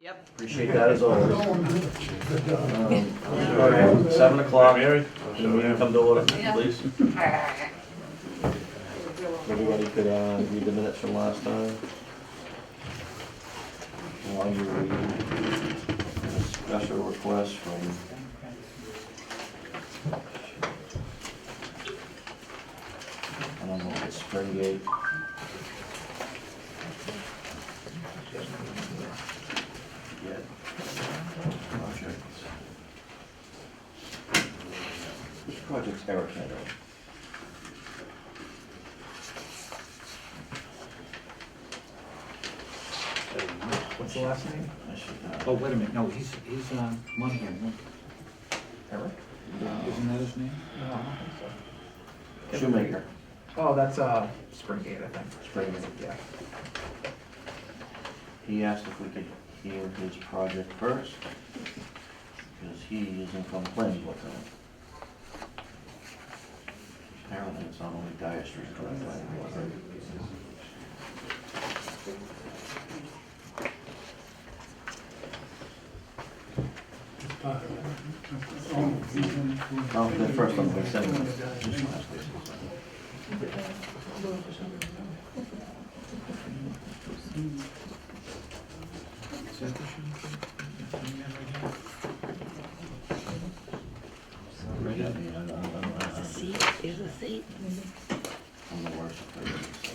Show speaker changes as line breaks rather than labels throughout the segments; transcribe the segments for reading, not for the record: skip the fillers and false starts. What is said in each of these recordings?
Yep.
Appreciate that as always. All right, 7 o'clock.
Mary?
Can we come to order,
Yeah.
please? Everybody could read the minutes from last time. While you read a special request from I don't know if it's Springgate. Yeah. Projects. Which project's Eric handling?
What's the last name?
I should,
Oh, wait a minute, no, he's Monahan,
Eric?
isn't that his name?
No, I don't think so.
Shoemaker,
Oh, that's Springgate, I think.
Springgate.
Yeah.
He asked if we could hear his project first, because he isn't from the planning board tonight. Apparently it's not only Dyer Street for the planning board. Oh, the first one we sent him. Just last week.
Is that the
Right at me, I don't know.
Is a seat.
I'm the worst at it, so.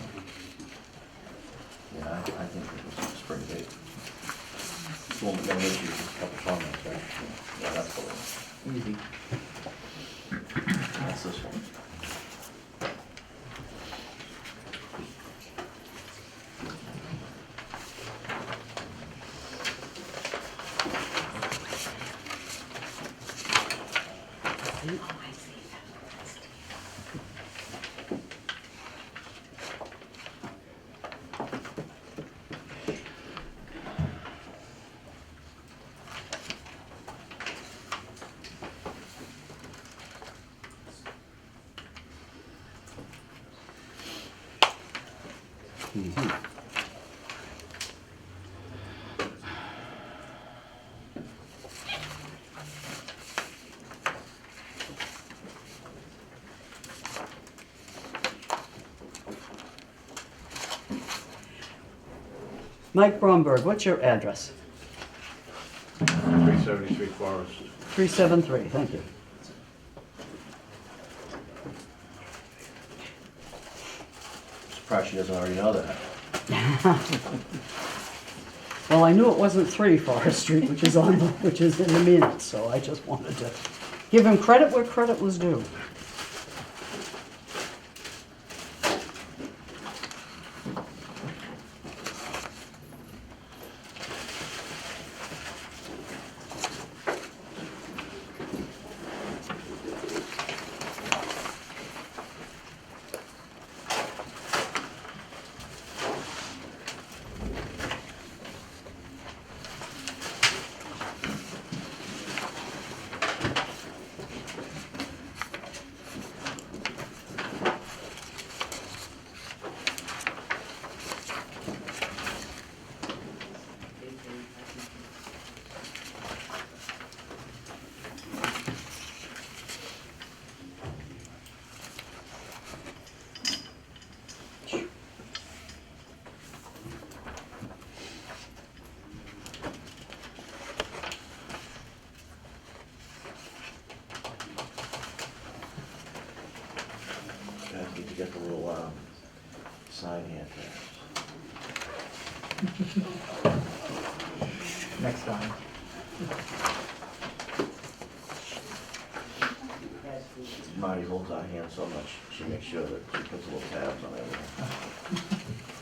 Yeah, I think it was spring date. Well, no issues, just a couple comments, right? Yeah, that's the one.
Easy.
That's this one.
Oh, I see.
Mike Bromberg, what's your address?
373 Forest.
373, thank you.
Surprised she doesn't already know that.
Well, I knew it wasn't 3 Forest Street, which is in the minutes, so I just wanted to give him credit where credit was due.
Guys need to get the little sign hand tabs.
Next time.
Marty holds our hand so much, she makes sure that she puts little tabs on everything.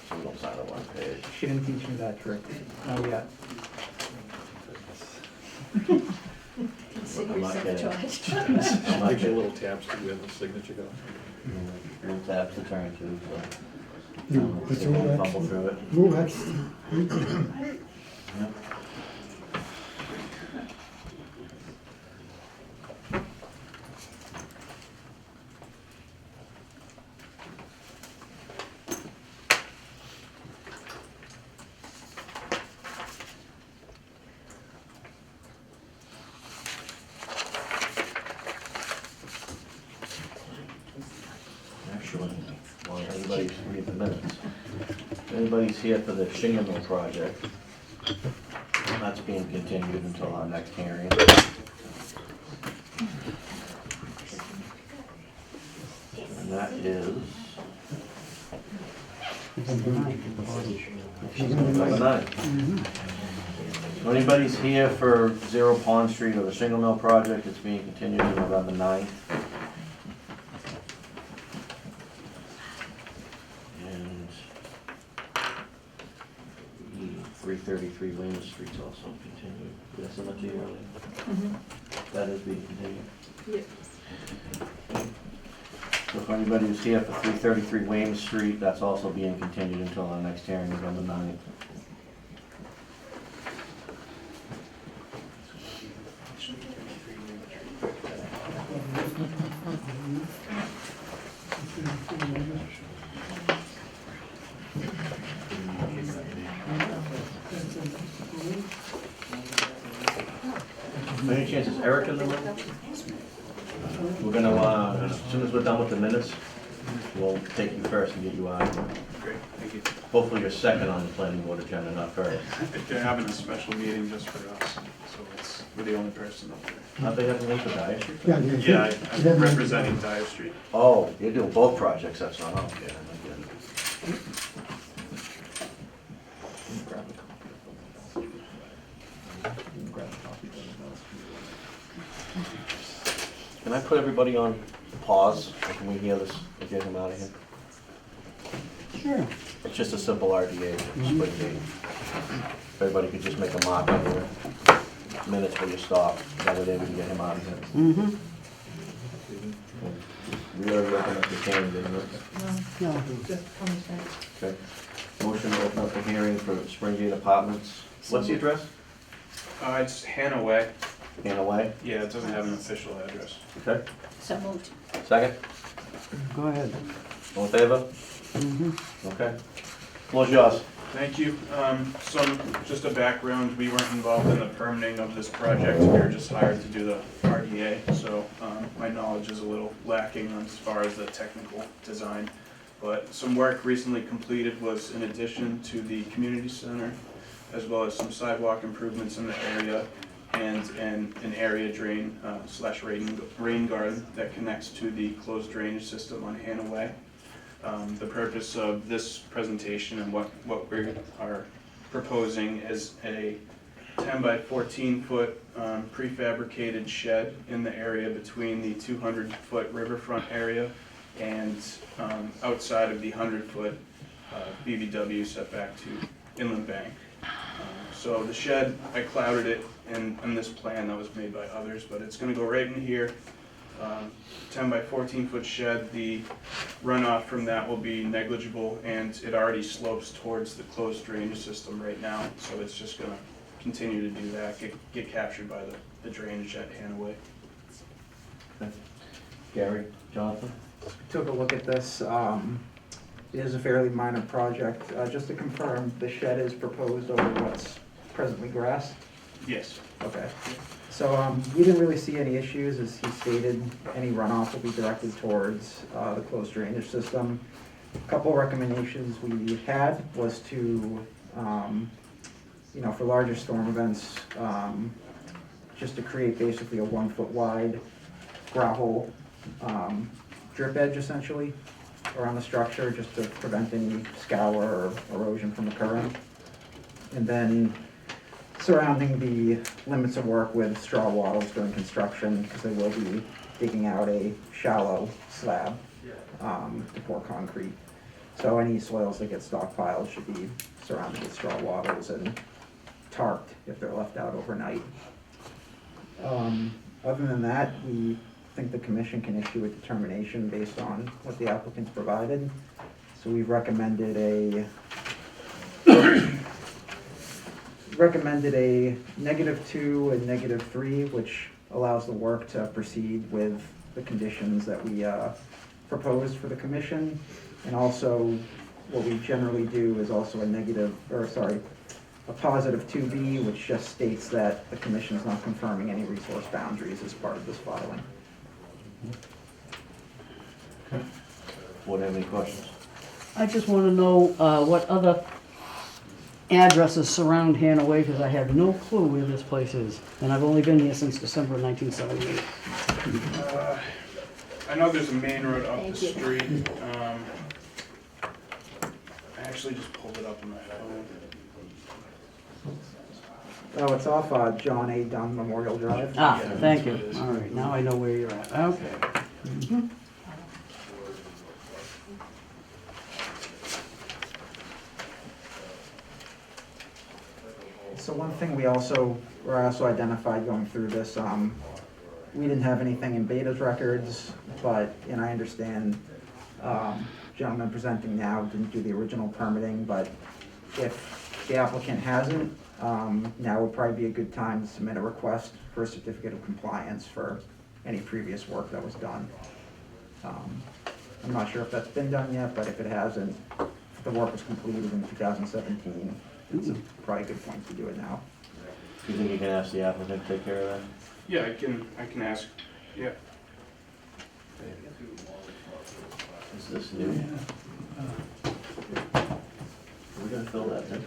So we don't sign on one page.
She didn't teach me that trick. Not yet.
I'm not kidding. I'm not
Gives you
kidding.
little tabs to where the signature goes.
Little tabs to turn to, so.
But
See
you
if we
will
fumble through it.
Who has,
Yep. Well, everybody's read the minutes. Anybody's here for the shingle mill project, that's being continued until our next hearing. And that is number 9. If anybody's here for 0 Pond Street or the shingle mill project, it's being continued to November 9th. And 333 Williams Street's also continued. Did I send that to you earlier? That is being continued.
Yep.
So if anybody is here for 333 Williams Street, that's also being continued until our next hearing, November 9th. Any chances Eric in the room? We're gonna, as soon as we're done with the minutes, we'll take you first and get you out of here.
Great, thank you.
Hopefully you're second on the planning board agenda, not first.
They're having a special meeting just for us, so we're the only person up there.
How'd they have a link for Dyer Street?
Yeah, I'm representing Dyer Street.
Oh, you're doing both projects, that's not, okay, I get it.
Grab a copy. Grab a copy of
Can I put everybody on pause, or can we hear this and get him out of here?
Sure.
It's just a simple RDA, split date. If everybody could just make a mark on your minutes where you stop, that way we can get him out of here.
Mm-hmm.
We already opened up the hearing, didn't we?
No.
Okay. Motion to open up the hearing for Springgate Apartments. What's the address?
It's Hannah Way.
Hannah Way.
Yeah, it doesn't have an official address.
Okay.
So moved.
Second?
Go ahead.
All in favor?
Mm-hmm.
Okay. Floor's yours.
Thank you. Just a background, we weren't involved in the permitting of this project. We were just hired to do the RDA, so my knowledge is a little lacking as far as the technical design. But some work recently completed was in addition to the community center, as well as some sidewalk improvements in the area, and an area drain slash rain garden that connects to the closed drainage system on Hannah Way. The purpose of this presentation and what we are proposing is a 10 by 14 foot prefabricated shed in the area between the 200-foot riverfront area and outside of the 100-foot BBW setback to inland bank. So the shed, I clouded it in this plan that was made by others, but it's going to go right in here. 10 by 14 foot shed, the runoff from that will be negligible, and it already slopes towards the closed drainage system right now, so it's just going to continue to do that, get captured by the drainage at Hannah Way.
Okay. Gary, Jonathan?
Took a look at this. It is a fairly minor project. Just to confirm, the shed is proposed over what's presently grass?
Yes.
Okay. So we didn't really see any issues, as he stated. Any runoff will be directed towards the closed drainage system. A couple recommendations we had was to, for larger storm events, just to create basically a 1 foot wide gravel drip edge essentially around the structure, just to prevent any scour or erosion from occurring. And then surrounding the limits of work with straw wattles during construction, because they will be digging out a shallow slab to pour concrete. So any soils that get stockpiled should be surrounded with straw wattles and tarped if they're left out overnight. Other than that, we think the commission can issue a determination based on what the applicants provided. So we've recommended a -2 and -3, which allows the work to proceed with the conditions that we proposed for the commission. And also, what we generally do is also a positive 2B, which just states that the commission is not confirming any resource boundaries as part of this filing.
board have any questions?
I just want to know what other addresses surround Hannaway, because I have no clue where this place is. And I've only been here since December of 1978.
I know there's a main road up the
Thank you.
street. I actually just pulled it up on my phone.
Oh, it's off John A. Dunn Memorial Drive.
Ah,
Yeah,
thank you.
that's what it is.
All right, now I know where you're at. Okay. Mhm.
So one thing we also identified going through this, we didn't have anything in Beta's records, but, and I understand, gentleman presenting now didn't do the original permitting, but if the applicant hasn't, now would probably be a good time to submit a request for a certificate of compliance for any previous work that was done. I'm not sure if that's been done yet, but if it hasn't, if the work was completed in 2017, it's probably a good point to do it now.
Do you think you can ask the applicant to take care of that?
Yeah, I can ask. Yeah.
Is this new? We're gonna fill that in.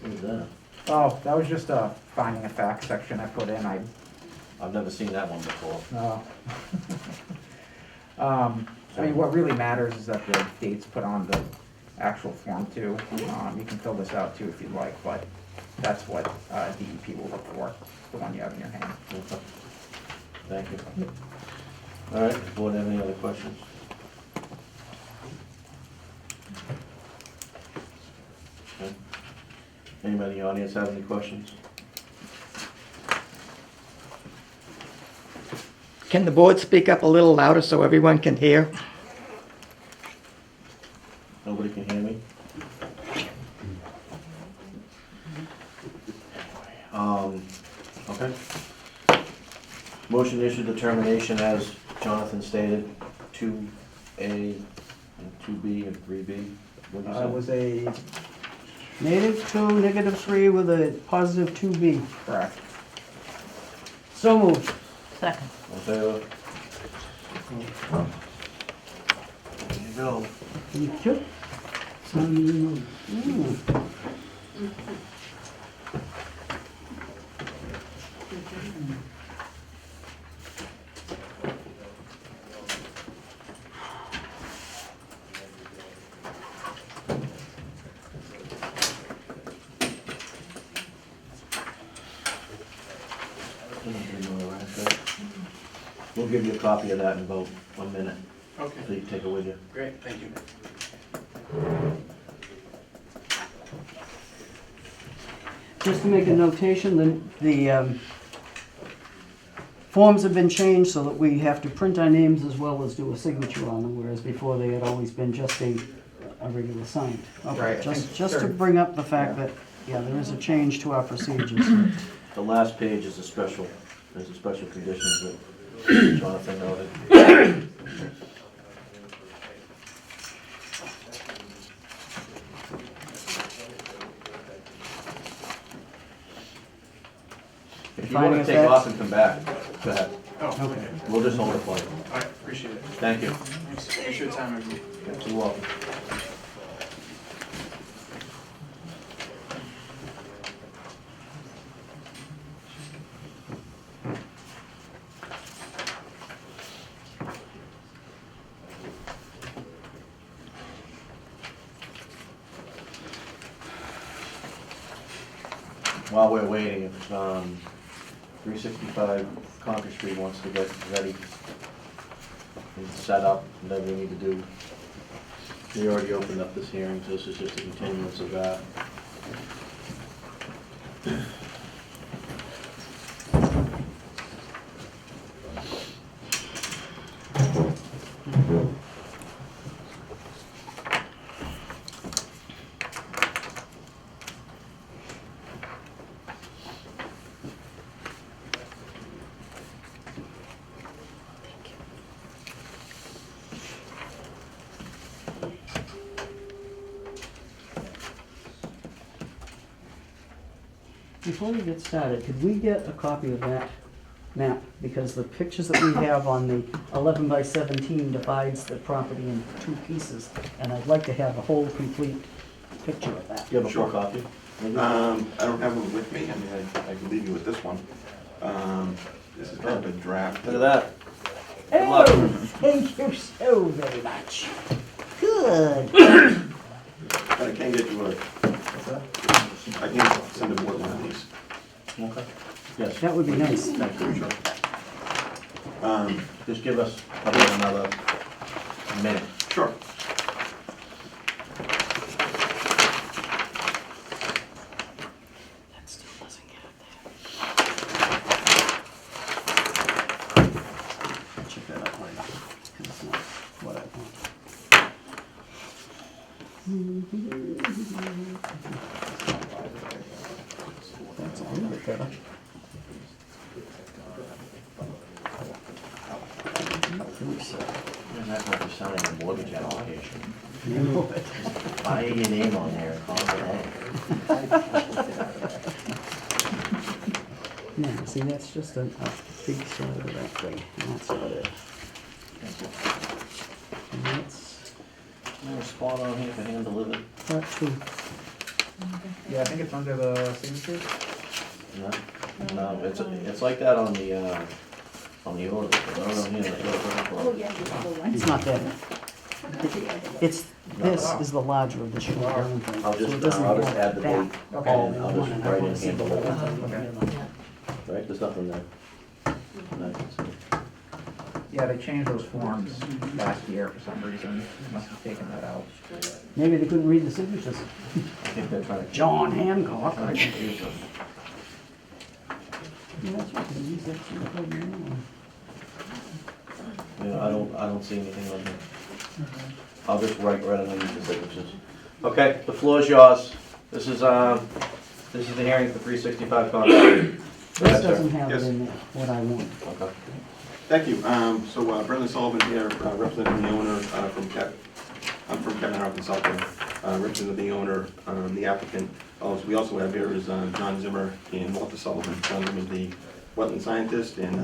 What is that?
Oh, that was just a finding of fact section I put in.
I've never seen that one before.
No. I mean, what really matters is that the date's put on the actual form too. You can fill this out too if you'd like, but that's what DEP will look for, the one you have in your hand.
Okay. Thank you. All right, does the board have any other questions? Okay. Anybody in the audience have any questions?
Can the board speak up a little louder so everyone can hear?
Nobody can hear me? Okay. Motion to issue determination as Jonathan stated, 2A and 2B and 3B. What did you say?
It was a,
-2, -3 with a positive 2B.
correct.
So moved.
Second.
All in favor? There you go.
Thank you.
We'll give you a copy of that in about 1 minute, so
Okay,
you can take it with you.
great, thank you.
Just to make a notation, the forms have been changed so that we have to print our names as well as do a signature on them, whereas before they had always been just a regular signed. Okay,
Right, I
just
think-
to
sure.
bring up the fact
Yeah.
that, yeah, there is a change to our procedures.
The last page is a special, there's a special conditions that Jonathan noted. If you
Finding
wanna
of
take
facts?
off and come back, go ahead.
Oh,
Okay.
We'll just hold it for you.
all right, appreciate it.
Thank you.
Thanks for your time, everyone.
You're welcome. While we're waiting, if 365 Concord Street wants to get ready and set up, whatever we need to do. We already opened up this hearing, so this is just a continuance of that.
Before we get started, could we get a copy of that map, because the pictures that we have on the 11 by 17 divides the property in two pieces, and I'd like to have a whole complete picture of that.
You have a full copy? Maybe?
I don't have one with me, I mean, I can leave you with this one. This is kind of a draft.
Look at that.
Oh, thank you so very much. Good.
But I can get you I can send a board one of these.
Okay. Yes.
That would be nice.
Thank you. Just give us probably another minute.
Sure.
That still doesn't get it there. Check that out later, 'cause it's not what I want. That's a little bit better.
And that's not just signing a mortgage application.
You know it.
Buy your name on there, call it a
Yeah, see, that's just a big side of that thing, and that's about it. And that's
There's a spot on here for hand delivered.
part two.
Yeah, I think it's under the signatures.
No, it's like that on the order. But I don't know here, like,
Oh, yeah, the other one.
It's not that. It's, this is the larger of the short round thing.
I'll just,
so it doesn't
I'll just
have
add the
that
date.
Okay.
all
And
in
I'll
one,
just
and I
write
wanna
in
see
hand
the whole
delivered.
thing together.
Right, there's nothing there. No,
Yeah, they changed those forms last year for some reason. Must have taken that out.
Maybe they couldn't read the signatures.
I think they're trying to.
John Hancock.
Trying to confuse us.
Yeah, that's right, they used that shit up there, yeah.
I don't see anything on here. I'll just write right underneath the signatures. Okay, the floor is yours. This is the hearing for 365 Concord.
This doesn't have it
Yes.
in there, what I want.
Okay.
Thank you. So Brendan Sullivan here, representing the owner from Kevin Harp Consulting, representing the owner, the applicant. We also have here is John Zimmer and Walter Sullivan. John Zimmer is the wetland scientist, and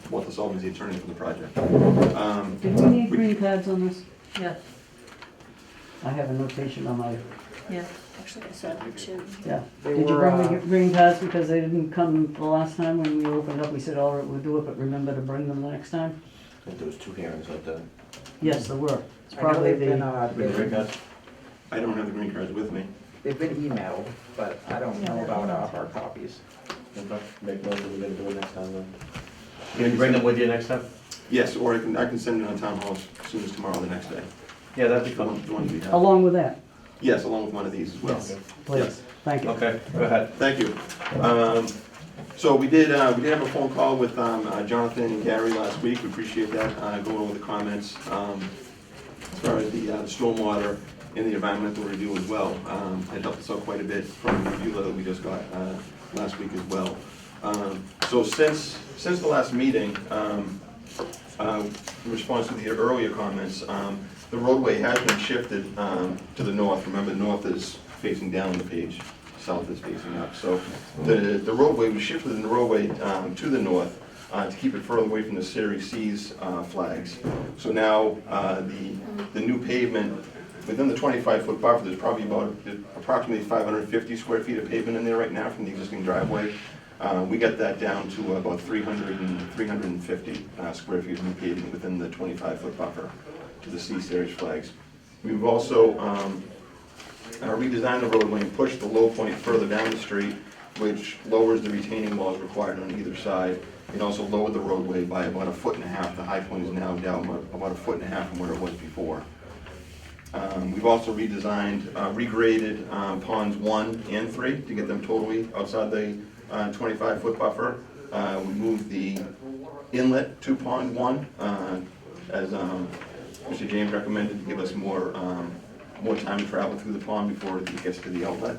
Walter Sullivan is the attorney for the project.
Did we need green cards on this?
Yeah,
I have a notation on my,
yeah, actually I saw them too.
yeah.
They
Did you
were,
bring the green cards because they didn't come the last time when we opened up? We said, all right, we'll do it, but remember to bring them the next time?
I think there was 2 hearings like that.
Yes, there were. It's
I know
probably
they've been,
the,
I don't have the green cards with me.
they've been emailed, but I don't know about hard copies.
Okay, make note that we're gonna do it next time then. Can you bring them with you next time?
Yes, or I can send it on town hall as soon as tomorrow, the next day.
Yeah, that'd be
The
fun.
ones we have.
along with that,
Yes, along with one of these as well.
yes, please, thank you.
Okay, go ahead.
Thank you. So we did have a phone call with Jonathan and Gary last week. We appreciate that, going over the comments as far as the stormwater and the environmental review as well. It helped us out quite a bit from the review letter we just got last week as well. So since the last meeting, in response to the earlier comments, the roadway has been shifted to the north. Remember, north is facing down the page, south is facing up. So the roadway was shifted in the roadway to the north to keep it further away from the Series C's flags. So now the new pavement, within the 25-foot buffer, there's probably about approximately 550 square feet of pavement in there right now from the existing driveway. We got that down to about 350 square feet of new pavement within the 25-foot buffer to the C-Series flags. We've also redesigned the roadway and pushed the low point further down the street, which lowers the retaining walls required on either side, and also lowered the roadway by about 1.5 feet. The high point is now down about 1.5 feet from where it was before. We've also redesigned, regraded ponds 1 and 3 to get them totally outside the 25-foot buffer. We moved the inlet to pond 1, as Mr. James recommended, to give us more time to travel through the pond before it gets to the outlet.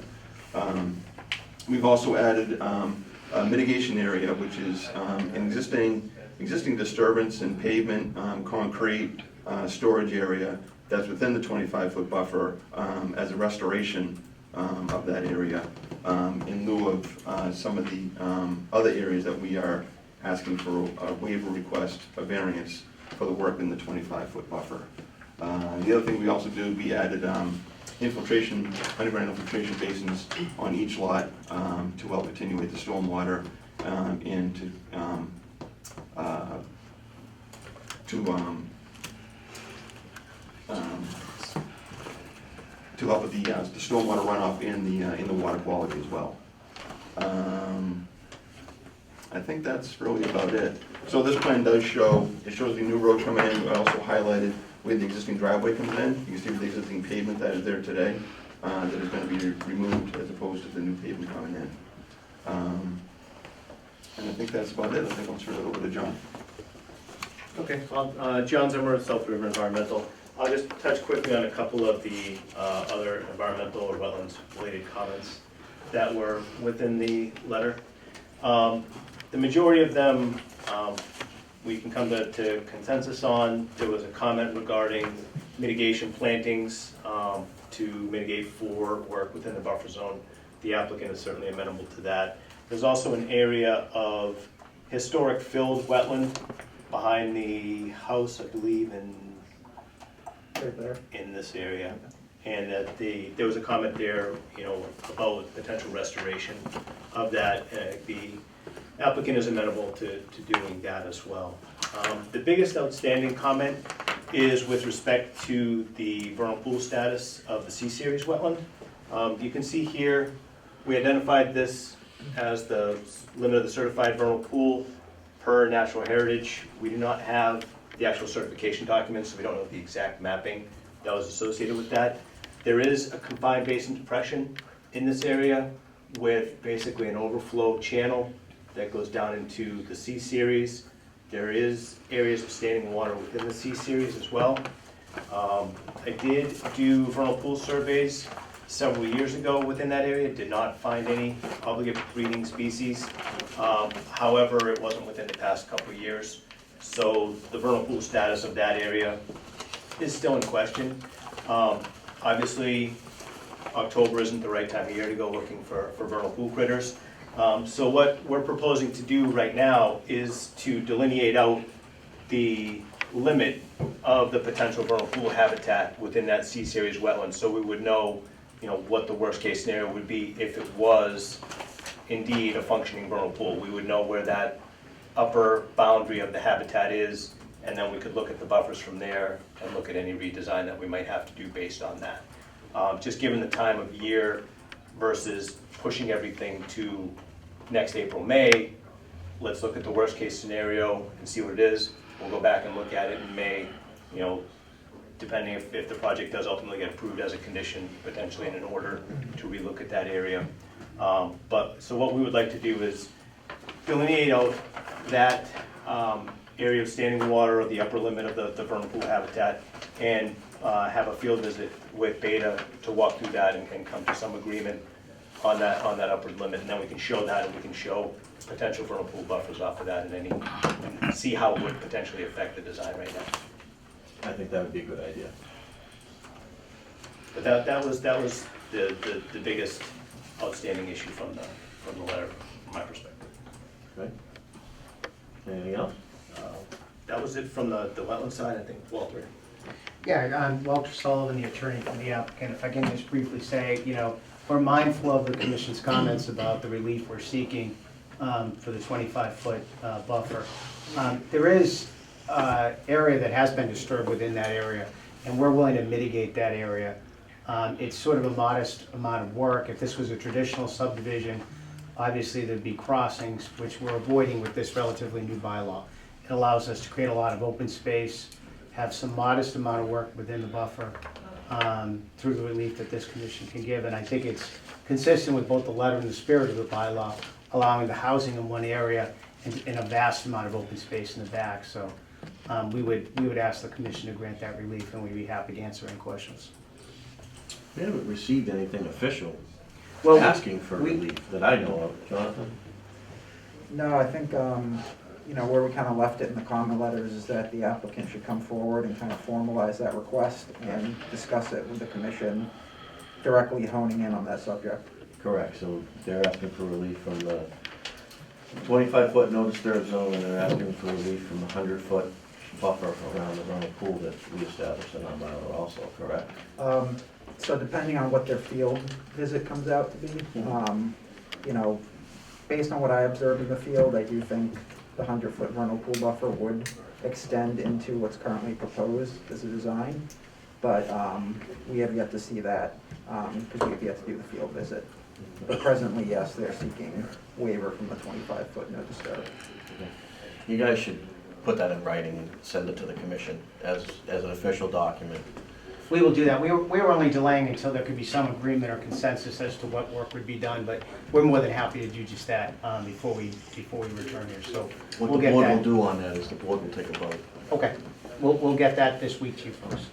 We've also added a mitigation area, which is an existing disturbance and pavement, concrete storage area that's within the 25-foot buffer as a restoration of that area in lieu of some of the other areas that we are asking for a waiver request, a variance for the work in the 25-foot buffer. The other thing we also did, we added infiltration, underground infiltration basins on each lot to help attenuate the stormwater and to help with the stormwater runoff and the water quality as well. I think that's really about it. So this plan does show, it shows the new road coming in. I also highlighted where the existing driveway comes in. You can see the existing pavement that is there today that is going to be removed as opposed to the new pavement coming in. And I think that's about it. I think I'll turn it over to John.
Okay, John Zimmer, South River Environmental. I'll just touch quickly on a couple of the other environmental or wetlands-related comments that were within the letter. The majority of them we can come to consensus on. There was a comment regarding mitigation plantings to mitigate for work within the buffer zone. The applicant is certainly amenable to that. There's also an area of historic filled wetland behind the house, I believe, in this area. And that there was a comment there, about potential restoration of that. The applicant is amenable to doing that as well. The biggest outstanding comment is with respect to the vernal pool status of the C-series wetland. You can see here, we identified this as the limit of the certified vernal pool per natural heritage. We do not have the actual certification documents, so we don't know the exact mapping that was associated with that. There is a confined basin depression in this area with basically an overflow channel that goes down into the C-series. There is areas of standing water within the C-series as well. I did do vernal pool surveys several years ago within that area, did not find any obligate breeding species. However, it wasn't within the past couple of years. So the vernal pool status of that area is still in question. Obviously, October isn't the right time of year to go looking for vernal pool critters. So what we're proposing to do right now is to delineate out the limit of the potential vernal pool habitat within that C-series wetland, so we would know, what the worst case scenario would be if it was indeed a functioning vernal pool. We would know where that upper boundary of the habitat is, and then we could look at the buffers from there and look at any redesign that we might have to do based on that. Just given the time of year versus pushing everything to next April, May, let's look at the worst case scenario and see what it is. We'll go back and look at it in May, depending if the project does ultimately get approved as a condition, potentially in an order to relook at that area. So what we would like to do is delineate out that area of standing water, or the upper limit of the vernal pool habitat, and have a field visit with Beta to walk through that and come to some agreement on that upward limit, and then we can show that, and we can show potential vernal pool buffers off of that, and see how it would potentially affect the design right now.
I think that would be a good idea.
But that was the biggest outstanding issue from the letter, from my perspective.
Okay. Anything else?
That was it from the wetland side, I think. Walter.
Yeah, I'm Walter Sullivan, the attorney for the applicant. If I can just briefly say, we're mindful of the commission's comments about the relief we're seeking for the 25-foot buffer. There is area that has been disturbed within that area, and we're willing to mitigate that area. It's sort of a modest amount of work. If this was a traditional subdivision, obviously there'd be crossings, which we're avoiding with this relatively new bylaw. It allows us to create a lot of open space, have some modest amount of work within the buffer through the relief that this commission can give. And I think it's consistent with both the letter and the spirit of the bylaw, allowing the housing in one area and a vast amount of open space in the back. So we would ask the commission to grant that relief, and we'd be happy to answer any questions.
We haven't received anything official
Well,
asking for relief that I know of. Jonathan?
No, I think, where we kind of left it in the comment letters is that the applicant should come forward and kind of formalize that request and discuss it with the commission, directly honing in on that subject.
Correct, so they're asking for relief from the 25-foot no disturb zone, and they're asking for relief from the 100-foot buffer around the vernal pool that we established in our bylaw also, correct?
So depending on what their field visit comes out to be, you know, based on what I observed in the field, I do think the 100-foot vernal pool buffer would extend into what's currently proposed as a design. But we have yet to see that, because we have yet to do the field visit. But presently, yes, they're seeking waiver from the 25-foot no disturb.
You guys should put that in writing and send it to the commission as an official document.
We will do that. We were only delaying until there could be some agreement or consensus as to what work would be done, but we're more than happy to do just that before we return here, so
What
we'll
the
get
board will
that.
do on that is the board will take a vote.
Okay, we'll get that this week to you folks.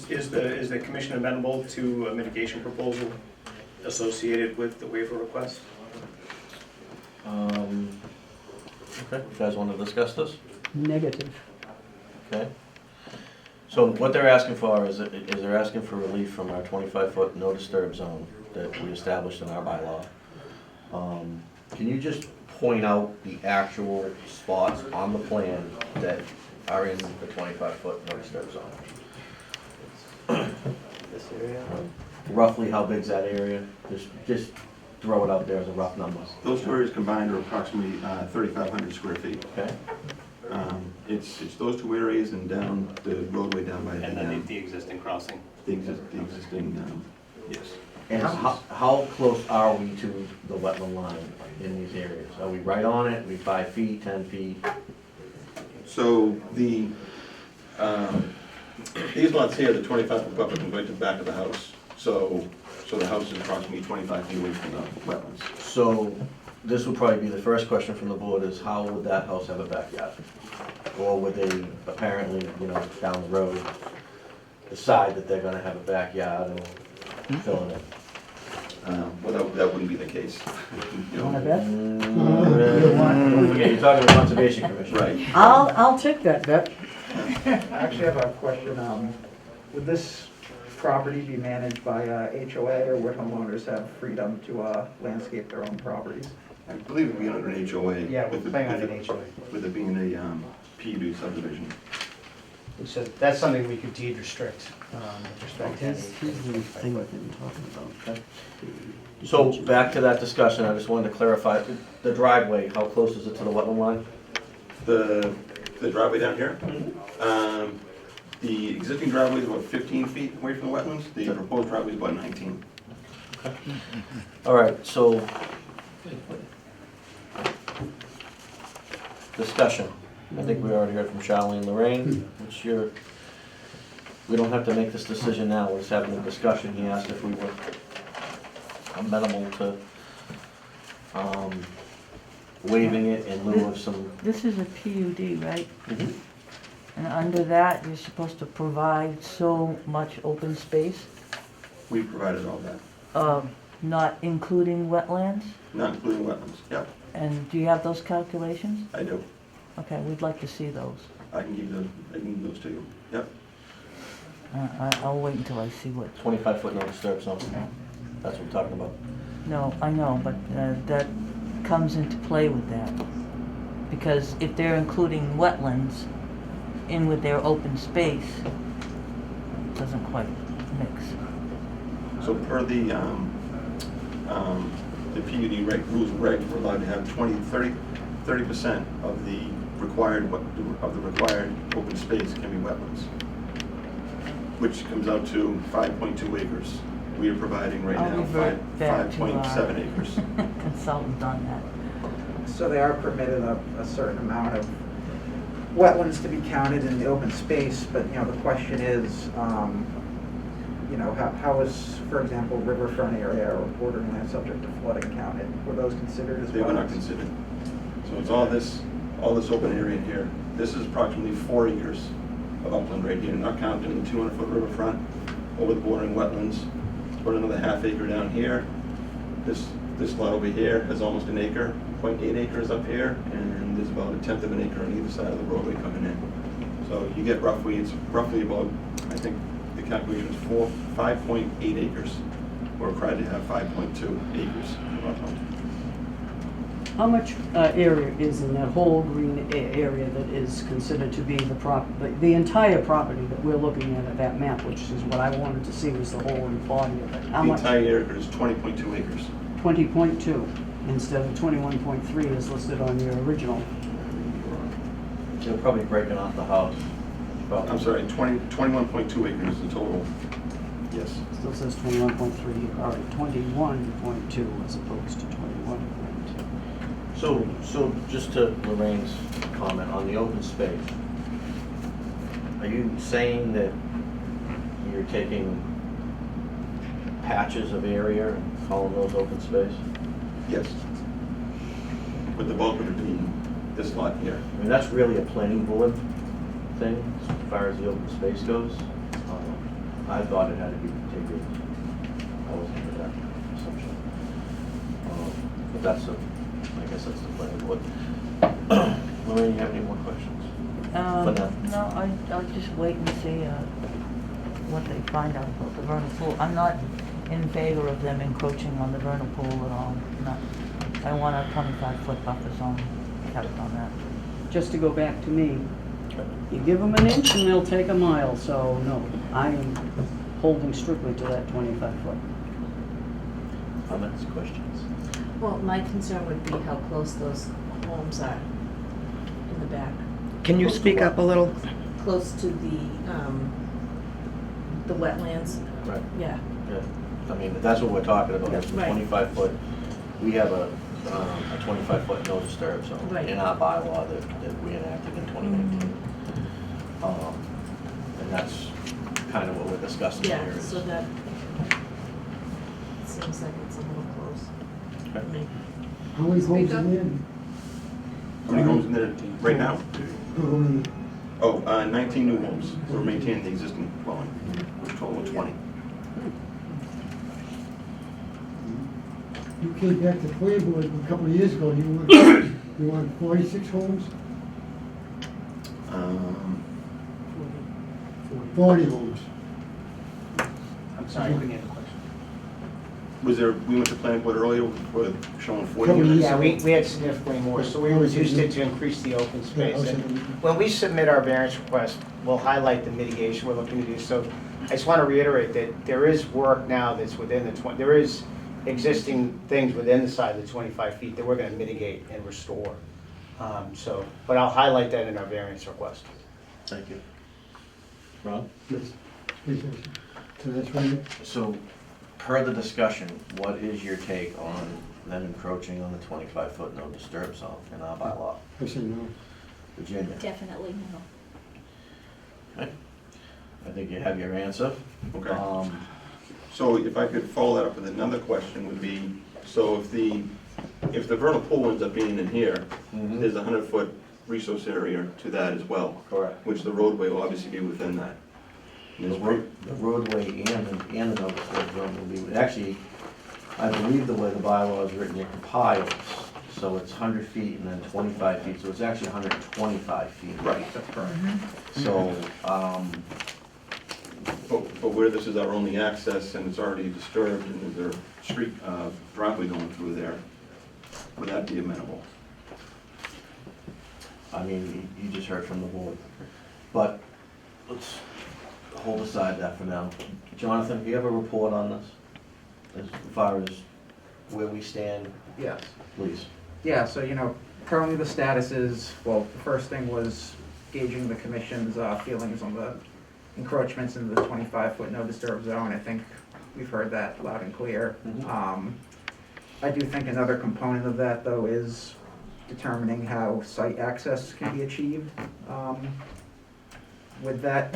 Is the commission amenable to a mitigation proposal associated with the waiver request?
Okay, you guys want to discuss this?
Negative.
Okay. So what they're asking for is they're asking for relief from our 25-foot no disturb zone that we established in our bylaw. Can you just point out the actual spots on the plan that are in the 25-foot no disturb zone?
This area?
Roughly how big's that area? Just throw it out there as a rough number.
Those two areas combined are approximately 3,500 square feet.
Okay?
It's those two areas and down the roadway down by
And then the existing crossing?
the existing, yes.
And how close are we to the wetland line in these areas? Are we right on it? Are we 5 feet, 10 feet?
So these lots here, the 25-foot buffer can go right to the back of the house. So the house is approximately 25 feet away from the wetlands.
So this would probably be the first question from the board is how would that house have a backyard? Or would they apparently, down the road, decide that they're gonna have a backyard and fill in it?
Well, that wouldn't be the case. You know.
Want to bet?
Okay, you're talking to the Conservation Commission.
Right.
I'll take that bet.
I actually have a question. Would this property be managed by HOA, or would homeowners have freedom to landscape their own properties?
I believe it'd be under an HOA.
Yeah, we're playing on an HOA.
With it being a PUD subdivision.
So that's something we could deed restrict with respect to any.
thing we've been talking about.
Okay. So back to that discussion, I just wanted to clarify, the driveway, how close is it to the wetland line?
The driveway down here, the existing driveway is about 15 feet away from the wetlands. The proposed driveway is about 19.
All right, so discussion. I think we already heard from Charlie and Lorraine. We don't have to make this decision now, we're just having a discussion. He asked if we were amenable to waiving it in lieu of some.
This is a PUD, right?
Mhm.
And under that, you're supposed to provide so much open space,
We provided all that,
not including wetlands?
not including wetlands. Yep,
And do you have those calculations?
I do.
Okay, we'd like to see those.
I can give those to you. Yep.
I'll wait until I see what,
25-foot no disturb zone. That's what we're talking about.
no, I know, but that comes into play with that. Because if they're including wetlands in with their open space, it doesn't quite mix.
So per the PUD rules and regs, we're allowed to have 30% of the required open space can be wetlands, which comes out to 5.2 acres. We are providing right
I'll
now
revert back to
5.7 acres.
Consultant on that.
So they are permitted a certain amount of wetlands to be counted in the open space, but, the question is, how is, for example, riverfront area or bordering land subject to flooding counted? Were those considered as wetlands?
They were not considered. So it's all this open area here. This is approximately 4 acres of upland right here, not counting the 200-foot riverfront over the bordering wetlands. Put another half acre down here. This lot over here has almost an acre, 0.8 acres up here, and there's about 1/10 of an acre on either side of the roadway coming in. So you get it's roughly about, I think the calculation is 5.8 acres. We're required to have 5.2 acres of upland.
How much area is in that whole green area that is considered to be the entire property that we're looking at that map, which is what I wanted to see was the whole body of it? How
The
much?
entire area is 20.2 acres.
20.2 instead of 21.3 as listed on your original.
They're probably breaking off the house. About-
I'm sorry, 21.2 acres in total. Yes.
Still says 21.3, all right, 21.2 as opposed to 21.2.
So just to Lorraine's comment on the open space, are you saying that you're taking patches of area and calling those open space?
Yes. With the bulk of it being this lot here.
I mean, that's really a planning board thing as far as the open space goes. I thought it had to be contiguous. I wasn't under that assumption. But that's I guess that's the planning board. Lorraine, you have any more questions? For now?
No, I'll just wait and see what they find out about the vernal pool. I'm not in favor of them encroaching on the vernal pool at all. Not, I want a 25-foot buffer zone kept on that.
Just to go back to me, you give them an inch and they'll take a mile, so no, I am holding strictly to that 25-foot.
Comments, questions?
Well, my concern would be how close those homes are in the back.
Can you speak up a little?
Close to the wetlands.
Right.
Yeah.
Yeah. I mean, that's what we're talking about, is the
Right.
25-foot. We have a 25-foot no disturb zone
Right.
in our bylaw that we enacted in 2019. And that's kind of what we're discussing here.
Yeah,
is-
so that seems like it's a little close for
Okay.
me.
How many homes in there?
How many homes in there right now?
How many?
Oh, 19 new homes. We're maintaining the existing dwelling, which total of 20.
You came back to planning board a couple of years ago, you want 46 homes? 40 homes.
I'm sorry, I couldn't hear the question.
Was there, we went to planning board earlier for showing 40
Couple of
units?
Yeah, we had significantly more, so we reduced it to increase the open space. And when we submit our variance request, we'll highlight the mitigation we're looking to do. So I just want to reiterate that there is work now that's within the there is existing things within the side of the 25 feet that we're going to mitigate and restore. But I'll highlight that in our variance request.
Thank you. Ron?
Yes. So that's right.
So, per the discussion, what is your take on them encroaching on the 25-foot no disturb zone in our bylaw?
I say no.
Virginia?
Definitely no.
Okay. I think you have your answer.
Okay. So if I could follow that up with another question would be, so if the vernal pool ends up being in here, there's a 100-foot resource area to that as well.
Correct.
Which the roadway will obviously be within that. And
The
there's
roadway and the no disturb zone will be, actually, I believe the way the bylaw is written, it compiles, so it's 100 feet and then 25 feet, so it's actually 125 feet.
Right, that's correct.
So,
But where this is our only access and it's already disturbed and there's a street driveway going through there, would that be amenable?
I mean, you just heard from the board, but let's hold aside that for now. Jonathan, do you have a report on this, as far as where we stand,
Yes.
please?
Yeah, so, currently the status is, well, the first thing was gauging the commission's feelings on the encroachments into the 25-foot no disturb zone. I think we've heard that loud and clear. I do think another component of that, though, is determining how site access can be achieved with that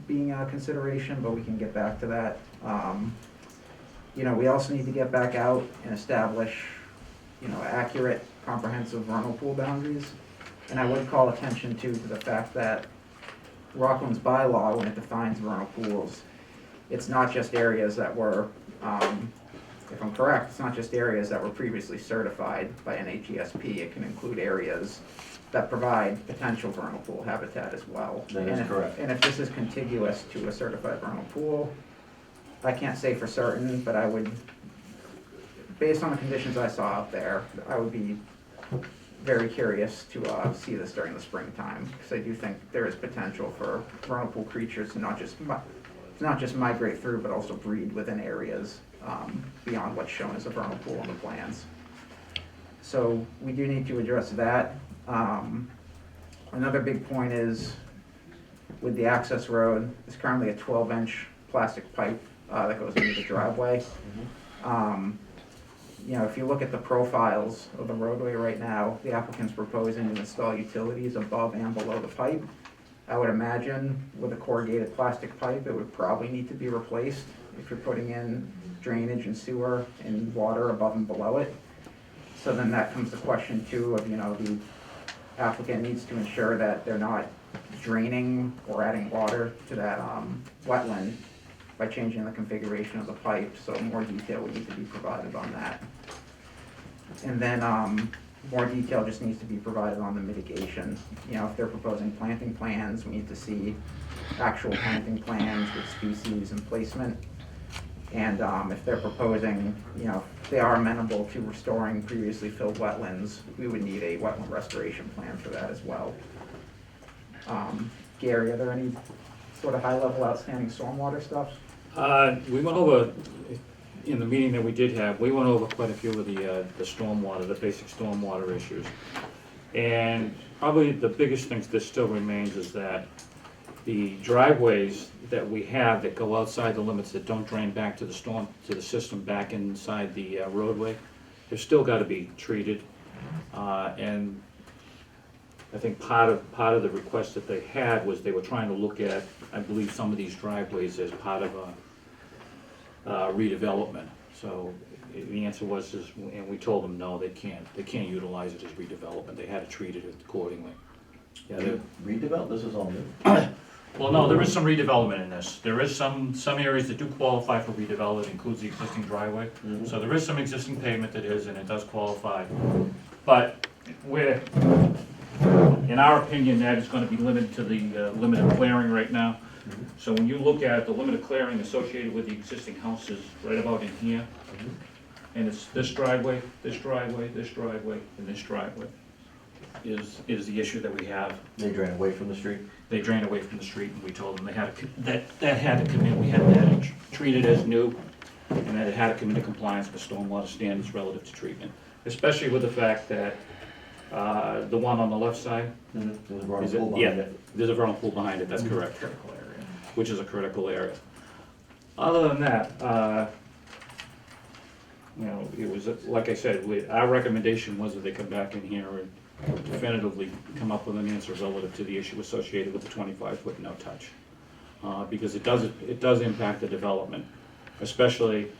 being a consideration, but we can get back to that. We also need to get back out and establish, accurate, comprehensive vernal pool boundaries. And I would call attention to the fact that Rockland's bylaw, when it defines vernal pools, it's not just areas that were, if I'm correct, it's not just areas that were previously certified by NHESP. It can include areas that provide potential vernal pool habitat as well.
That is correct.
And if this is contiguous to a certified vernal pool, I can't say for certain, but I would, based on the conditions I saw out there, I would be very curious to see this during the springtime, because I do think there is potential for vernal pool creatures to not just migrate through, but also breed within areas beyond what's shown as a vernal pool on the plans. So we do need to address that. Another big point is with the access road, there's currently a 12-inch plastic pipe that goes into the driveway. You know, if you look at the profiles of the roadway right now, the applicant's proposing to install utilities above and below the pipe. I would imagine with a corrugated plastic pipe, it would probably need to be replaced if you're putting in drainage and sewer and water above and below it. So then that comes to question two of, you know, the applicant needs to ensure that they're not draining or adding water to that wetland by changing the configuration of the pipe, so more detail would need to be provided on that. And then more detail just needs to be provided on the mitigation. You know, if they're proposing planting plans, we need to see actual planting plans with species and placement. And if they're proposing, you know, if they are amenable to restoring previously filled wetlands, we would need a wetland restoration plan for that as well. Gary, are there any sort of high-level outstanding stormwater stuff?
We went over, in the meeting that we did have, we went over quite a few of the stormwater, the basic stormwater issues. And probably the biggest thing that still remains is that the driveways that we have that go outside the limits, that don't drain back to the system back inside the roadway, they've still got to be treated. And I think part of the request that they had was they were trying to look at, I believe, some of these driveways as part of a redevelopment. So the answer was, and we told them, no, they can't utilize it as redevelopment. They had to treat it accordingly. Yeah,
Redevelop, this is all new.
well, no, there is some redevelopment in this. There is some areas that do qualify for redevelopment. It includes the existing driveway.
Mhm.
So there is some existing pavement that is, and it does qualify. But in our opinion, that is going to be limited to the limit of clearing right now. So when you look at the limit of clearing associated with the existing houses right about in here, and it's this driveway, this driveway, this driveway, and this driveway is the issue that we have.
They drain away from the street?
They drain away from the street, and we told them they had to, that had to come in, we had to treat it as new, and that it had to come into compliance with stormwater standards relative to treatment. Especially with the fact that the one on the left side,
There's a vernal
is
pool
it, yeah,
behind it.
there's a vernal pool behind it, that's correct.
Critical area.
Which is a critical area. Other than that, you know, it was, like I said, our recommendation was that they come back in here and definitively come up with an answer relative to the issue associated with the 25-foot no-touch. Because it does impact the development, especially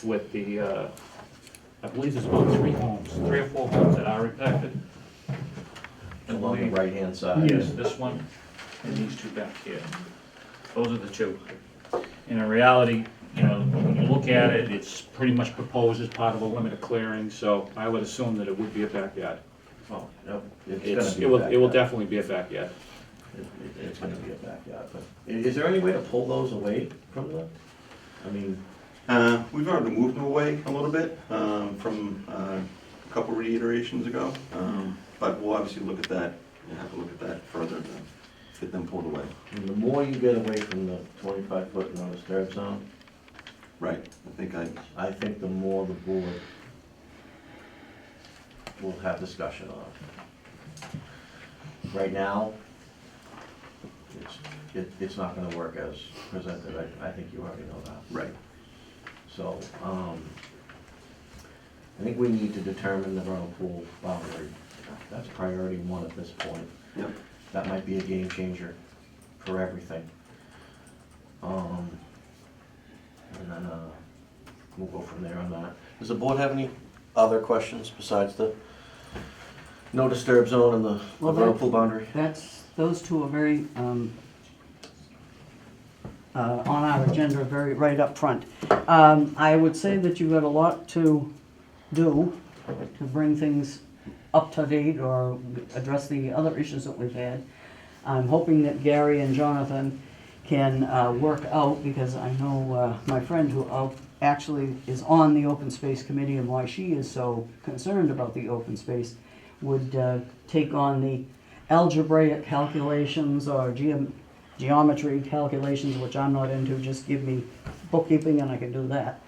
with the, I believe there's about 3 or 4 homes that are impacted.
Along the right-hand side.
Yes, this one and these 2 back here. Those are the 2. And in reality, you know, when you look at it, it's pretty much proposed as part of a limit of clearing, so I would assume that it would be a backyard.
Oh, yep.
It will definitely be a backyard.
It's gonna be a backyard, but is there any way to pull those away from the, I mean,
We've already moved them away a little bit from a couple reiterations ago, but we'll obviously look at that. We'll have to look at that further to get them pulled away.
the more you get away from the 25-foot no disturb zone,
Right,
I think the more the board will have discussion on. Right now, it's not gonna work as presented, I think you already know that.
right.
So, I think we need to determine the vernal pool boundary. That's priority 1 at this point.
Yep.
That might be a game changer for everything. And then, we'll go from there on that. Does the board have any other questions besides the no disturb zone and the
Well,
vernal pool boundary?
Those 2 are very, on our agenda, very right up front. I would say that you've got a lot to do to bring things up to date or address the other issues that we've had. I'm hoping that Gary and Jonathan can work out, because I know my friend who actually is on the open space committee and why she is so concerned about the open space would take on the algebraic calculations or geometry calculations, which I'm not into, just give me bookkeeping and I can do that.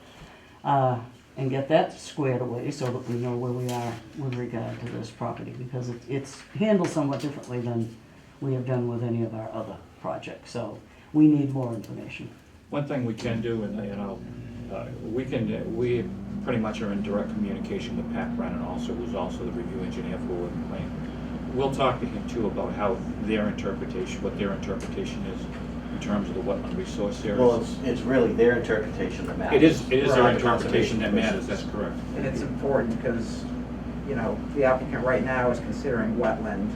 And get that squared away so that we know where we are with regard to this property, because it's handled somewhat differently than we have done with any of our other projects, so we need more information.
One thing we can do, and we pretty much are in direct communication with Pat Brennan also, who's also the review engineer for Wetland Plan. We'll talk to him too about how their interpretation, what their interpretation is in terms of the wetland resource areas.
Well, it's really their interpretation that matters.
It is
Right.
their
The
interpretation that
Conservation
matters,
Commission.
that's correct.
And it's important because, you know, the applicant right now is considering wetland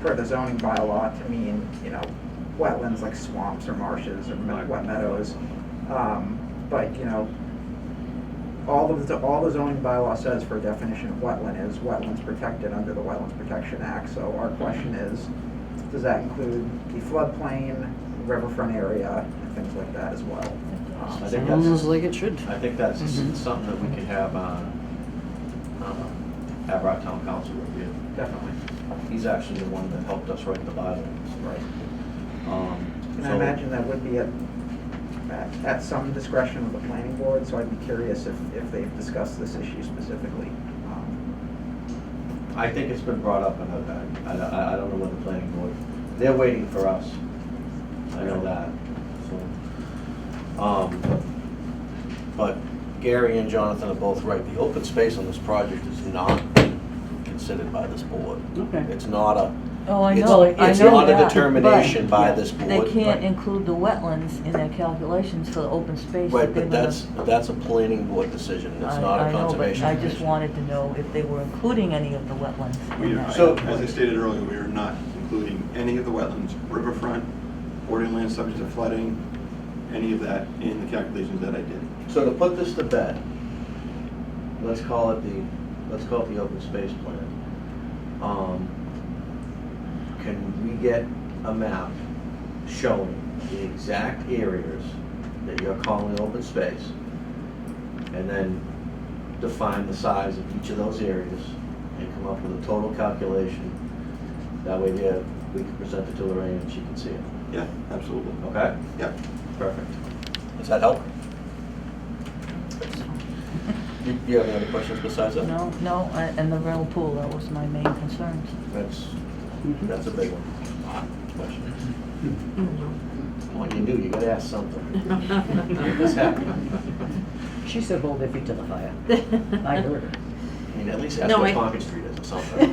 per the zoning bylaw to mean, you know, wetlands like swamps or marshes or wet meadows. But, you know, all the zoning bylaw says for a definition of wetland is wetlands protected under the Wetlands Protection Act. So our question is, does that include the floodplain, riverfront area, and things like that as well?
I think
Sounds
that's,
like it should.
I think that's something that we could have our town council review.
Definitely.
He's actually the one that helped us write the bylaws.
Right. And I
So-
imagine that would be at some discretion of the planning board, so I'd be curious if they've discussed this issue specifically.
I think it's been brought up, and I don't know what the planning board, they're waiting for us. I know that, so. But Gary and Jonathan are both right. The open space on this project is not considered by this board.
Okay.
It's not a,
Oh, I
it's,
know,
it's
I know
not a
that,
determination
but
by this board.
they can't include the wetlands in their calculations for the open space.
Right,
that
but
they're
that's a planning board decision, it's not a
I know, but
conservation
I just
commission.
wanted to know if they were including any of the wetlands
We
in
are,
that.
So-
as I stated earlier, we are not including any of the wetlands, riverfront, bordering land subject to flooding, any of that in the calculations that I did.
So to put this to bed, let's call it the open space plan. Can we get a map showing the exact areas that you're calling open space? And then define the size of each of those areas and come up with a total calculation? That way there, we can present it to Lorraine and she can see it.
Yeah, absolutely.
Okay?
Yep.
Perfect. Does that help? You have any other questions besides that?
No, and the rental pool, that was my main concerns.
That's a big one. Question. What you do, you gotta ask something. Make us happy.
She said hold their feet to the fire. I heard her.
I mean, at least ask
No,
what
I-
Concord Street is or something.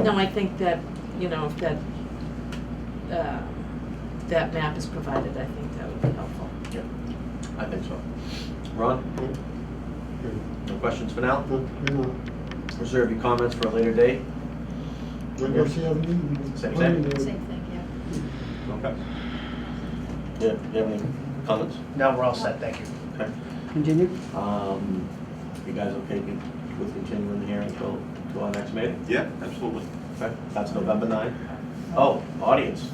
No, I think that, you know, if that map is provided, I think that would be helpful.
Yeah, I think so. Ron? No questions for now? Reserve your comments for a later date?
When goes the other meeting?
Same thing?
Same thing, yeah.
Okay. Yeah, do you have any comments?
No, we're all set, thank you.
Okay.
Continue?
You guys okay with continuing the hearing till our next meeting?
Yeah, absolutely.
Okay, that's November 9th. Oh, audience.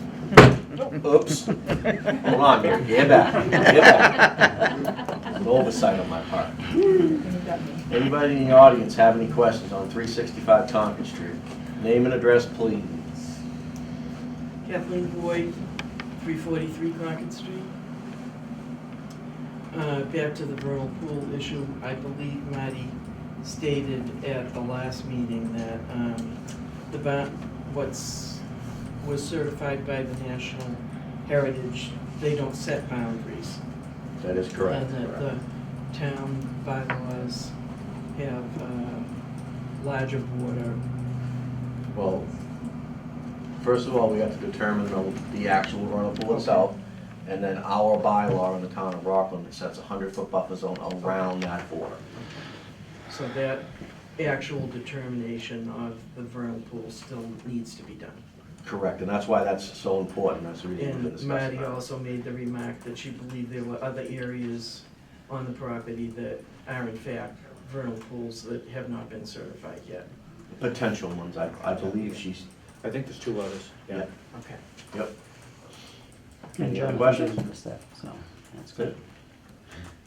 Oops. Hold on, Mary, get back, get back. An oversight on my part. Anybody in the audience have any questions on 365 Concord Street? Name and address, please.
Kathleen Boyd, 343 Concord Street. Back to the vernal pool issue, I believe Marty stated at the last meeting that was certified by the National Heritage, they don't set boundaries.
That is correct.
And that the town bylaws have larger border.
Well, first of all, we have to determine the actual vernal pool itself, and then our bylaw in the town of Rockland that sets a 100-foot buffer zone around that border.
So that actual determination of the vernal pool still needs to be done.
Correct, and that's why that's so important, that's the reason we've been
And
discussing
Marty
that.
also made the remark that she believed there were other areas on the property that are in fact vernal pools that have not been certified yet.
Potential ones, I believe she's,
I think there's two others, yeah.
Okay.
yep.
And
Any other
Jonathan
questions?
didn't miss that, so that's good.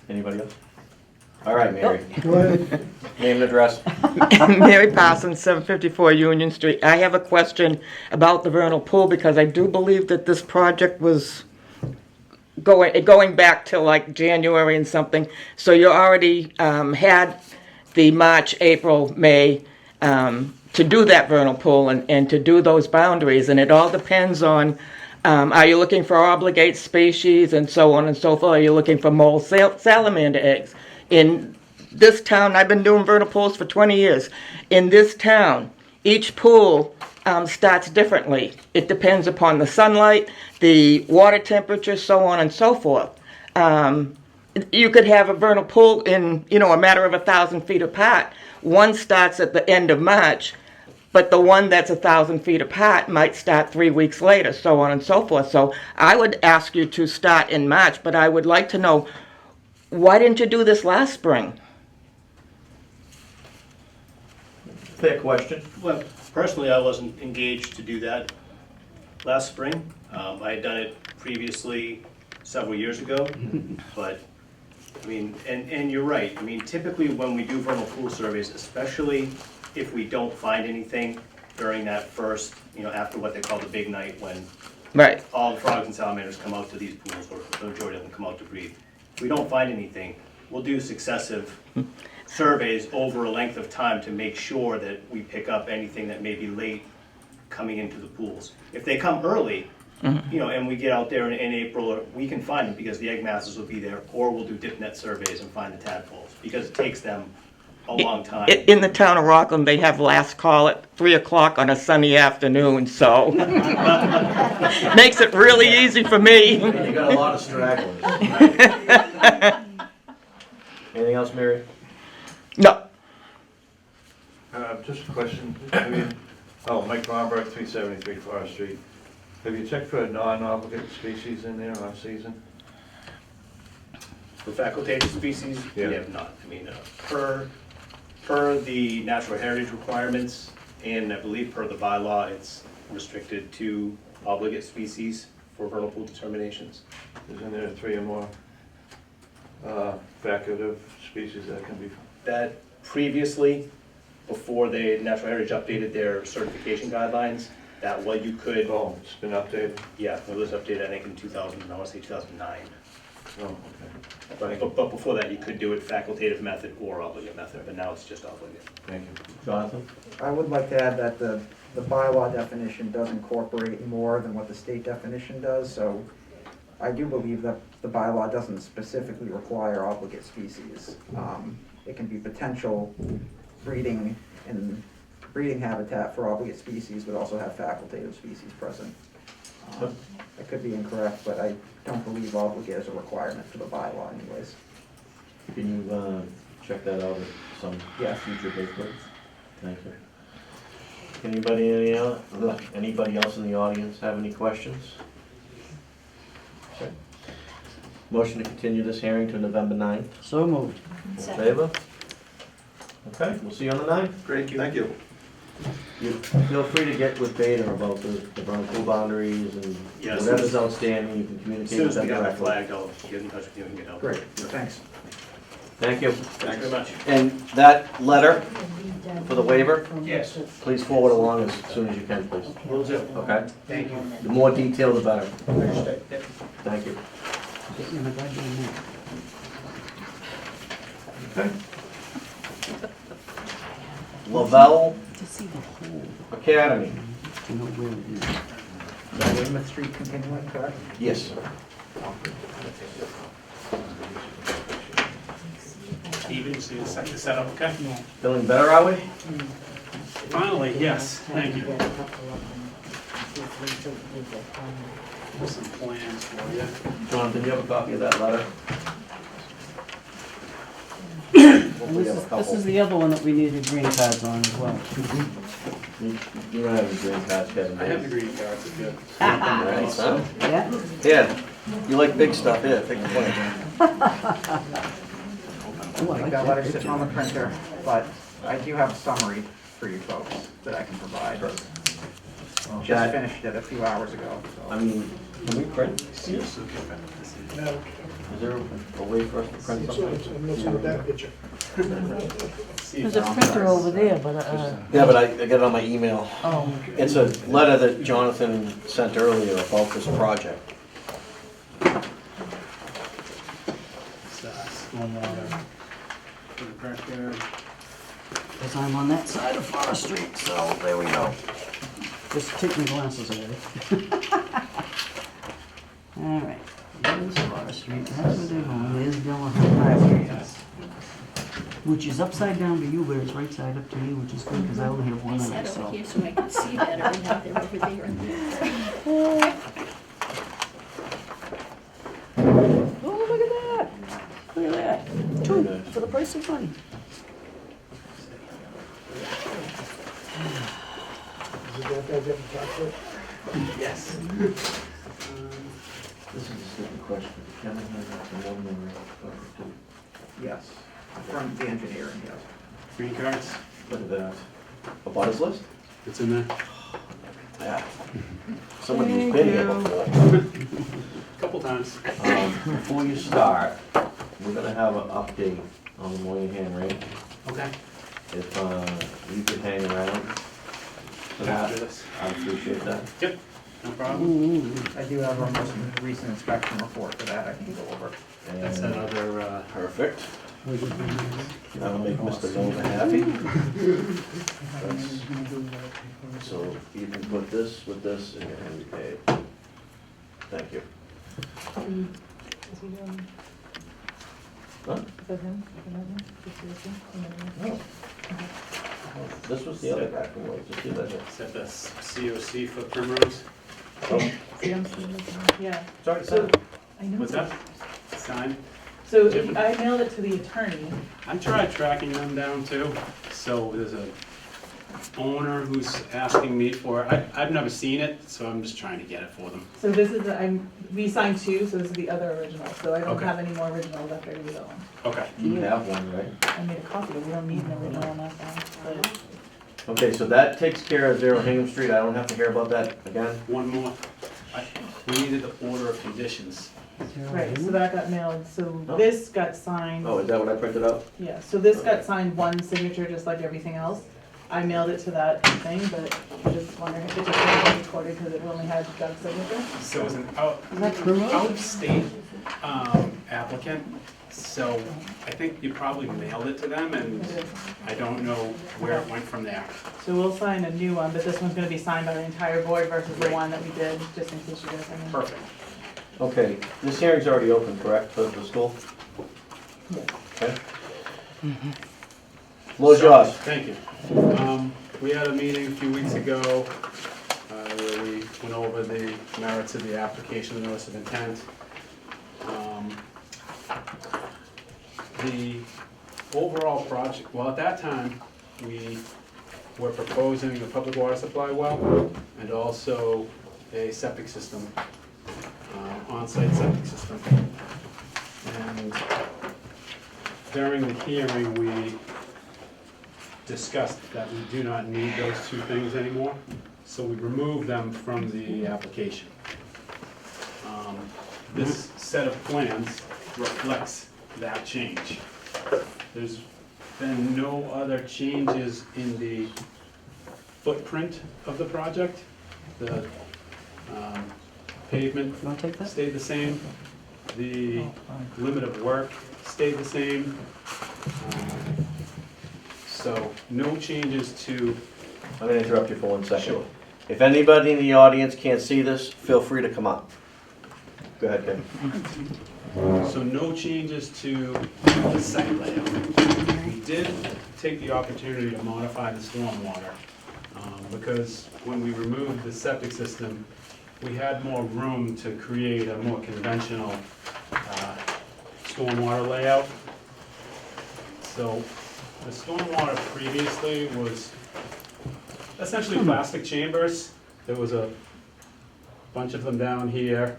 Anybody else? All right, Mary.
Go ahead.
Name and address.
Mary Parsons, 754 Union Street. I have a question about the vernal pool because I do believe that this project was going back to like January and something. So you already had the March, April, May to do that vernal pool and to do those boundaries. And it all depends on, are you looking for obligate species and so on and so forth? Are you looking for mole salamander eggs? In this town, I've been doing vernal pools for 20 years. In this town, each pool starts differently. It depends upon the sunlight, the water temperature, so on and so forth. You could have a vernal pool in, a matter of 1,000 feet apart. One starts at the end of March, but the one that's 1,000 feet apart might start 3 weeks later, so on and so forth. So I would ask you to start in March, but I would like to know, why didn't you do this last spring?
Fair question.
Well, personally, I wasn't engaged to do that last spring. I had done it previously several years ago, but, I mean, and you're right. I mean, typically when we do vernal pool surveys, especially if we don't find anything during that first, after what they call the big night, when
Right.
all the frogs and salamanders come out to these pools, or the majority of them come out to breed. If we don't find anything, we'll do successive surveys over a length of time to make sure that we pick up anything that may be late coming into the pools. If they come early, and we get out there in April, we can find them because the egg masses will be there, or we'll do dip net surveys and find the tadpoles, because it takes them a long time.
In the town of Rockland, they have last call at 3 o'clock on a sunny afternoon, so makes it really easy for me.
You got a lot of stragglers. Anything else, Mary?
No.
Just a question. Mike Romberg, 373 Forest Street. Have you checked for non-obligate species in there off season?
For facultative species, we
Yeah.
have not. I mean, per the natural heritage requirements, and I believe per the bylaw, it's restricted to obligate species for vernal pool determinations.
Isn't there 3 or more facultative species that can be?
That previously, before the natural heritage updated their certification guidelines, that what you could,
Oh, it's been updated?
yeah, it was updated, I think, in 2000, I want to say 2009.
Oh, okay.
But before that, you could do it facultative method or obligate method, but now it's just obligate.
Thank you.
Jonathan?
I would like to add that the bylaw definition does incorporate more than what the state definition does, so I do believe that the bylaw doesn't specifically require obligate species. It can be potential breeding habitat for obligate species, but also have facultative species present. I could be incorrect, but I don't believe obligate is a requirement for the bylaw anyways.
Can you check that out at some
Yes.
future paper? Thank you. Anybody else in the audience have any questions? Okay. Motion to continue this hearing to November 9th.
So moved.
All in favor? Okay, we'll see you on the 9th.
Great, thank you.
You feel free to get with Beta about the vernal pool boundaries and
Yes.
whatever's outstanding, you can
As
communicate
soon
with
as
them
we have it
directly.
flagged, I'll get in touch with you and get help.
Great, thanks.
Thank you.
Thanks very much.
And that letter for the waiver,
Yes.
please forward along as soon as you can, please.
Will do.
Okay?
Thank you.
The more detail, the better.
Understood. Yep.
Thank you.
Get me my goddamn map.
Okay. Lavelle
To see the whole,
Academy.
to know where it is.
Is that Weymouth Street continuing, correct?
Yes.
Steven, you see the setup, okay?
Feeling better, are we?
Finally, yes, thank you. Some plans for you.
Jonathan, you have a copy of that letter?
And
Hopefully you have a
this
couple.
is the other one that we needed green cards on as well.
You don't have any green cards, Kevin.
I have the green cards, if you.
Nice, huh?
Yeah?
Here, you like big stuff, here, take the plan.
Oh,
I think that letter's sitting on the printer, but I do have a summary for you folks that I can provide. Just
that,
finished it a few hours ago, so.
I mean, can we print? Is there a way for us to print something?
I'm looking at that picture.
There's a printer over there, but,
Yeah, but I get it on my email.
oh,
It's a letter that Jonathan sent earlier about this project.
Stormwater for the backyard.
Because I'm on that side of Forest Street, so there we go. Just take my glasses away. All right, there's Forest Street, that's where they're going, there's Delahunt Highway. Which is upside down to you, but it's right side up to me, which is good, because I only have one eye,
Sat
so.
over here so I could see better, and now they're over there and there.
Oh, look at that! Look at that, two for the price of money.
Is it that guy getting chocolate?
Yes.
This is a stupid question. Kevin has a one more.
Yes, from the engineering, yes.
Green cards,
Look at that. A butters list?
it's in there.
Yeah. Somebody who's been here before.
Couple times.
Before you start, we're gonna have an update on the Moynihan Range.
Okay.
If you could hang around for that,
After this.
I'd appreciate that.
Yep, no problem.
I do have our most recent inspection report for that I can go over.
That's
And-
another,
Perfect. That'll make Mr. Nova happy. That's- So you can put this with this and you're paid. Thank you.
Is he doing,
Huh?
is that him?
No. This was the other guy from Lloyd, just do that.
set the COC for Primrose.
Yeah.
Sorry,
So, I know.
What's that? Sign.
So I mailed it to the attorney.
I tried tracking them down too. So there's a owner who's asking me for it. I've never seen it, so I'm just trying to get it for them.
So this is we signed two, so this is the other original. So I don't
Okay.
have any more originals after I read that one.
Okay.
You have one, right?
I made a copy, but we don't need an original on that one. But
Okay, so that takes care of 0 Hingham Street, I don't have to hear about that again?
One more. We needed the order of conditions.
right, so that got mailed. So
Oh.
this got signed.
Oh, is that what I printed out?
Yeah, so this got signed one signature, just like everything else. I mailed it to that thing, but I just wondering if it just wasn't recorded because it only had Doug's signature.
So it's an
Is that Primrose?
out-of-state applicant, so I think you probably mailed it to them, and I don't know where it went from there.
So we'll sign a new one, but this one's gonna be signed by the entire board versus the one that we did, just in case you guys have any.
Perfect.
Okay, this hearing's already open, correct, for the school?
Yeah.
Okay. Floor's yours.
Thank you. We had a meeting a few weeks ago where we went over the merits of the application, the notice of intent. The overall project, well, at that time, we were proposing a public water supply well and also a septic system, on-site septic system. And during the hearing, we discussed that we do not need those two things anymore, so we removed them from the application. This set of plans reflects that change. There's been no other changes in the footprint of the project. The pavement
You wanna take that?
stayed the same. The limit of work stayed the same. So no changes to,
I'm gonna interrupt you for 1 second.
Sure.
If anybody in the audience can't see this, feel free to come up. Go ahead, Kevin.
so no changes to the site layout. We did take the opportunity to modify the stormwater, because when we removed the septic system, we had more room to create a more conventional stormwater layout. So the stormwater previously was essentially plastic chambers. There was a bunch of them down here.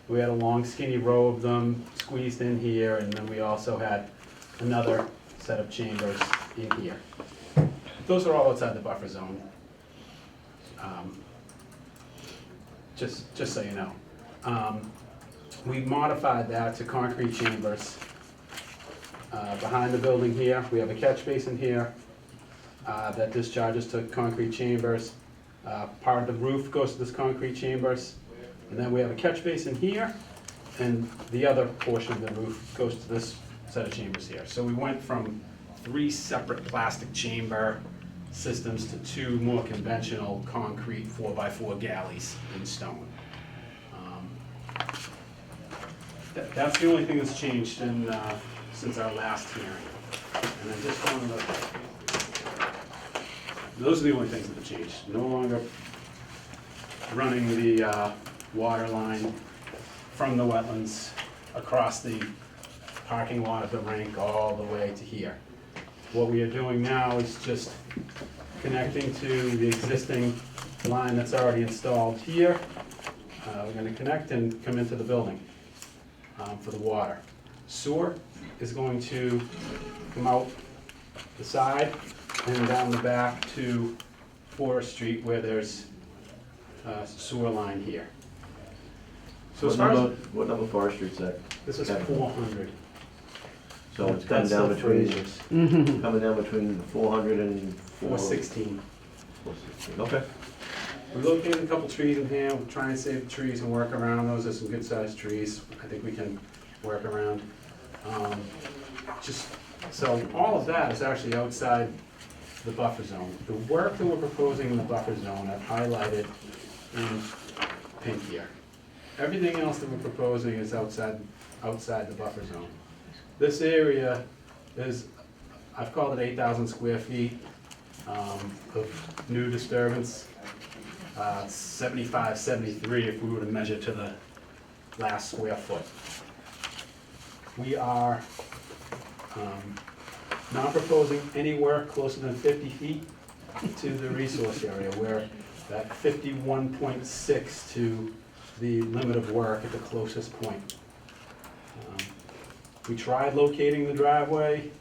We had a long skinny row of them squeezed in here, and then we also had another set of chambers in here. Those are all outside the buffer zone.
just so you know. We modified that to concrete chambers. Behind the building here, we have a catch basin here that discharges to concrete chambers. Part of the roof goes to this concrete chambers. And then we have a catch basin here, and the other portion of the roof goes to this set of chambers here. So we went from 3 separate plastic chamber systems to 2 more conventional concrete 4x4 galleys in stone. That's the only thing that's changed since our last hearing. And then just on those are the only things that have changed. No longer running the water line from the wetlands across the parking lot of the rink all the way to here. What we are doing now is just connecting to the existing line that's already installed here. We're going to connect and come into the building for the water. Sewer is going to come out the side and down the back to Forest Street where there's a sewer line here. So as far as
What number Forest Street's that?
this is 400.
So it's coming
That's
down
the
between,
Frasers.
coming down between 400 and
416.
416. Okay.
We located a couple trees in here, we're trying to save the trees and work around those, there's some good sized trees, I think we can work around. So all of that is actually outside the buffer zone. The work that we're proposing in the buffer zone, I've highlighted in pink here. Everything else that we're proposing is outside the buffer zone. This area is, I've called it 8,000 square feet of new disturbance. 75, 73 if we were to measure to the last square foot. We are not proposing anywhere closer than 50 feet to the resource area. We're at 51.6 to the limit of work at the closest point. We tried locating the driveway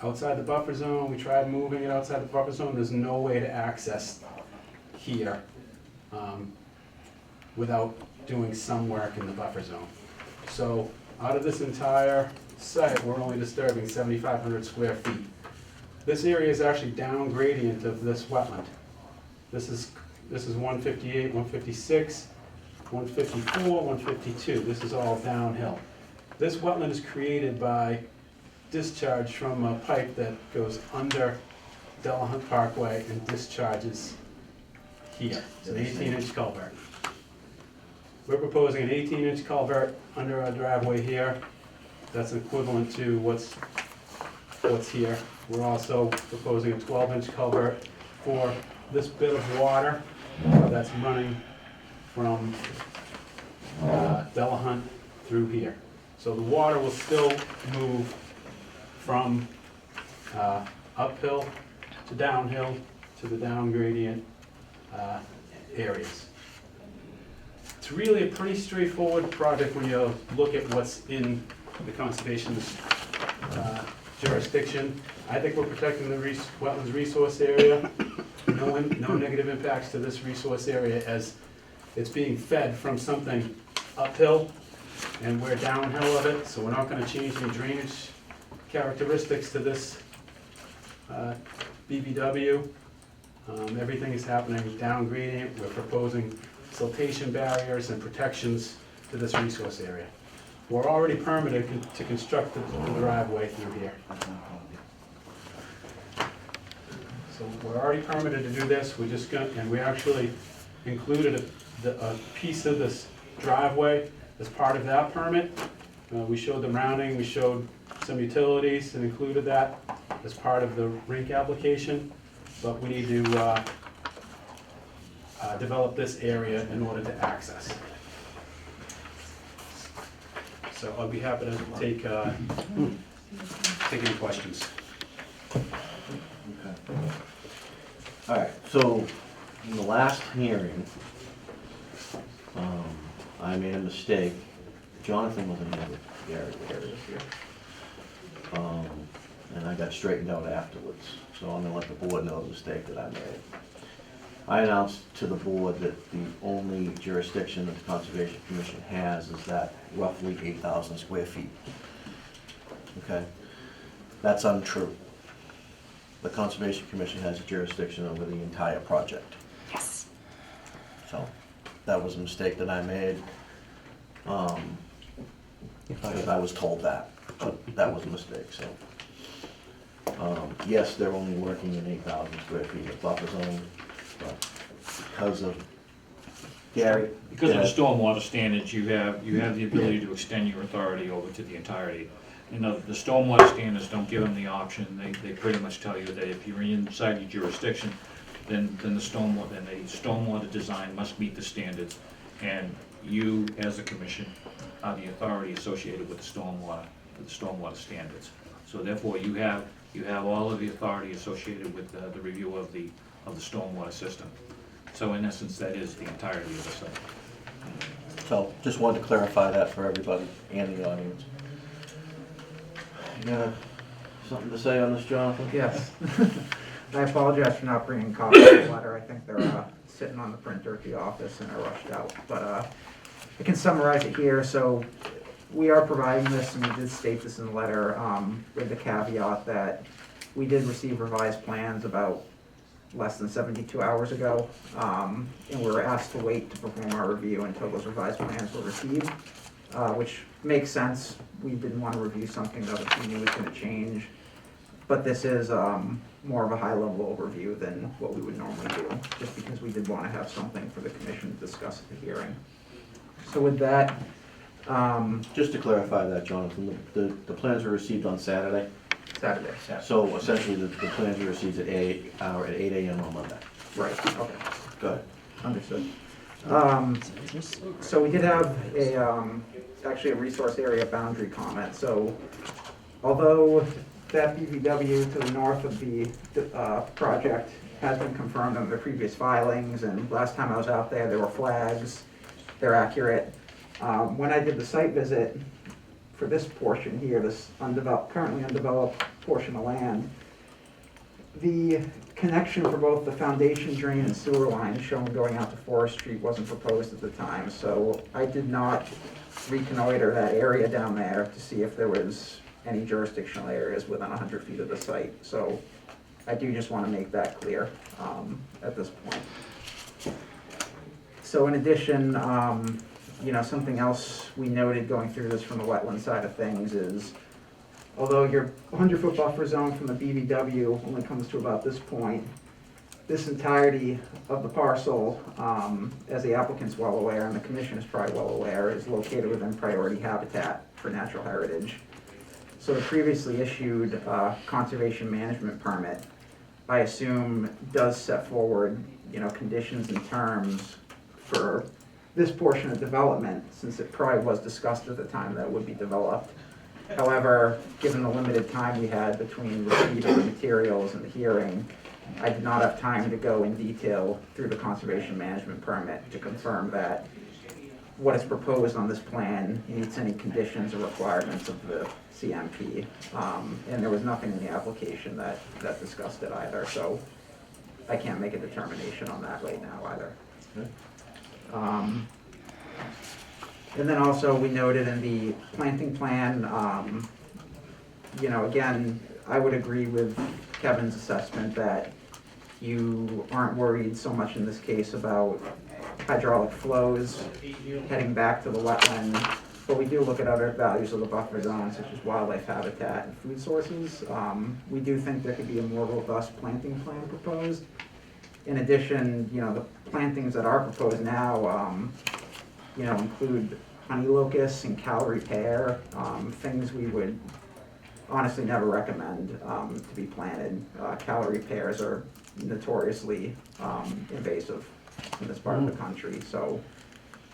outside the buffer zone. We tried moving it outside the buffer zone. There's no way to access here without doing some work in the buffer zone. So out of this entire site, we're only disturbing 7,500 square feet. This area is actually down gradient of this wetland. This is 158, 156, 154, 152. This is all downhill. This wetland is created by discharge from a pipe that goes under Delahunt Parkway and discharges here. It's an 18-inch culvert. We're proposing an 18-inch culvert under our driveway here. That's equivalent to what's here. We're also proposing a 12-inch culvert for this bit of water that's running from Delahunt through here. So the water will still move from uphill to downhill to the down gradient areas. It's really a pretty straightforward project when you look at what's in the conservation's jurisdiction. I think we're protecting the wetlands resource area. No negative impacts to this resource area as it's being fed from something uphill and we're downhill of it, so we're not gonna change any drainage characteristics to this BBW. Everything is happening down gradient. We're proposing siltation barriers and protections to this resource area. We're already permitted to construct the driveway through here. So we're already permitted to do this. We're just gonna, and we actually included a piece of this driveway as part of that permit. We showed the rounding, we showed some utilities and included that as part of the rink application. But we need to develop this area in order to access. So I'll be happy to take any questions.
Okay. All right, so in the last hearing, I made a mistake. Jonathan wasn't here with Gary here. And I got straightened out afterwards. So I'm gonna let the board know the mistake that I made. I announced to the board that the only jurisdiction that the Conservation Commission has is that roughly 8,000 square feet. Okay? That's untrue. The Conservation Commission has jurisdiction over the entire project.
Yes.
So, that was a mistake that I made. Because I was told that, but that was a mistake, so. Yes, they're only working in 8,000 square feet of buffer zone, but because of, Gary?
Because of the stormwater standards, you have the ability to extend your authority over to the entirety. You know, the stormwater standards don't give them the option, they pretty much tell you that if you're inside your jurisdiction, then the stormwater design must meet the standards, and you, as a commission, are the authority associated with the stormwater standards. So therefore, you have all of the authority associated with the review of the stormwater system. So in essence, that is the entirety of the site.
So, just wanted to clarify that for everybody and the audience. You got something to say on this, Jonathan?
Yes. I apologize for not bringing copies of the letter. I think they're sitting on the printer at the office and are rushed out. But I can summarize it here. So we are providing this, and we did state this in the letter, with the caveat that we did receive revised plans about less than 72 hours ago, and we were asked to wait to perform our review until those revised plans were received, which makes sense. We didn't want to review something that we knew was going to change, but this is more of a high-level overview than what we would normally do, just because we did want to have something for the commission to discuss at the hearing. So with that,
Just to clarify that, Jonathan, the plans were received on Saturday?
Saturday.
So essentially, the plans were received at 8 a.m. on Monday.
Right, okay.
Go ahead.
Understood. So we did have actually a resource area boundary comment. So although that BVW to the north of the project has been confirmed under the previous filings, and last time I was out there were flags, they're accurate. When I did the site visit for this portion here, this currently undeveloped portion of land, the connection for both the foundation drain and sewer line shown going out to Forest Street wasn't proposed at the time, so I did not reconnoiter that area down there to see if there was any jurisdictional areas within 100 feet of the site. So I do just want to make that clear at this point. So in addition, something else we noted going through this from the wetland side of things is, although your 100-foot buffer zone from the BVW only comes to about this point, this entirety of the parcel, as the applicant's well aware, and the commission is probably well aware, is located within priority habitat for natural heritage. So the previously issued conservation management permit, I assume, does set forward, conditions and terms for this portion of development, since it probably was discussed at the time that it would be developed. However, given the limited time we had between receipt of the materials and the hearing, I did not have time to go in detail through the conservation management permit to confirm that what is proposed on this plan meets any conditions or requirements of the CMP. And there was nothing in the application that discussed it either, so I can't make a determination on that right now either.
Okay.
And then also we noted in the planting plan, again, I would agree with Kevin's assessment that you aren't worried so much in this case about hydraulic flows heading back to the wetland, but we do look at other values of the buffer zone, such as wildlife habitat and food sources. We do think there could be a more robust planting plan proposed. In addition, the plantings that are proposed now, include honey locusts and calorie pear, things we would honestly never recommend to be planted. Calorie pears are notoriously invasive in this part of the country, so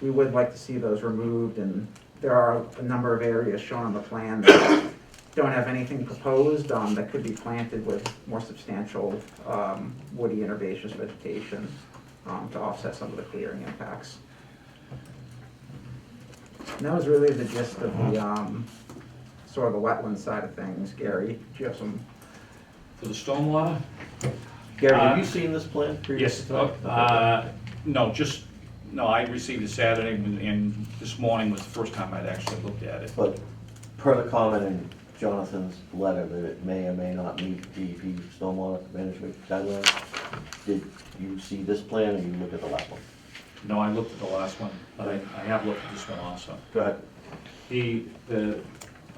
we would like to see those removed, and there are a number of areas shown on the plan that don't have anything proposed that could be planted with more substantial woody and herbaceous vegetation to offset some of the clearing impacts. And that was really the gist of the sort of the wetland side of things. Gary, do you have some?
For the stormwater,
Gary, have you seen this plan
Yes,
previously? Okay.
no, I received it Saturday, and this morning was the first time I'd actually looked at it.
But per the comment in Jonathan's letter that it may or may not meet DEP stormwater management guidelines, did you see this plan or you looked at the last one?
No, I looked at the last one, but I have looked at this one also.
Go ahead.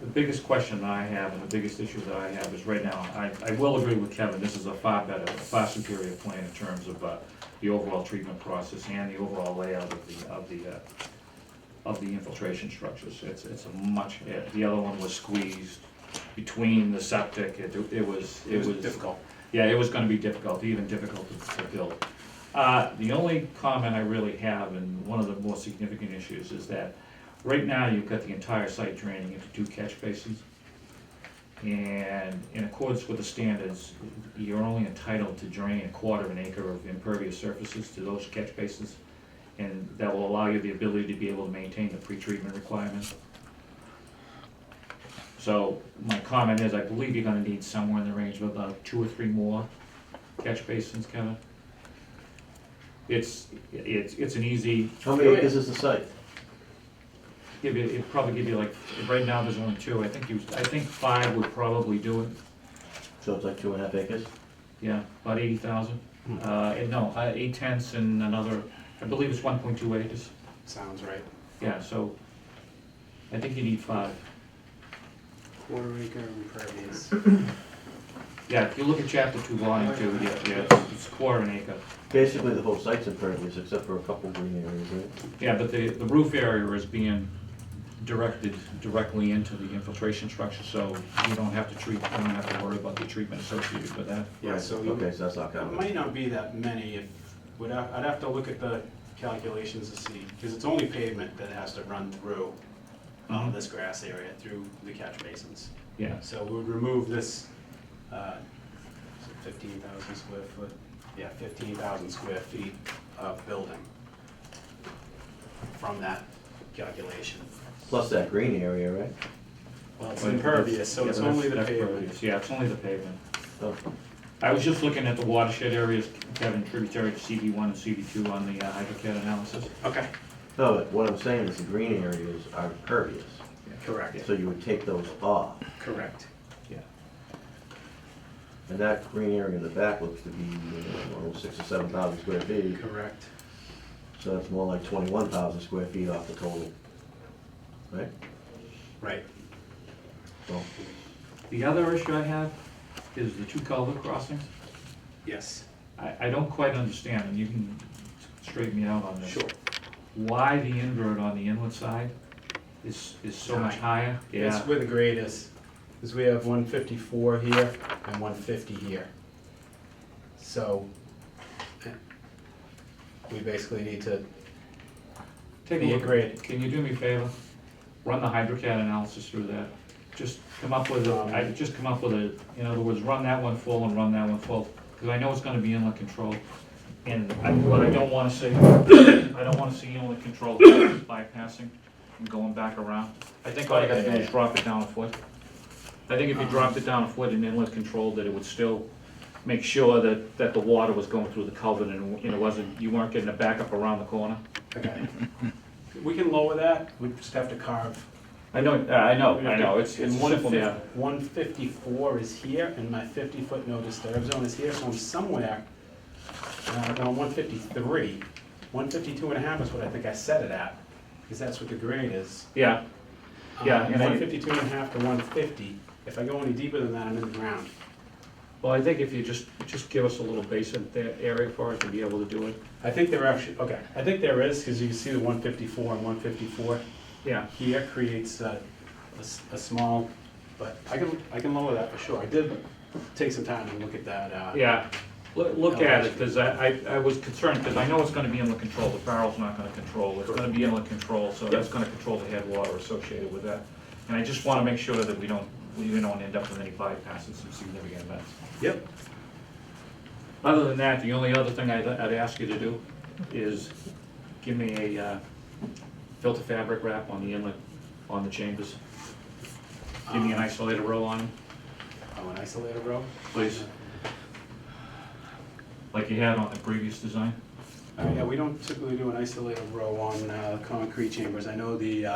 The biggest question that I have and the biggest issue that I have is right now, I will agree with Kevin, this is a far better, far superior plan in terms of the overall treatment process and the overall layout of the infiltration structures. It's a much, the other one was squeezed between the septic, it was
difficult.
Yeah, it was gonna be difficult, even difficult to build. The only comment I really have, and one of the more significant issues, is that right now you've got the entire site draining into 2 catch basins. And in accordance with the standards, you're only entitled to drain 1/4 acre of impervious surfaces to those catch basins. And that will allow you the ability to be able to maintain the pre-treatment requirements. So my comment is, I believe you're gonna need somewhere in the range of about 2 or 3 more catch basins, Kevin. It's an easy.
How many acres is the site?
It'd probably give you like, right now there's only 2, I think 5 would probably do it.
So it's like 2.5 acres?
Yeah, about 80,000. No, 8/10 and another, I believe it's 1.2 acres.
Sounds right.
Yeah, so I think you need 5.
1/4 acre impervious.
Yeah, if you look at chapter 2, volume 2, yeah, it's 1/4 acre.
Basically, the whole site's impervious except for a couple green areas, right?
Yeah, but the roof area is being directed directly into the infiltration structure, so you don't have to worry about the treatment associated with that.
Yeah,
Right,
so
okay, so that's not
it
counted.
might not be that many. I'd have to look at the calculations to see, because it's only pavement that has to run through this grass area, through the catch basins.
Yeah.
So we would remove this 15,000 square foot, 15,000 square feet of building from that calculation.
Plus that green area, right?
Well, it's impervious, so it's only the
That's
pavement.
pervious. Yeah, it's only the pavement.
Oh.
I was just looking at the watershed areas, Kevin, tributary to CV1 and CV2 on the HydroCAD analysis.
Okay.
No, but what I'm saying is the green areas are pervious,
Correct.
so you would take those off.
Correct.
Yeah.
And that green area in the back looks to be, 6,000 or 7,000 square feet.
Correct.
So that's more like 21,000 square feet off the total, right?
Right.
So,
The other issue I have is the 2 culvert crossings.
Yes.
I don't quite understand, and you can straighten me out on this.
Sure.
Why the invert on the inlet side is so much higher?
It's where the grade is, because we have 154 here and 150 here. So we basically need to
Take a
be a
look.
grade.
Can you do me a favor? Run the HydroCAD analysis through that. Just come up with in other words, run that one full and run that one full, because I know it's gonna be inlet control. And what I don't wanna see, I don't wanna see inlet control bypassing and going back around. I think all you gotta do is drop it down a foot. I think if you dropped it down a foot in inlet control, that it would still make sure that the water was going through the culvert and it wasn't, you weren't getting a backup around the corner.
Okay. We can lower that, we just have to carve.
I know, it's
And
simple now.
154 is here, and my 50-foot no disturb zone is here, so I'm somewhere, no, 153. 152 and a half is what I think I set it at, because that's what the grade is.
Yeah, yeah. and I-
152 and a half to 150. If I go any deeper than that, I'm in the ground.
Well, I think if you just give us a little basin area for it to be able to do it.
I think there actually, okay, I think there is, because you can see the 154 and 154
Yeah.
here creates a small, but I can lower that for sure. I did take some time and look at that.
Yeah, look at it, because I was concerned, because I know it's gonna be inlet control, the barrel's not gonna control, it's gonna be inlet control, so that's gonna control the headwater associated with that. And I just wanna make sure that we don't end up with any bypasses and significant events.
Yep.
Other than that, the only other thing I'd ask you to do is give me a filter fabric wrap on the inlet, on the chambers. Give me an isolated row on them,
Oh, an isolated row?
please. like you had on the previous design?
Yeah, we don't typically do an isolated row on concrete chambers. I know the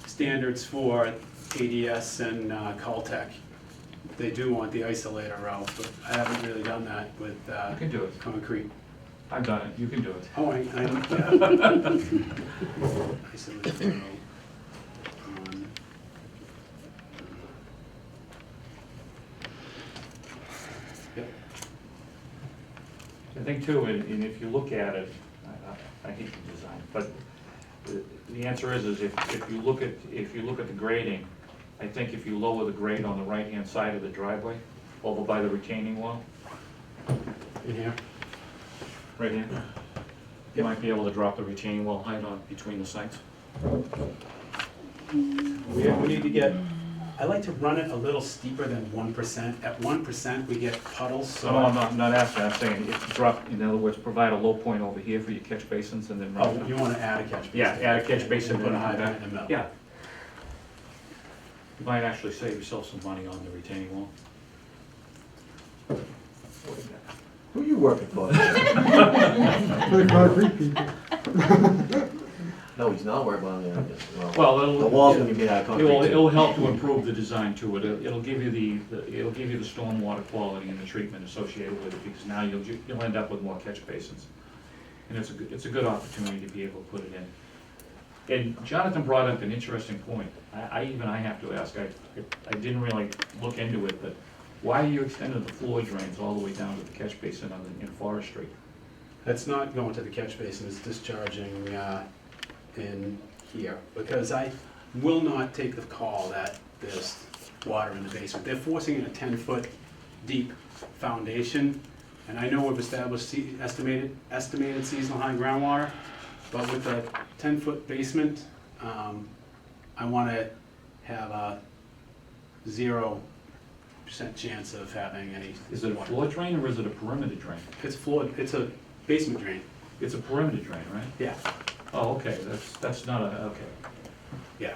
standards for ADS and Caltech, they do want the isolator row, but I haven't really done that with
You can do it.
concrete.
I've done it, you can do it.
Oh, I don't, yeah. Isolator row. Yep.
I think too, and if you look at it, I hate the design, but the answer is if you look at the grading, I think if you lower the grade on the right-hand side of the driveway, over by the retaining wall,
In here?
right here, you might be able to drop the retaining wall height on between the sites.
We need to get, I like to run it a little steeper than 1%. At 1%, we get puddles, so.
No, I'm not asking, I'm saying if you drop, in other words, provide a low point over here for your catch basins and then run
Oh,
it.
you want to add a catch basin?
Yeah, add a catch basin.
Put a
and
high
that-
point in the middle.
Yeah. You might actually save yourself some money on the retaining wall.
Who are you working for?
For the concrete people.
No, he's not working on the,
Well, it'll.
the wall's gonna be out of concrete.
It'll help to improve the design to it. It'll give you it'll give you the stormwater quality and the treatment associated with it, because now you'll end up with more catch basins. And it's a good opportunity to be able to put it in. And Jonathan brought up an interesting point. I have to ask, I didn't really look into it, but why are you extending the floor drains all the way down to the catch basin in Forestry?
That's not going to the catch basin, it's discharging in here, because I will not take the call that there's water in the basement. They're forcing in a 10-foot deep foundation, and I know we've established estimated seasonal high groundwater, but with a 10-foot basement, I want to have a 0% chance of having any.
Is it a floor drain or is it a perimeter drain?
It's floored, it's a basement drain.
It's a perimeter drain, right?
Yeah.
Oh, okay, that's not a, okay.
Yeah.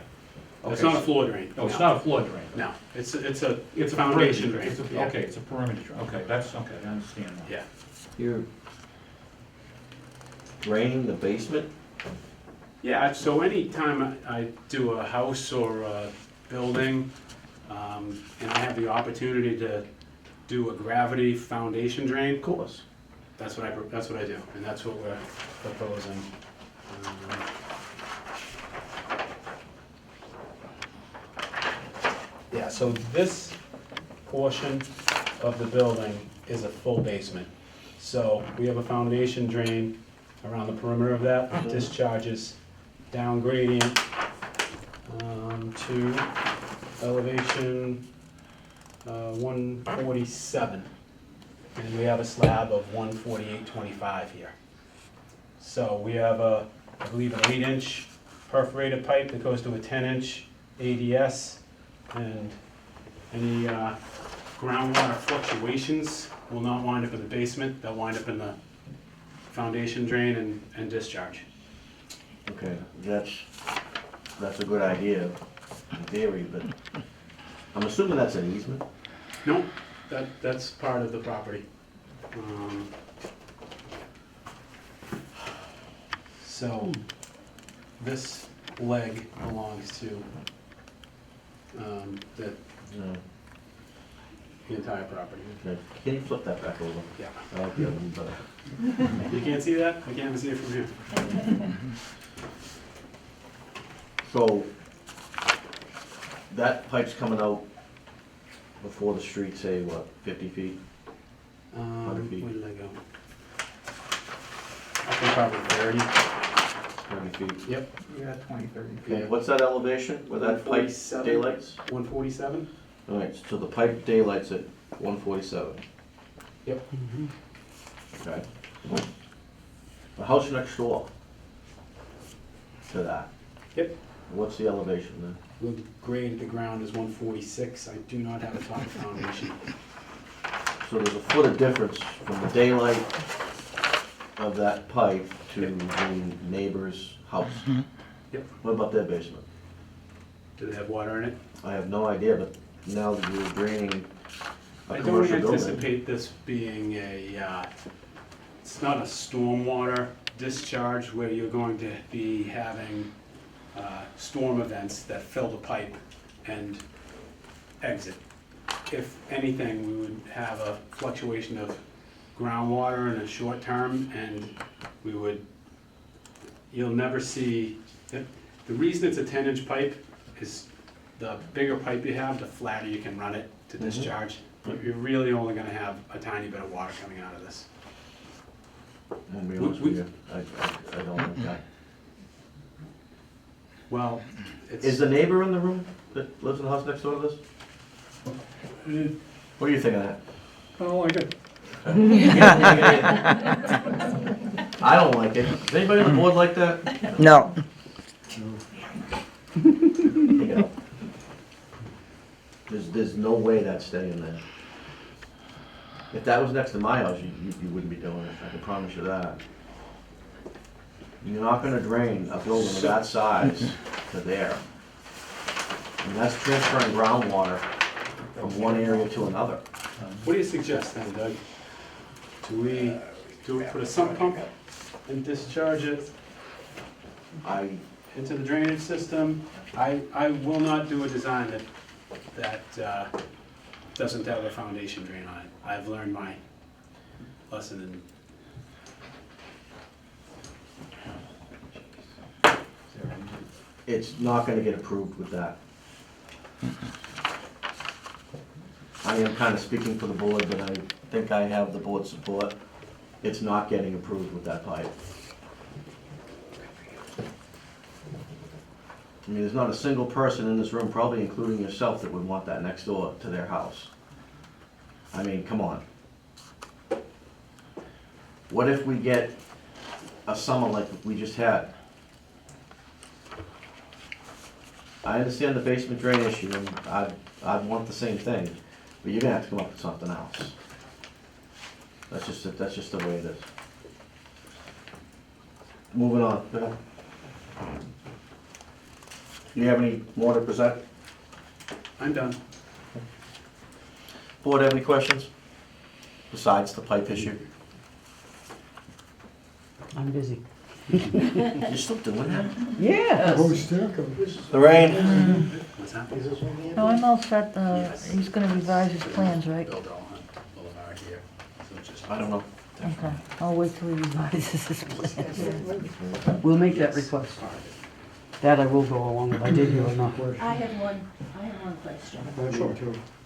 It's
Okay,
not a floor drain.
Oh, it's
no.
not a floor drain?
No, it's a
It's a
foundation
perimeter
drain.
It's
Yeah.
okay, it's a perimeter drain, okay, that's, okay, I understand now.
Yeah.
You're draining the basement?
Yeah, so anytime I do a house or a building, and I have the opportunity to do a gravity foundation drain.
Of course.
That's what I do, and that's what we're proposing. Yeah, so this portion of the building is a full basement. So we have a foundation drain around the perimeter of that, that discharges down gradient to elevation 147. And we have a slab of 148.25 here. So we have I believe an 8-inch perforated pipe that goes to a 10-inch ADS, and any groundwater fluctuations will not wind up in the basement, they'll wind up in the foundation drain and discharge.
Okay, that's a good idea in theory, but I'm assuming that's an easement?
No, that's part of the property. So this leg belongs to the entire property.
Okay. Can you flip that back over?
Yeah.
I like the other one better.
You can't see that? I can't even see it from here.
So, that pipe's coming out before the street, say, what, 50 feet? 100 feet.
Where did I go? I think probably 30.
30 feet.
Yep.
Yeah, 20, 30 feet.
Okay, what's that elevation, where that pipe
147.
daylights?
147?
All right, so the pipe daylights at 147.
Yep.
Okay. The house next door to that,
Yep.
what's the elevation then?
The grade at the ground is 146. I do not have a top foundation.
So there's a foot of difference from the daylight of that pipe to the neighbor's house.
Yep.
What about their basement?
Do they have water in it?
I have no idea, but now that you're draining a
I don't
commercial building.
anticipate this being it's not a stormwater discharge where you're going to be having storm events that fill the pipe and exit. If anything, we would have a fluctuation of groundwater in the short term, and you'll never see, the reason it's a 10-inch pipe is the bigger pipe you have, the flatter you can run it to discharge. You're really only gonna have a tiny bit of water coming out of this.
I'll be honest with you, I don't like that.
Well, it's.
Is the neighbor in the room that lives in the house next door to this? What do you think of that?
I don't like it.
I don't like it. Does anybody on the board like that?
No.
You know, there's no way that's staying there. If that was next to my house, you wouldn't be doing it, I can promise you that. You're not gonna drain a building of that size to there. And that's transferring groundwater from one area to another.
What do you suggest then, Doug? Do we put a sump pump and discharge it into the drainage system? I will not do a design that doesn't have a foundation drain on it. I've learned my lesson in.
It's not gonna get approved with that. I am kinda speaking for the board, but I think I have the board's support. It's not getting approved with that pipe. I mean, there's not a single person in this room, probably including yourself, that would want that next door to their house. I mean, come on. What if we get a summer like we just had? I understand the basement drain issue, and I'd want the same thing, but you're gonna have to come up with something else. That's just the way it is. Moving on. Go ahead. Do you have any more to present?
I'm done.
Board have any questions? Besides the pipe issue?
I'm busy.
You're still doing that?
Yes.
Oh, Sterco.
Lorraine?
What's that?
No, I'm all set, he's gonna revise his plans, right?
I don't know.
Okay, I'll wait till he revises his plans.
We'll make that request. That I will go along with. I did hear enough.
I have one question.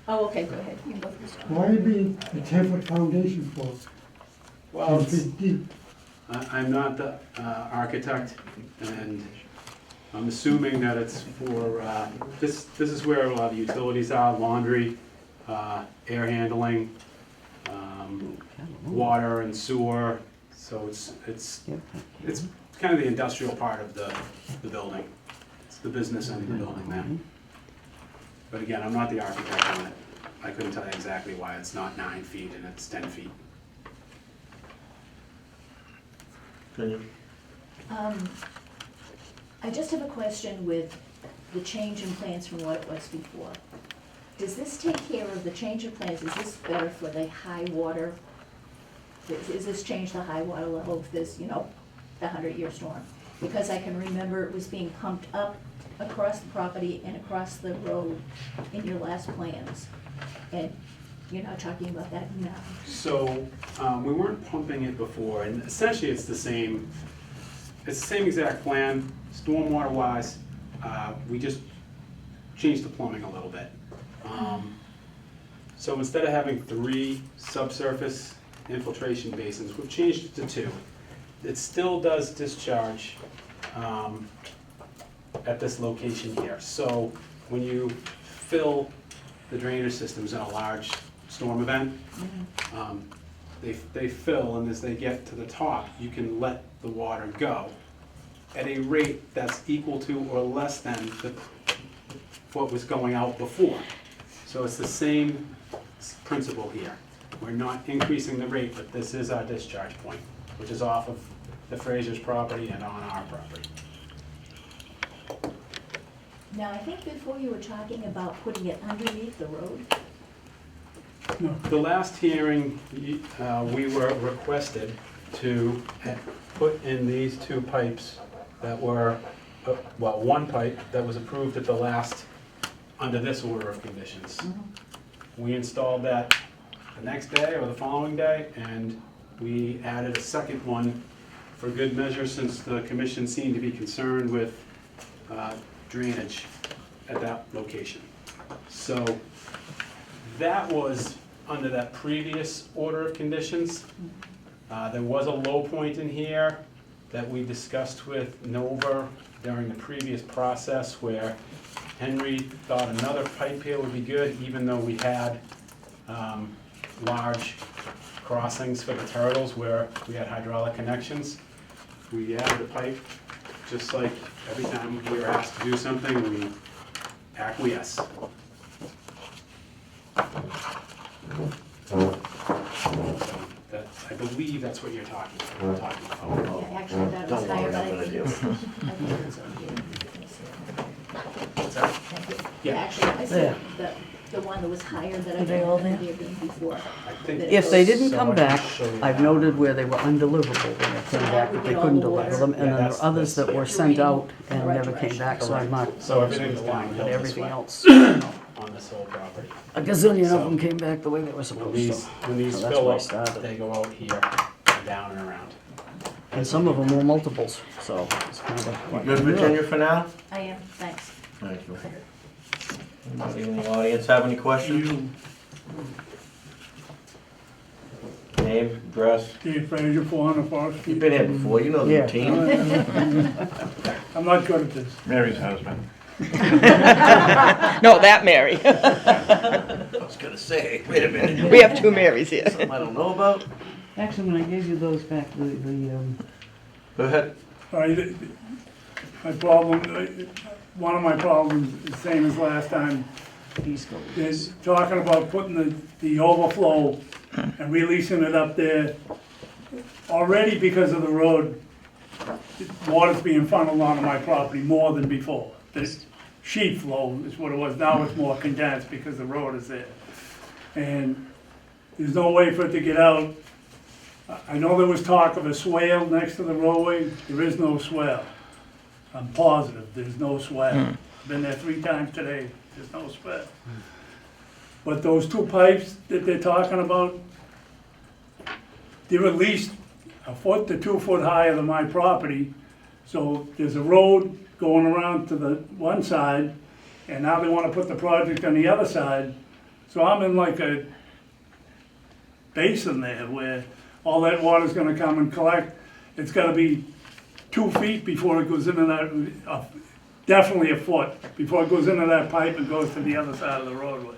Oh, okay, go ahead. You can go first.
Why do you need a 10-foot foundation for?
Well,
10 feet deep?
I'm not the architect, and I'm assuming that it's for, this is where a lot of utilities are, laundry, air handling, water and sewer, so it's kind of the industrial part of the building. It's the business end of the building there. But again, I'm not the architect on it. I couldn't tell you exactly why it's not 9 feet and it's 10 feet.
I just have a question with the change in plans from what it was before. Does this take care of the change of plans? Is this better for the high water? Is this change the high water level of this, the 100-year storm? Because I can remember it was being pumped up across the property and across the road in your last plans. And you're not talking about that now.
So, we weren't pumping it before, and essentially it's the same exact plan, stormwater wise. We just changed the plumbing a little bit. So instead of having 3 subsurface infiltration basins, we've changed it to 2. It still does discharge at this location here. So when you fill the drainage systems in a large storm event, they fill, and as they get to the top, you can let the water go at a rate that's equal to or less than what was going out before. So it's the same principle here. We're not increasing the rate, but this is our discharge point, which is off of the Fraser's property and on our property.
Now, I think before you were talking about putting it underneath the road.
The last hearing, we were requested to put in these two pipes that were, well, one pipe that was approved at the last, under this order of conditions. We installed that the next day or the following day, and we added a second one for good measure since the commission seemed to be concerned with drainage at that location. So that was under that previous order of conditions. There was a low point in here that we discussed with Nova during the previous process where Henry thought another pipe here would be good, even though we had large crossings for the turtles where we had hydraulic connections. We added a pipe, just like every time we were asked to do something, we acquiesce. That, I believe that's what you're talking about.
Yeah, actually, that was
Don't
higher,
worry,
but I
I'm gonna
think
do
it's,
it.
I think it's over here.
What's that?
Thank you.
Yeah.
Actually, I
There.
see the one that was higher that I
Are they all
didn't
there?
remember there being before.
I think
That it
If they
goes-
didn't come back, I've noted where they were undeliverable when they came back, that they couldn't deliver them, and then there were others that were sent out and never came back, so I marked
So everything's downhill
and
this
everything
way
else.
on this whole property.
A gazillion
So-
of them came back the way they were
When
supposed
these,
to.
when these
So that's
fill
where I
up,
started.
they go out here, and down and around.
And some of them were multiples, so it's kind of
You
like.
good, Virginia, for now?
I am, thanks.
Thank you. Anybody in the audience have any questions? Name, address?
Dave Frazier, 400 Forest
You've
Street.
been here before, you know the
Yeah.
routine.
I'm not good at this.
Mary's husband.
No, that Mary.
I was gonna say, wait a minute.
We have two Marys here.
Something I don't know about?
Actually, when I gave you those back,
Go ahead.
All right, my problem, one of my problems, is the same as last time,
these go.
is talking about putting the overflow and releasing it up there. Already because of the road, water's being funneled onto my property more than before. The sheet flow is what it was, now it's more condensed because the road is there. And there's no way for it to get out. I know there was talk of a swale next to the roadway, there is no swale. I'm positive, there's no swale. Been there 3 times today, there's no swale. But those 2 pipes that they're talking about, they're at least a foot to 2 foot higher than my property. So there's a road going around to the one side, and now they wanna put the project on the other side. So I'm in like a basin there where all that water's gonna come and collect. It's gotta be 2 feet before it goes into that, definitely a foot, before it goes into that pipe and goes to the other side of the roadway.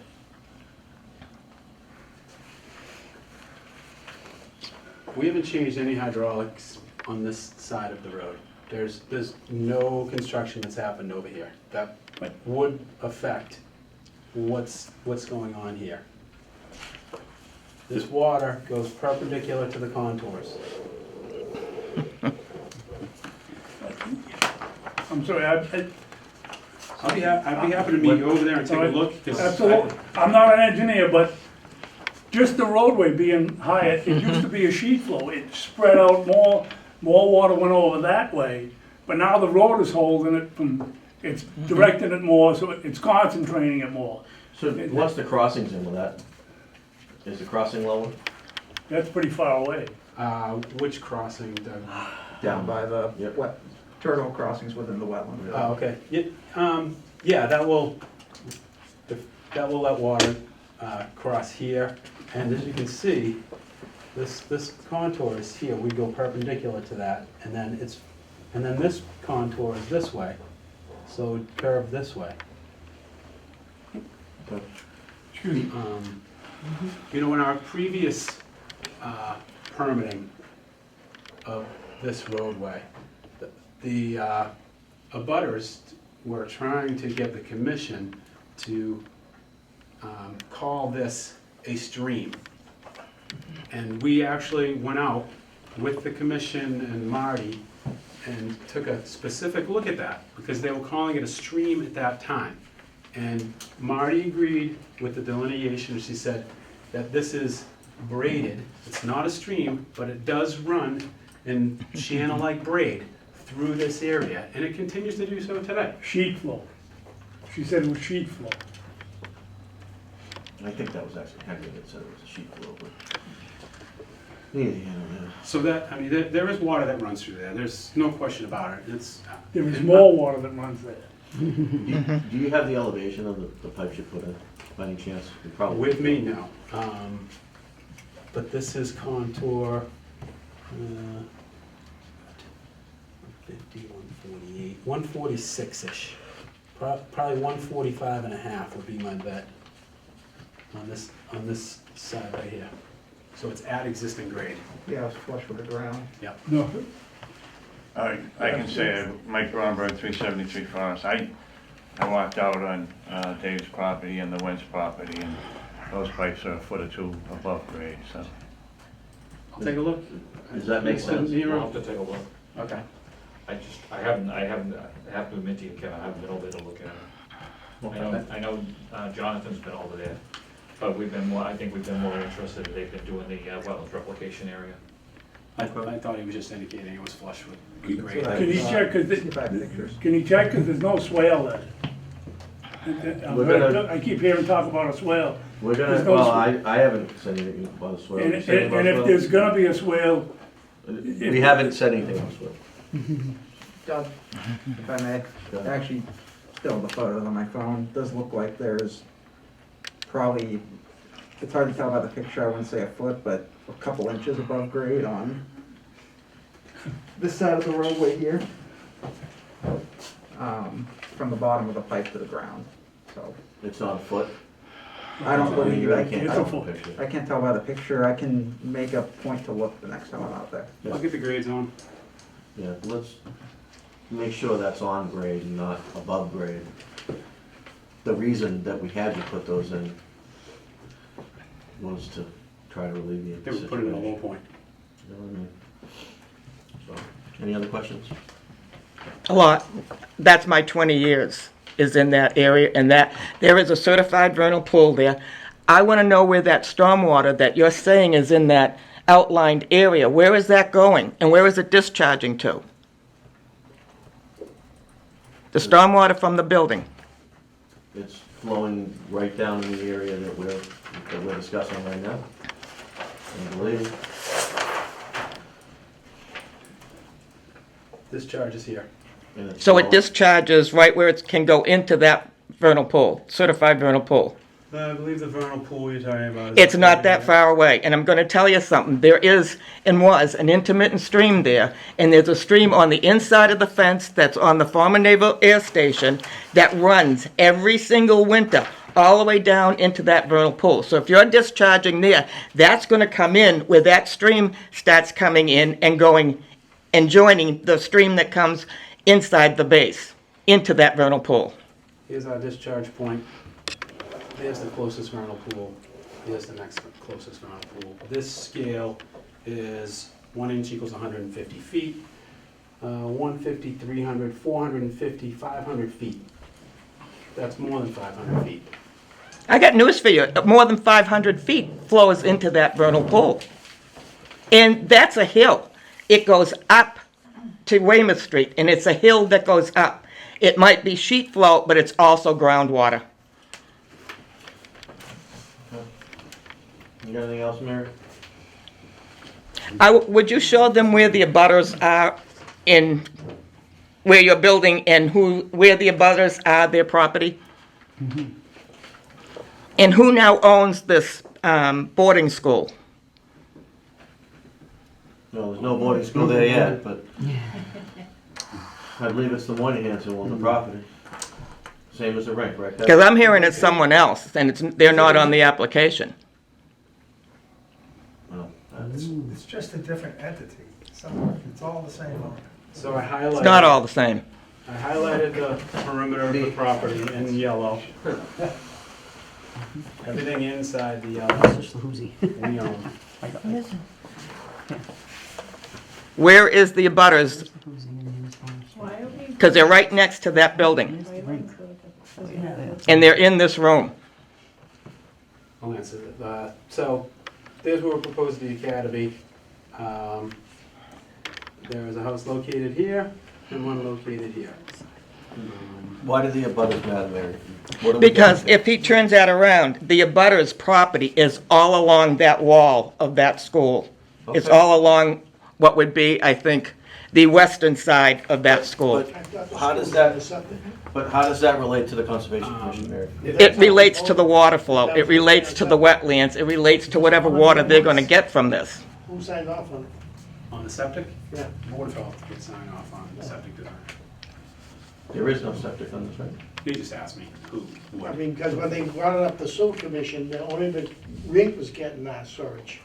We haven't changed any hydraulics on this side of the road. There's no construction that's happened over here that would affect what's going on here. This water goes perpendicular to the contours.
I'm sorry,
I'd be happy to meet you over there and take a look. 'cause
absolutely. I'm not an engineer, but just the roadway being higher, it used to be a sheet flow. It spread out more water went over that way. But now the road is holding it from, it's directing it more, so it's concentrating it more.
So once the crossing's in with that, is the crossing lower?
That's pretty far away.
Which crossing, Doug?
Down by the
Yep.
turtle crossings within the wetland.
Oh, okay. Yeah, that will let water cross here. And as you can see, this contour is here. We go perpendicular to that, and then this contour is this way, so it curved this way.
Excuse me.
You know, in our previous permitting of this roadway, the abutters were trying to get the commission to call this a stream. And we actually went out with the commission and Marty and took a specific look at that, because they were calling it a stream at that time. And Marty agreed with the delineation. She said that this is braided. It's not a stream, but it does run in channel-like braid through this area, and it continues to do so today.
Sheet flow. She said it was sheet flow.
I think that was actually Henry that said it was a sheet flow, but neither here nor there.
So that, I mean, there is water that runs through there. There's no question about it. It's.
There is more water that runs there.
Do you have the elevation of the pipes you put in, by any chance? You probably
With me, no. But this is contour, 150, 148, 146-ish. Probably 145 and a half would be my bet on this side right here. So it's at existing grade.
Yeah, it's flush with the ground.
Yep.
No,
I can say, Mike Bromberg, 373 Forest. I walked out on Dave's property and the Wentz property, and those pipes are a foot or two above grade, so.
I'll take a look.
Does that make sense?
I'll have to take a look.
Okay.
I have to admit to you, Kevin, I haven't been over there to look at it. I know Jonathan's been over there, but I think we've been more interested, they've been doing the wetlands replication area.
I thought he was just indicating it was flush with grade.
can you check, cause there's no swale there. I keep hearing talk about a swale.
We're
There's
gonna,
no
well,
swale.
I haven't said anything about a swale.
And
You said anything about
if
swale?
there's gonna be a swale,
We haven't said anything about swale.
Doug, if I may, actually, still the photos on my phone, does look like there's probably, it's hard to tell by the picture, I wouldn't say a foot, but a couple inches above grade on this side of the roadway here. From the bottom of the pipe to the ground, so.
It's not a foot?
I don't believe, I can't,
It's a foot.
I can't tell by the picture, I can make a point to look the next time I'm out there.
I'll get the grades on.
Yeah, let's make sure that's on grade and not above grade. The reason that we had to put those in was to try to alleviate
They
the
were put it at a low
situation.
point.
You know what I mean? So, any other questions?
A lot. That's my 20 years is in that area, and that there is a certified vernal pool there. I want to know where that stormwater that you're saying is in that outlined area, where is that going, and where is it discharging to? The stormwater from the building.
It's flowing right down in the area that we're discussing right now. I believe.
Discharge is here.
And it's
So it
flowing-
discharges right where it can go into that vernal pool, certified vernal pool.
I believe the vernal pool you're talking about is.
It's not that far away, and I'm going to tell you something. There is and was an intermittent stream there, and there's a stream on the inside of the fence that's on the former Naval Air Station that runs every single winter all the way down into that vernal pool. So if you're discharging there, that's going to come in where that stream starts coming in and going and joining the stream that comes inside the base into that vernal pool.
Here's our discharge point. There's the closest vernal pool. Here's the next closest vernal pool. This scale is 1 inch equals 150 feet. 150, 300, 450, 500 feet. That's more than 500 feet.
I got news for you. More than 500 feet flows into that vernal pool. And that's a hill. It goes up to Weymouth Street, and it's a hill that goes up. It might be sheet flow, but it's also groundwater.
You got anything else, Mary?
Would you show them where the abutters are in where you're building and where the abutters are, their property? Mm-hmm. And who now owns this boarding school?
No, there's no boarding school there yet, but I believe it's the Moynihan's who own the property. Same as the rink, right?
Because I'm hearing it's someone else, and they're not on the application.
Well,
It's just a different entity. It's all the same owner.
So I highlighted.
It's not all the same.
I highlighted the perimeter of the property in yellow. Everything inside the yellow we own.
Where is the abutters? Because they're right next to that building. And they're in this room.
I'll answer that. So there's where we proposed the academy. There is a house located here and one located here.
Why do the abutters matter, Mary? What are we
Because
getting
if he turns that around, the abutter's property is all along that wall of that school. It's
Okay.
all along what would be, I think, the western side of that school.
But how does that relate to the Conservation Commission, Mary?
It relates to the water flow, it relates to the wetlands, it relates to whatever water they're gonna get from this.
Who signed off on it?
On the septic?
Yeah.
Board of Health could sign off on the septic design.
There is no septic on this, right?
You just asked me who
I
would.
mean, because when they brought it up to sewer commission, only the rink was getting storage.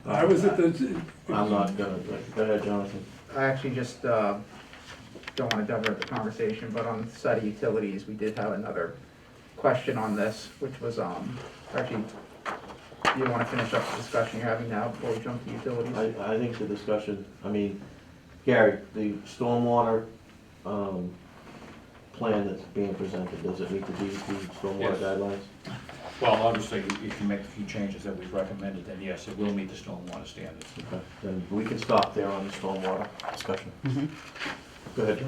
I was at the,
I'm not gonna, go ahead, Jonathan.
I actually just don't want to divert the conversation, but on the side of utilities, we did have another question on this, which was, actually, you want to finish up the discussion you're having now before we jump to utilities?
I think the discussion, I mean, Gary, the stormwater, plan that's being presented, does it meet the DEP stormwater
Yes.
guidelines?
Well, obviously, if you make a few changes that we've recommended, then yes, it will meet the stormwater standards.
Okay, then we can stop there on the stormwater discussion. Go ahead,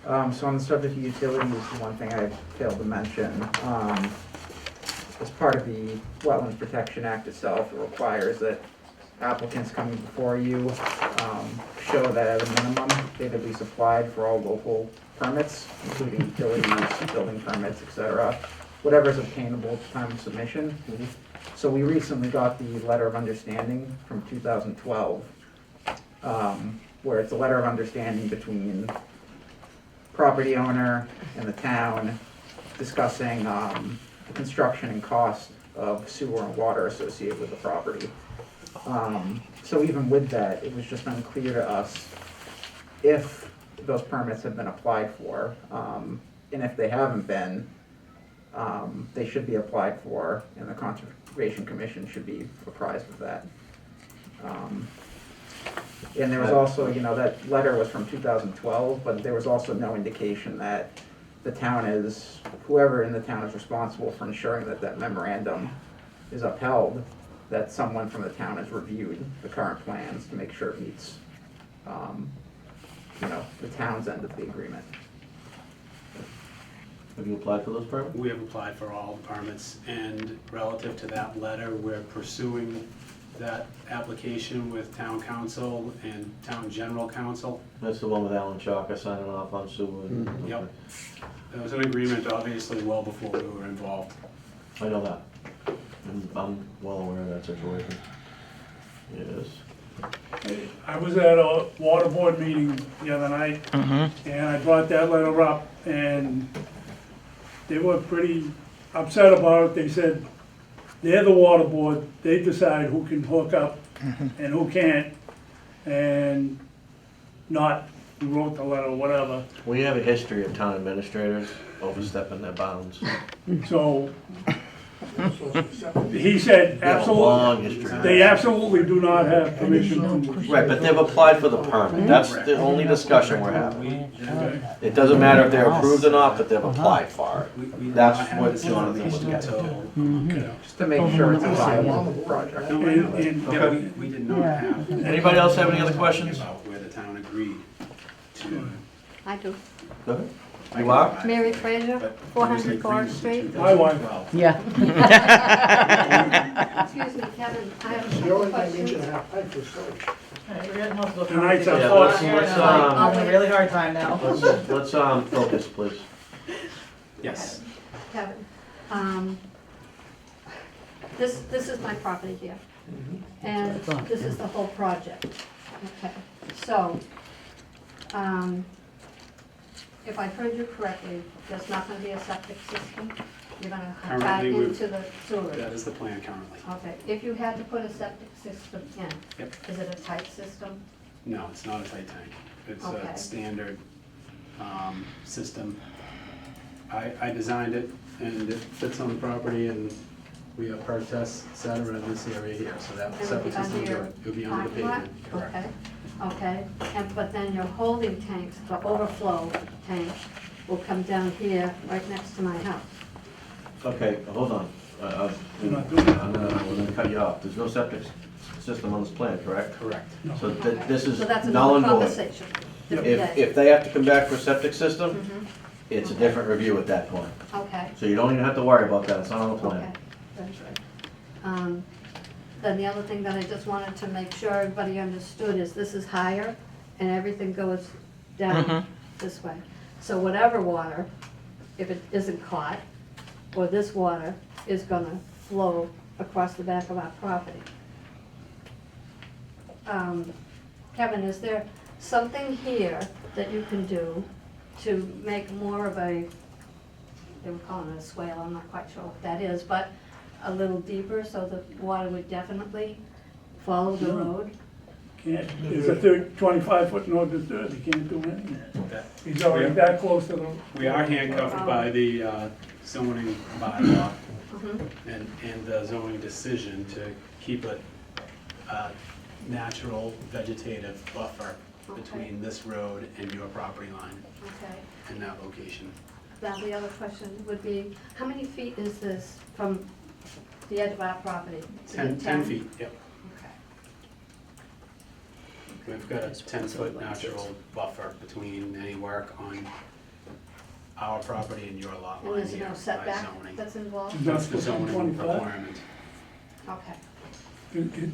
John.
So on the subject of utilities, one thing I failed to mention, as part of the Wetlands Protection Act itself, it requires that applicants coming before you show that at a minimum, they've at least applied for all local permits, including utilities, building permits, etc., whatever is obtainable at the time of submission. So we recently got the letter of understanding from 2012, where it's a letter of understanding between property owner and the town discussing the construction and cost of sewer and water associated with the property. So even with that, it was just unclear to us if those permits have been applied for, and if they haven't been, they should be applied for, and the Conservation Commission should be apprised of that. And there was also, that letter was from 2012, but there was also no indication that the town is, whoever in the town is responsible for ensuring that that memorandum is upheld, that someone from the town has reviewed the current plans to make sure it meets, the town's end of the agreement.
Have you applied for those permits?
We have applied for all the permits, and relative to that letter, we're pursuing that application with town council and town general council.
That's the one with Alan Chalker signing off on sewer.
Yep. There was an agreement, obviously, well before we were involved.
I know that. And I'm well aware of that situation. Yes.
I was at a water board meeting the other night, and I brought that letter up, and they were pretty upset about it. They said, they're the water board, they decide who can hook up and who can't, and not who wrote the letter or whatever.
We have a history of town administrators overstepping their bounds.
So, he said,
Long
absolutely,
history.
they absolutely do not have permission to.
Right, but they've applied for the permit. That's the only discussion we're having. It doesn't matter if they're approved or not, but they've applied for it. That's what Jonathan was getting to.
Just to make sure it's a viable project.
We did not have.
Anybody else have any other questions?
About where the town agreed to.
I do.
Go ahead. You are?
Mary Fraser, 400 Forest Street.
My wife.
Yeah.
Excuse me, Kevin, I have a
You're
couple
only gonna mention
questions.
half pipe for storage.
Alright, we're getting multiple
Tonight's
conversations.
Yeah, let's-
Aaron
let's,
and I are
um,
having a really hard time now.
Let's focus, please.
Yes.
Kevin, this is my property here, and this is the whole project. Okay, so, if I heard you correctly, there's not gonna be a septic system? You're gonna tie
Currently, we've-
into the sewer?
That is the plan currently.
Okay, if you had to put a septic system in,
Yep.
is it a tight system?
No, it's not a tight tank. It's
Okay.
a standard system. I designed it, and it fits on the property, and we have perk tests, et cetera, in this area here, so that
It would
septic
be
system
under
will
your
do it. It'll be under the
parking lot?
pavement, correct.
Okay, but then your holding tanks, the overflow tank, will come down here, right next to my house.
Okay, hold on.
You're not doing that.
I'm gonna cut you off. There's no septic system on this plan, correct?
Correct.
So this is
So that's
null
another
and void.
conversation, different day.
If they have to come back for a septic system,
Mhm.
it's a different review at that point.
Okay,
So you don't even have to worry about that, it's not on the
okay,
plan.
that's right. Then the other thing that I just wanted to make sure everybody understood is this is higher and everything goes down this way. So whatever water, if it isn't caught, or this water is gonna flow across the back of our property. Kevin, is there something here that you can do to make more of a, they were calling it a swale, I'm not quite sure what that is, but a little deeper so the water would definitely follow the road?
Can't, there's a 25-foot no disturb, you can't do anything. He's already that close to the.
We are handcuffed by the zoning bylaw
Mhm.
and the zoning decision to keep a natural vegetative buffer between this road and your property line
Okay.
in that location.
Now, the other question would be, how many feet is this from the edge of our property? Is it
10 feet, yep.
Okay.
We've got a 10-foot natural buffer between any work on our property and your lot
And
line
there's
here
no
by
setback
zoning.
that's involved?
That's
That's the
supposed to be
zoning
25?
requirement.
Okay.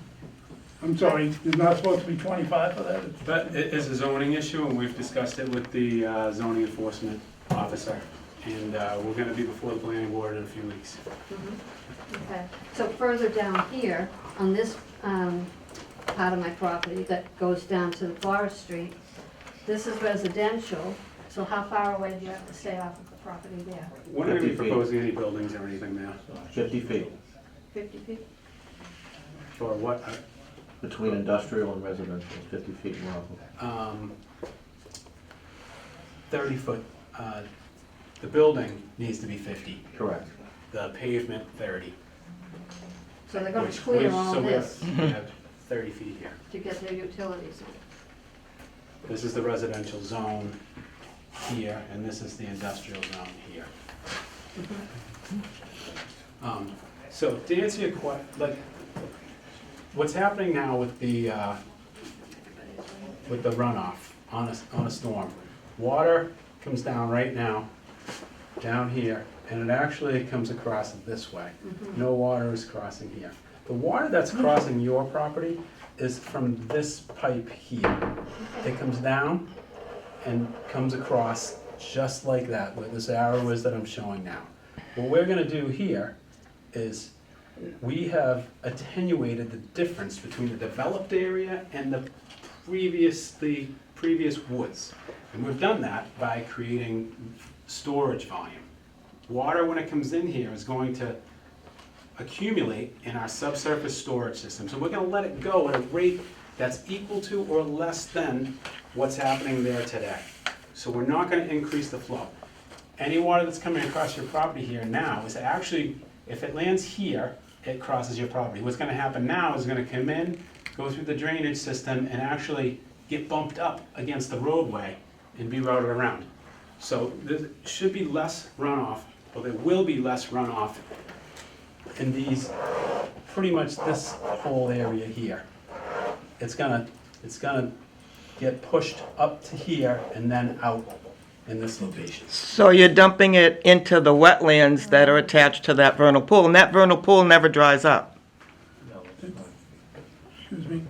I'm sorry, there's not supposed to be 25 for that?
But it is a zoning issue, and we've discussed it with the zoning enforcement officer. And we're gonna be before the planning board in a few weeks.
Okay, so further down here, on this part of my property that goes down to the Forest Street, this is residential, so how far away do you have to stay off of the property there?
We're not gonna be
50 feet.
proposing any buildings or anything there.
50 feet
50 feet?
For what?
between industrial and residential, 50 feet long.
30 foot, the building needs to be 50.
Correct.
The pavement, 30.
So they're gonna
Which-
clear
which-
all
so we have-
this
we have 30 feet here.
to get their utilities in.
This is the residential zone here, and this is the industrial zone here. So to answer your question, like, what's happening now with the runoff on a storm, water comes down right now, down here, and it actually comes across this way. No water is crossing here. The water that's crossing your property is from this pipe here. It comes down and comes across just like that, where this arrow is that I'm showing now. What we're gonna do here is we have attenuated the difference between the developed area and the previous woods. And we've done that by creating storage volume. Water, when it comes in here, is going to accumulate in our subsurface storage system. So we're gonna let it go at a rate that's equal to or less than what's happening there today. So we're not gonna increase the flow. Any water that's coming across your property here now is actually, if it lands here, it crosses your property. What's gonna happen now is gonna come in, go through the drainage system, and actually get bumped up against the roadway and be routed around. So there should be less runoff, or there will be less runoff in these, pretty much this whole area here. It's gonna get pushed up to here and then out in this location.
So you're dumping it into the wetlands that are attached to that vernal pool, and that vernal pool never dries up.
Excuse me?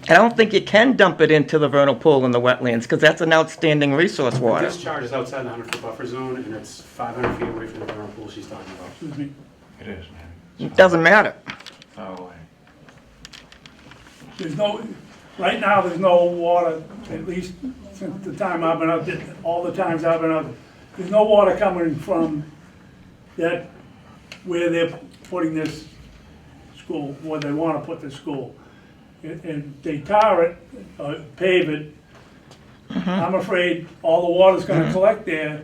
I don't think you can dump it into the vernal pool in the wetlands, because that's an outstanding resource water.
This discharge is outside the 100-foot buffer zone, and it's 500 feet away from the vernal pool she's talking about.
Excuse me?
It is, man.
It doesn't matter.
Far away.
There's no, right now, there's no water, at least since the time I've been out there, all the times I've been out there. There's no water coming from that, where they're putting this school, where they wanna put the school. And they tar it, pave it. I'm afraid all the water's gonna collect there,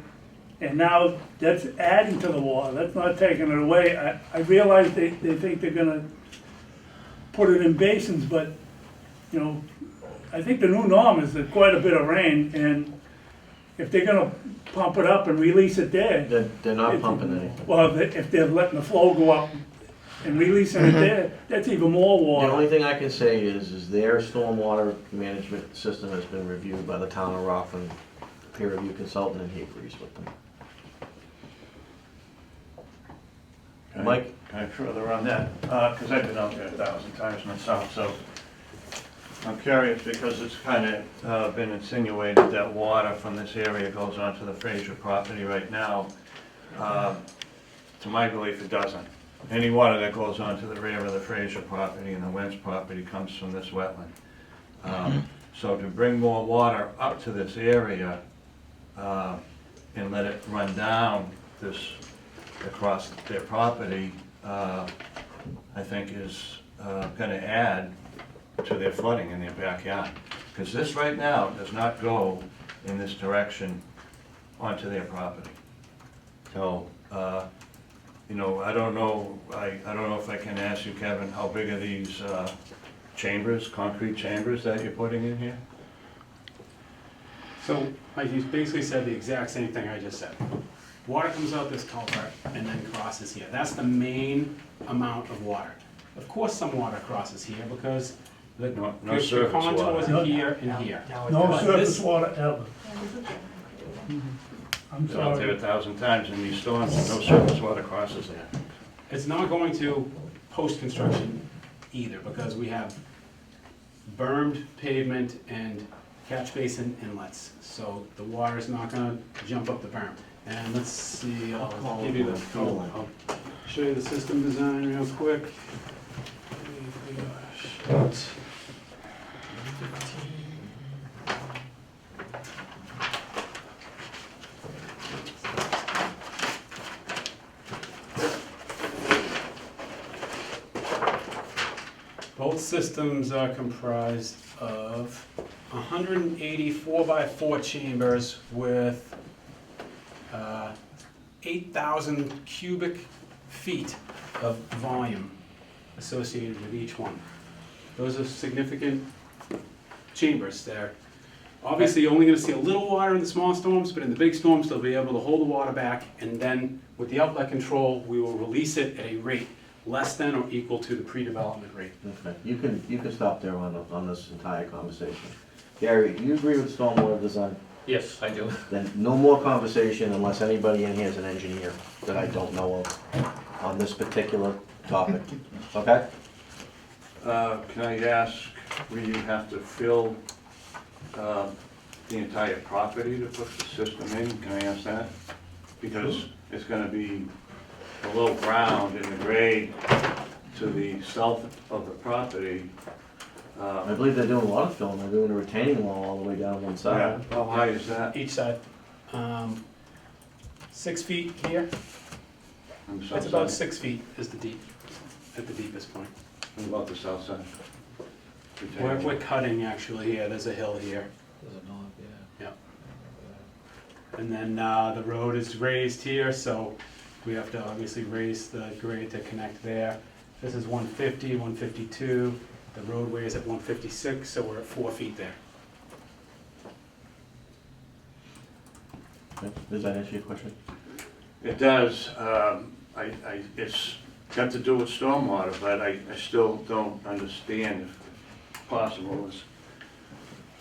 and now that's adding to the water, that's not taking it away. I realize they think they're gonna put it in basins, but, you know, I think the new norm is that quite a bit of rain, and if they're gonna pump it up and release it there,
They're not pumping anything.
well, if they're letting the flow go up and releasing it there, that's even more
The
water.
only thing I can say is their stormwater management system has been reviewed by the town of Rockland, peer review consultant, and he agrees with them. Mike?
Can I further on that? Because I've been out there 1,000 times myself, so I'm curious because it's kind of been insinuated that water from this area goes onto the Fraser property right now. To my belief, it doesn't. Any water that goes onto the rear of the Fraser property and the Wentz property comes from this wetland. So to bring more water up to this area and let it run down this across their property, I think is gonna add to their flooding in their backyard. Because this right now does not go in this direction onto their property. So, you know, I don't know if I can ask you, Kevin, how big are these chambers, concrete chambers that you're putting in here?
So, like you basically said the exact same thing I just said. Water comes out this culvert and then crosses here. That's the main amount of water. Of course, some water crosses here because the
No surface
contours
water.
are here and here.
No
But
surface
this-
water ever. I'm
Been out there
sorry.
1,000 times in these storms, and no surface water crosses there.
It's not going to post-construction either because we have bermed pavement and catch basin inlets. So the water is not gonna jump up the berm. And let's see, I'll give you the, I'll show you the system design real quick. Both systems are comprised of 184 by 4 chambers with 8,000 cubic feet of volume associated with each one. Those are significant chambers there. Obviously, you're only gonna see a little water in the small storms, but in the big storms, they'll be able to hold the water back, and then with the outlet control, we will release it at a rate less than or equal to the pre-development rate.
Okay, you can stop there on this entire conversation. Gary, do you agree with stormwater design?
Yes, I do.
Then no more conversation unless anybody in here is an engineer that I don't know of on this particular topic, okay?
Can I ask, will you have to fill the entire property to put the system in? Can I ask that? Because it's gonna be below ground in the grade to the south of the property.
I believe they're doing a lot of filling, they're doing a retaining wall all the way down one
Yeah,
side.
how high is that?
Each side. 6 feet here.
On the south
That's about
side?
6 feet is the deep, at the deepest point.
What about the south side?
We're cutting actually here, there's a hill here. Yeah. And then the road is raised here, so we have to obviously raise the grade to connect there. This is 150, 152, the roadway is at 156, so we're at 4 feet there.
Okay, does that answer your question?
It does. It's got to do with stormwater, but I still don't understand if possible is,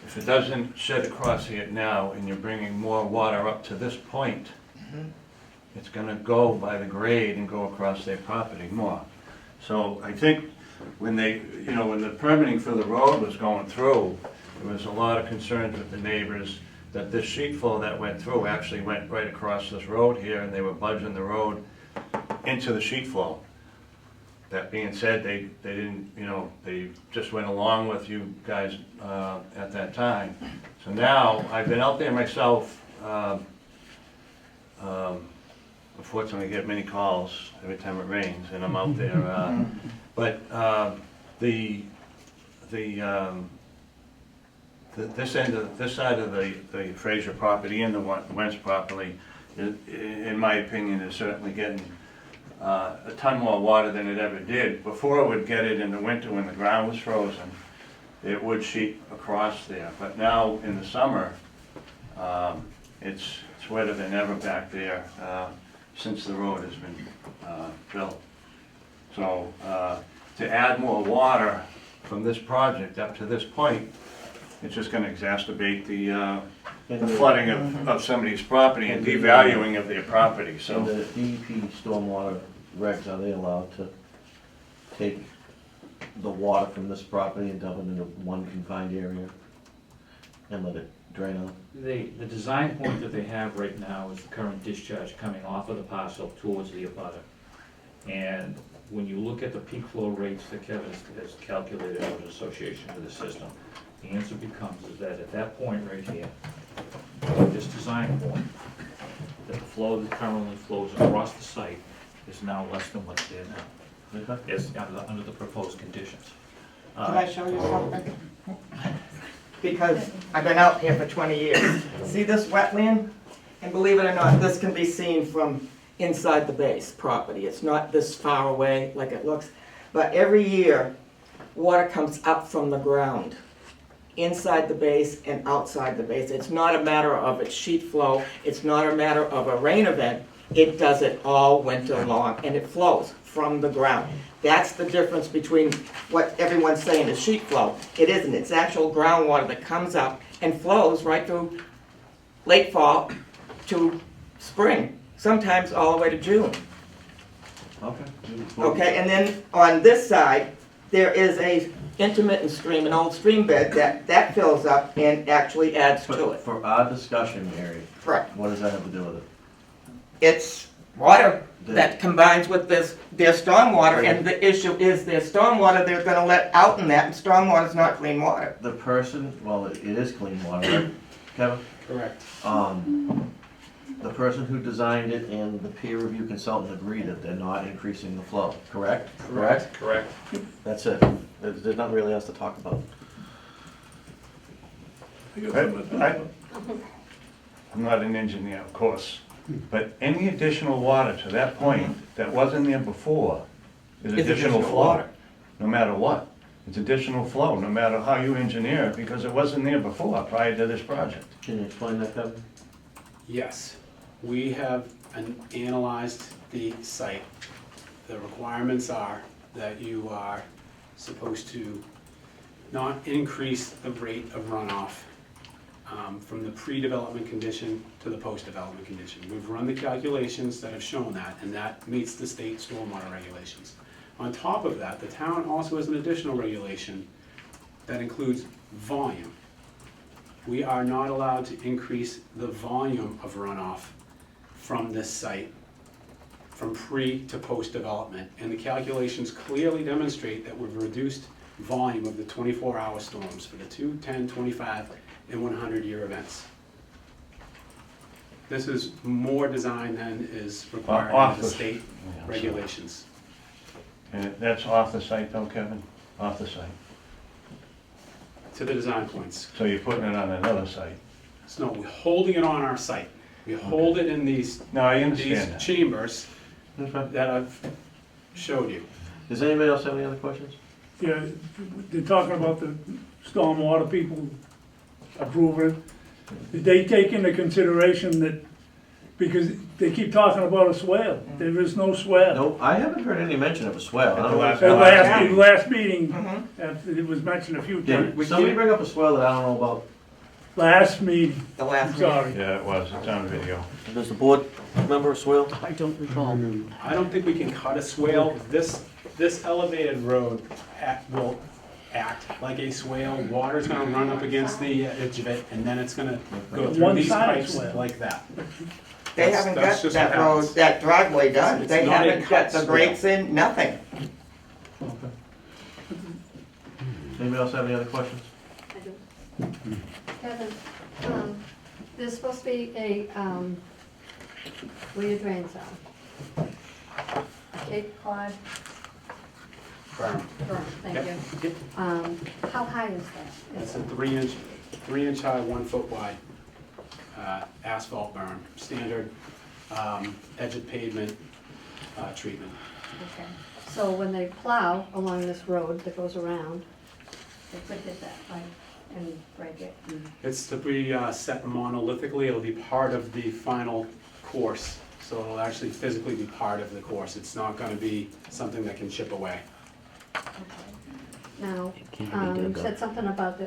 if it doesn't shed across here now and you're bringing more water up to this point, it's gonna go by the grade and go across their property more. So I think when they, you know, when the permitting for the road was going through, there was a lot of concerns with the neighbors that this sheet flow that went through actually went right across this road here, and they were budging the road into the sheet flow. That being said, they didn't, you know, they just went along with you guys at that time. So now, I've been out there myself, unfortunately I get many calls every time it rains, and I'm out there. But this side of the Fraser property and the Wentz property, in my opinion, is certainly getting a ton more water than it ever did. Before it would get it in the winter when the ground was frozen, it would sheet across there. But now in the summer, It's wetter than ever back there since the road has been built. So to add more water from this project up to this point, it's just gonna exacerbate the flooding of somebody's property and devaluing of their property, so.
And the DEP stormwater regs, are they allowed to take the water from this property and dump it into one confined area and let it drain out?
The design point that they have right now is the current discharge coming off of the parcel towards the abutter. And when you look at the peak flow rates that Kevin has calculated in association with the system, the answer becomes is that at that point right here, this design point, that the flow that currently flows across the site is now less than what's there now.
Okay.
It's under the proposed conditions.
Can I show you something? Because I've been out here for 20 years. See this wetland? And believe it or not, this can be seen from inside the base property. It's not this far away like it looks. But every year, water comes up from the ground, inside the base and outside the base. It's not a matter of its sheet flow. It's not a matter of a rain event. It does it all winter long, and it flows from the ground. That's the difference between what everyone's saying is sheet flow. It isn't. It's actual groundwater that comes up and flows right through late fall to spring, sometimes all the way to June.
Okay.
Okay, and then on this side, there is a intermittent stream, an old stream bed that fills up and actually adds to it.
For our discussion, Mary,
Correct.
what does that have to do with it?
It's water that combines with their stormwater, and the issue is their stormwater they're gonna let out in that, and stormwater's not clean water.
The person, well, it is clean water, right, Kevin?
Correct.
The person who designed it and the peer review consultant agree that they're not increasing the flow, correct?
Correct.
That's it. There's nothing really else to talk about.
I'm not an engineer, of course, but any additional water to that point that wasn't there before is additional flow, no matter what. It's additional flow, no matter how you engineer it, because it wasn't there before, prior to this project.
Can you explain that, Kevin?
Yes, we have analyzed the site. The requirements are that you are supposed to not increase the rate of runoff from the pre-development condition to the post-development condition. We've run the calculations that have shown that, and that meets the state stormwater regulations. On top of that, the town also has an additional regulation that includes volume. We are not allowed to increase the volume of runoff from this site from pre to post-development. And the calculations clearly demonstrate that we've reduced volume of the 24-hour storms for the 2, 10, 25, and 100-year events. This is more design than is required
Off
by the
the-
state regulations.
And that's off the site though, Kevin? Off the site.
To the design points.
So you're putting it on another site?
So no, we're holding it on our site. We hold it in these,
No, I
these
understand that.
chambers that I've showed you.
Does anybody else have any other questions?
Yeah, they're talking about the stormwater people approving it. Did they take into consideration that, because they keep talking about a swale, there is no swale.
No, I haven't heard any mention of a swell. I don't know.
At
The
the
last meeting, after it was mentioned a few times.
Did somebody bring up a swell that I don't know about?
Last meeting,
The last
sorry.
Yeah, it was, it's on video.
Does the board remember a swell?
I don't recall.
I don't think we can cut a swale. This elevated road will act like a swale. Water's gonna run up against the edge of it, and then it's gonna go through
One
these
side
pipes
swale.
like that.
They
That's-
haven't
that's
got
just
that
what
road,
happens.
that driveway done.
It's
They
not a
haven't got
cut
the grates in, nothing.
Anybody else have any other questions?
I do. Kevin, there's supposed to be a, where your drains are. Cape Cod
Berm.
berm, thank
Yep.
you. How high is that?
It's a 3-inch high, 1 foot wide asphalt berm, standard edge of pavement treatment.
Okay, so when they plow along this road that goes around, they could hit that pipe. and break it?
It's to be set monolithically, it'll be part of the final course. So it'll actually physically be part of the course. It's not gonna be something that can chip away.
Now,
Can't be
you
dug up.
said something about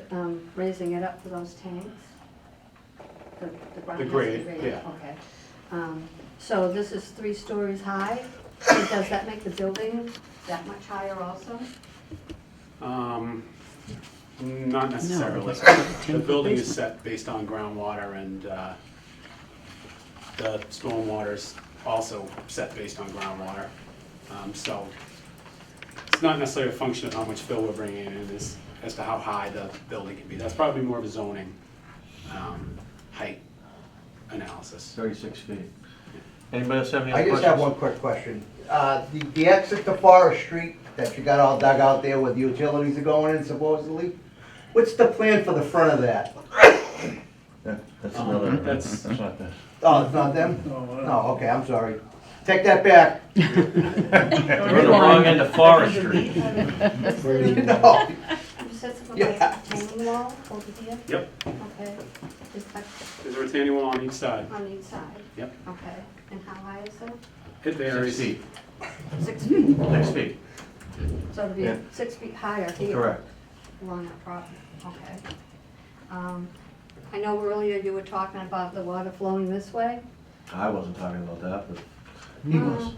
raising it up for those tanks? The ground
The
has to be
grade,
raised,
yeah.
Okay. So this is 3 stories high, so does that make the building that much higher also?
Not necessarily.
it's not a 10
The
foot
building is
basement.
set based on groundwater and the stormwater's also set based on groundwater. So it's not necessarily a function of how much fill we're bringing in, it's as to how high the building can be. That's probably more of a zoning height analysis.
36 feet. Anybody else have any
I
other
just
questions?
have one quick question. The exit to Forest Street that you got all dug out there where the utilities are going in supposedly, what's the plan for the front of that?
That's another.
That's
not this.
Oh, it's not them? Oh, okay, I'm sorry. Take that back.
We're on the wrong end of Forest Street.
No.
You said something
Yeah.
about a retaining wall over here?
Yep,
Okay. Is that
there's a retaining wall on each side.
on each side?
Yep.
Okay. And how high is that?
It
6
varies.
feet.
6 feet?
6 feet.
So it'll be
Yeah.
6 feet higher here?
Correct.
Along that property, okay. I know earlier you were talking about the water flowing this way.
I wasn't talking about that, but he was.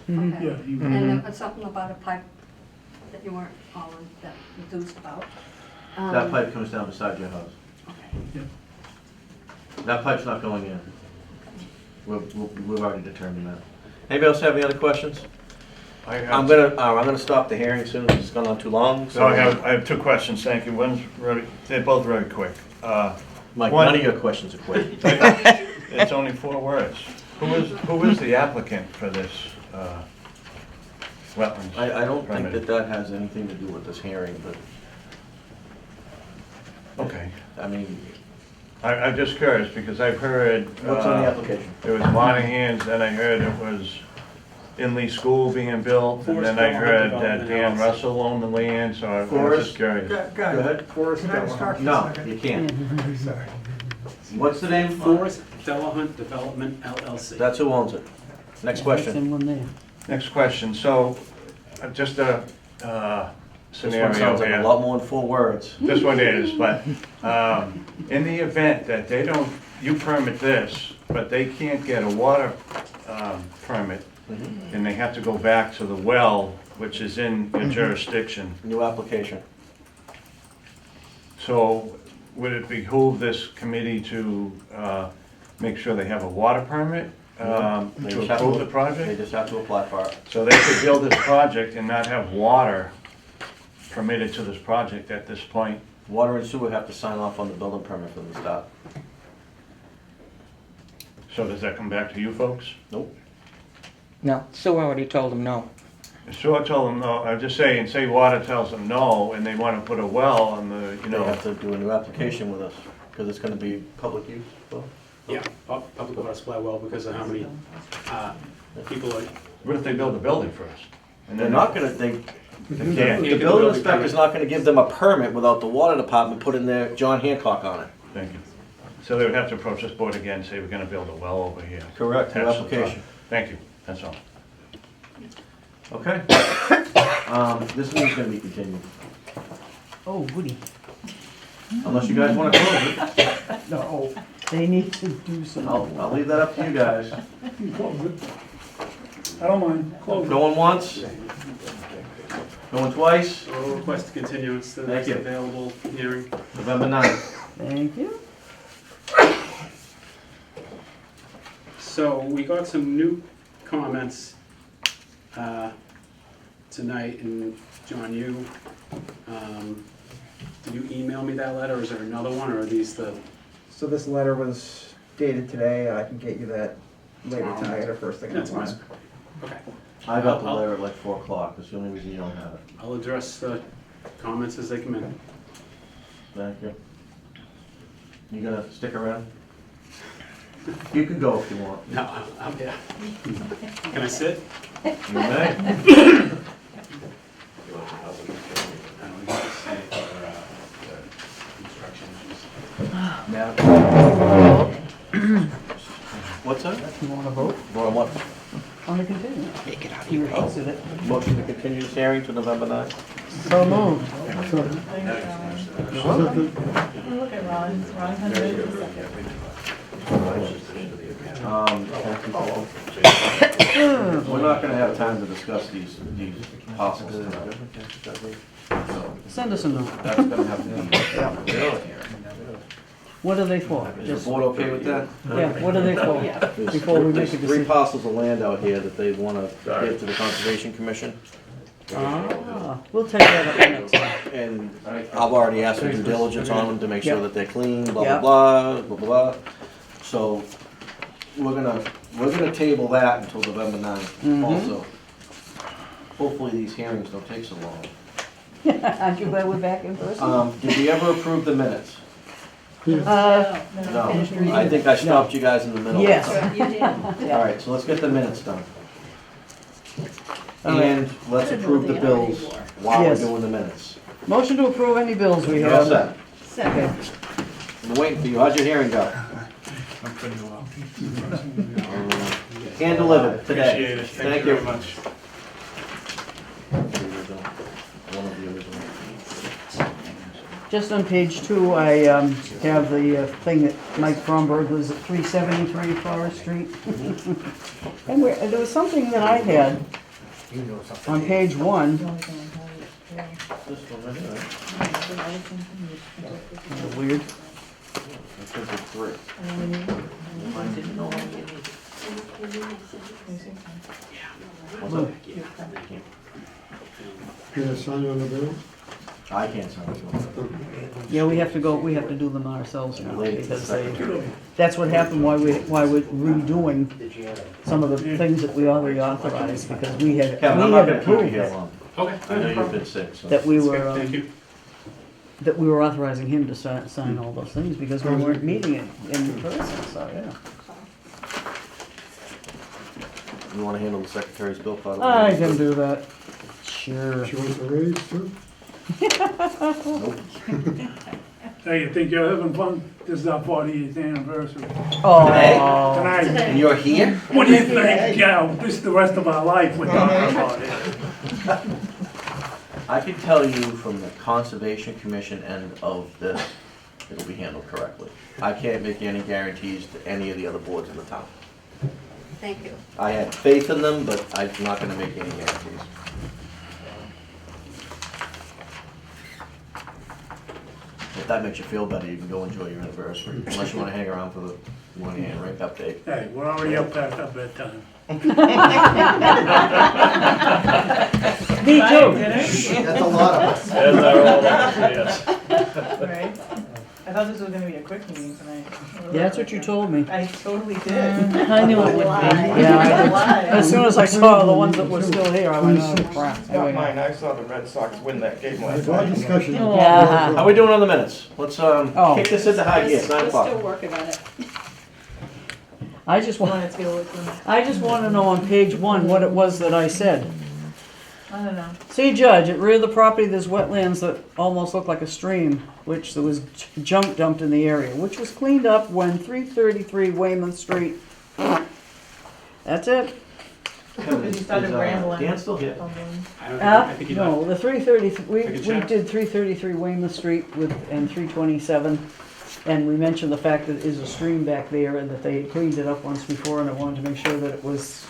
Okay.
Yeah, you-
And something about a pipe that you weren't all that enthused about.
That pipe comes down beside your house.
Okay.
That pipe's not going in. We've already determined that. Anybody else have any other questions? I'm gonna stop the hearing soon, it's gone on too long.
So I have 2 questions, thank you. One's really, they're both very quick.
Mike,
one-
none of your questions are quick.
It's only 4 words. Who is the applicant for this wetlands?
I don't think
permit?
that has anything to do with this hearing, but,
Okay.
I mean,
I'm just curious, because I've heard...
what's on the application?
It was Monahan's, then I heard it was Inlee School being built, and then I heard that Dan Russell owned the land, so I was
Forrest?
just curious.
Go ahead. No, you can't. What's the name?
Forest Delahunt Development LLC.
That's who owns it. Next question.
Same one there.
Next question, so, just a
This one
scenario
sounds like a
here.
lot more than 4 words.
This one is, but in the event that they don't, you permit this, but they can't get a water permit, and they have to go back to the well, which is in your jurisdiction.
New application.
So would it behoove this committee to make sure they have a water permit
They
to
just have
approve
to-
the project?
They just have to apply for it.
So they could build this project and not have water permitted to this project at this point?
Water and sewer have to sign off on the building permit from the start.
So does that come back to you folks?
Nope.
No, Sue already told him no.
So I told them no, I'm just saying, say water tells them no, and they want to put a well on the, you
They
know,
have to do a new application with us, because it's gonna be public use, so.
Yeah, public water supply well because of how many people are.
what if they build the building first? And
They're
then
not gonna think,
They can't.
the building inspector's not gonna give them a permit without the water department putting their John Hancock on it.
Thank you. So they would have to approach this board again, say we're gonna build a well over here.
Correct, new
That's the
application.
thought. Thank you, that's all.
Okay. This meeting's gonna be continued,
Oh, Woody,
unless you guys wanna close it.
no, they need to do some.
I'll leave that up to you guys.
You close it. I don't mind, close it.
Going once? Going twice?
I'll request a continuance to the
Thank
next
you.
available hearing.
November 9th.
Thank you.
So we got some new comments tonight, and John, did you email me that letter, or is there another one, or are these the?
So this letter was dated today, I can get you that later
Tomorrow.
tonight or first thing in the
That's
morning.
fine. Okay.
I got the
I'll-
letter at like 4 o'clock, that's the only reason you don't have it.
I'll address the comments as they come in.
Thank you. You gonna stick around? You can go if you want.
No, yeah. Can I sit?
You may.
I don't need to say for,
have. What's that?
You wanna vote
Vote on what?
on the continue? You requested it.
Motion to continue this hearing to November 9th?
So moved.
Look at Ron, Ron has it in a second.
We're not gonna have time to discuss these possible scenarios. So
Send us a note.
that's gonna have to be.
What are they for?
Is
Just,
the board okay with that?
yeah, what are they for? Before we make a
There's 3
decision.
parcels of land out here that they wanna give to the Conservation Commission.
We'll take that up next time.
And I've already asked for due diligence on them to make sure
Yep.
that they're clean, blah, blah,
Yep.
blah, blah, blah, blah. So, we're gonna table that until November 9th
Mhm.
also. Hopefully these hearings don't take so long.
Aren't you glad we're back in person?
Did we ever approve the minutes?
Uh,
No, I think I stopped you guys in the middle.
Yes.
You did.
All right, so let's get the minutes done.
All right.
And let's approve the bills while we're
Yes.
doing the minutes.
Motion to approve any bills we
You're all
have.
set.
Okay.
I'm waiting for you. How's your hearing go?
I'm pretty well.
Hand delivered today.
Appreciate it. Thank you very much.
One of the original.
Just on page 2, I have the thing that Mike Fromberg was at 373 Forest Street. And there was something that I had on page 1.
This one right here.
Weird.
I think it's 3. What's up?
Can I sign on the bill?
I can't sign this one.
Yeah, we have to do them ourselves now,
Related to the
because
secretary.
that's what happened, why we're redoing some of the things that we already authorized, because we had
Kevin, I'm not gonna keep you
approved
here
that,
long.
Okay.
I know you've been sick, so.
that we were,
Thank you.
that we were authorizing him to sign all those things, because we weren't meeting it in person, so, yeah.
You wanna handle the secretary's bill part of it?
I can do that, sure.
She wants a raise too?
Nope.
Hey, you think you're having fun? This is our 40th anniversary.
Oh,
Tonight.
And you're here?
What do you think? Yeah, this is the rest of our life we're talking about it.
I can tell you from the Conservation Commission end of this, it'll be handled correctly. I can't make any guarantees to any of the other boards in the town.
Thank you.
I had faith in them, but I'm not gonna make any guarantees. If that makes you feel better, you can go enjoy your anniversary, unless you wanna hang around for the one-hand rink update.
Hey, we're already up past our bedtime.
Me too.
That's a lot of us.
Right? I thought this was gonna be a quick meeting tonight.
Yeah, that's what you told me.
I totally did.
I knew it would be.
Yeah, as soon as I saw the ones that were still here, I went, oh crap. Here we go.
I saw the Red Sox win that game
There's a lot of discussion.
Yeah.
How we doing on the minutes? Let's,
Oh.
kick this into high gear, 9
We're still
o'clock.
working on it.
I just want,
Wanted to go with them.
I just want to know on page 1 what it was that I said.
I don't know.
See, Judge, at rear of the property, there's wetlands that almost look like a stream, which there was junk dumped in the area, which was cleaned up when 333 Weymouth Street. That's it.
Because you started rambling.
Dan still here?
No, the 330, we did 333 Weymouth Street and 327. And we mentioned the fact that there's a stream back there and that they had cleaned it up once before, and I wanted to make sure that it was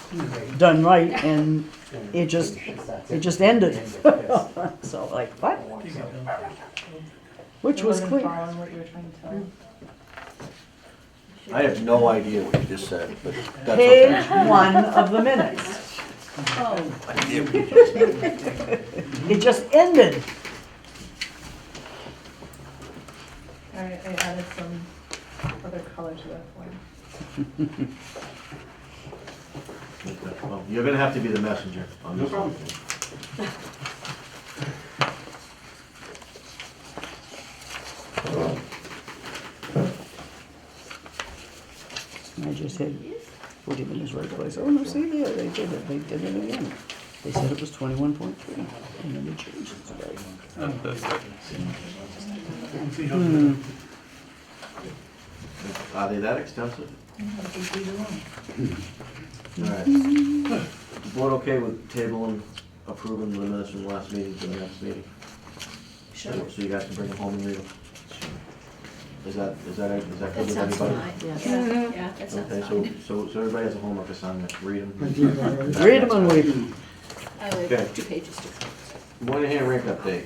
done right, and it just ended. So like, what? Which was
Wasn't
clean.
following what you were trying to tell.
I have no idea what you just said, but that's
Page
okay.
1 of the minutes. It just ended.
I added some other color to that form.
Well, you're gonna have to be the messenger on this one.
I just had put him in his right place. Oh, no, see there, they did it again. They said it was 21.3, and then they changed it today.
Are they that extensive? All right. Board okay with tabling, approving the minutes from the last meeting to the next meeting?
Sure.
So you guys can bring them home and read them? Is that good
That
with
sounds
everybody?
fine. Yeah, that sounds
Okay,
fine.
so everybody has a homework assignment, read them.
Read them and leave them.
I only
Okay.
have 2 pages to.
Moynihan rink update.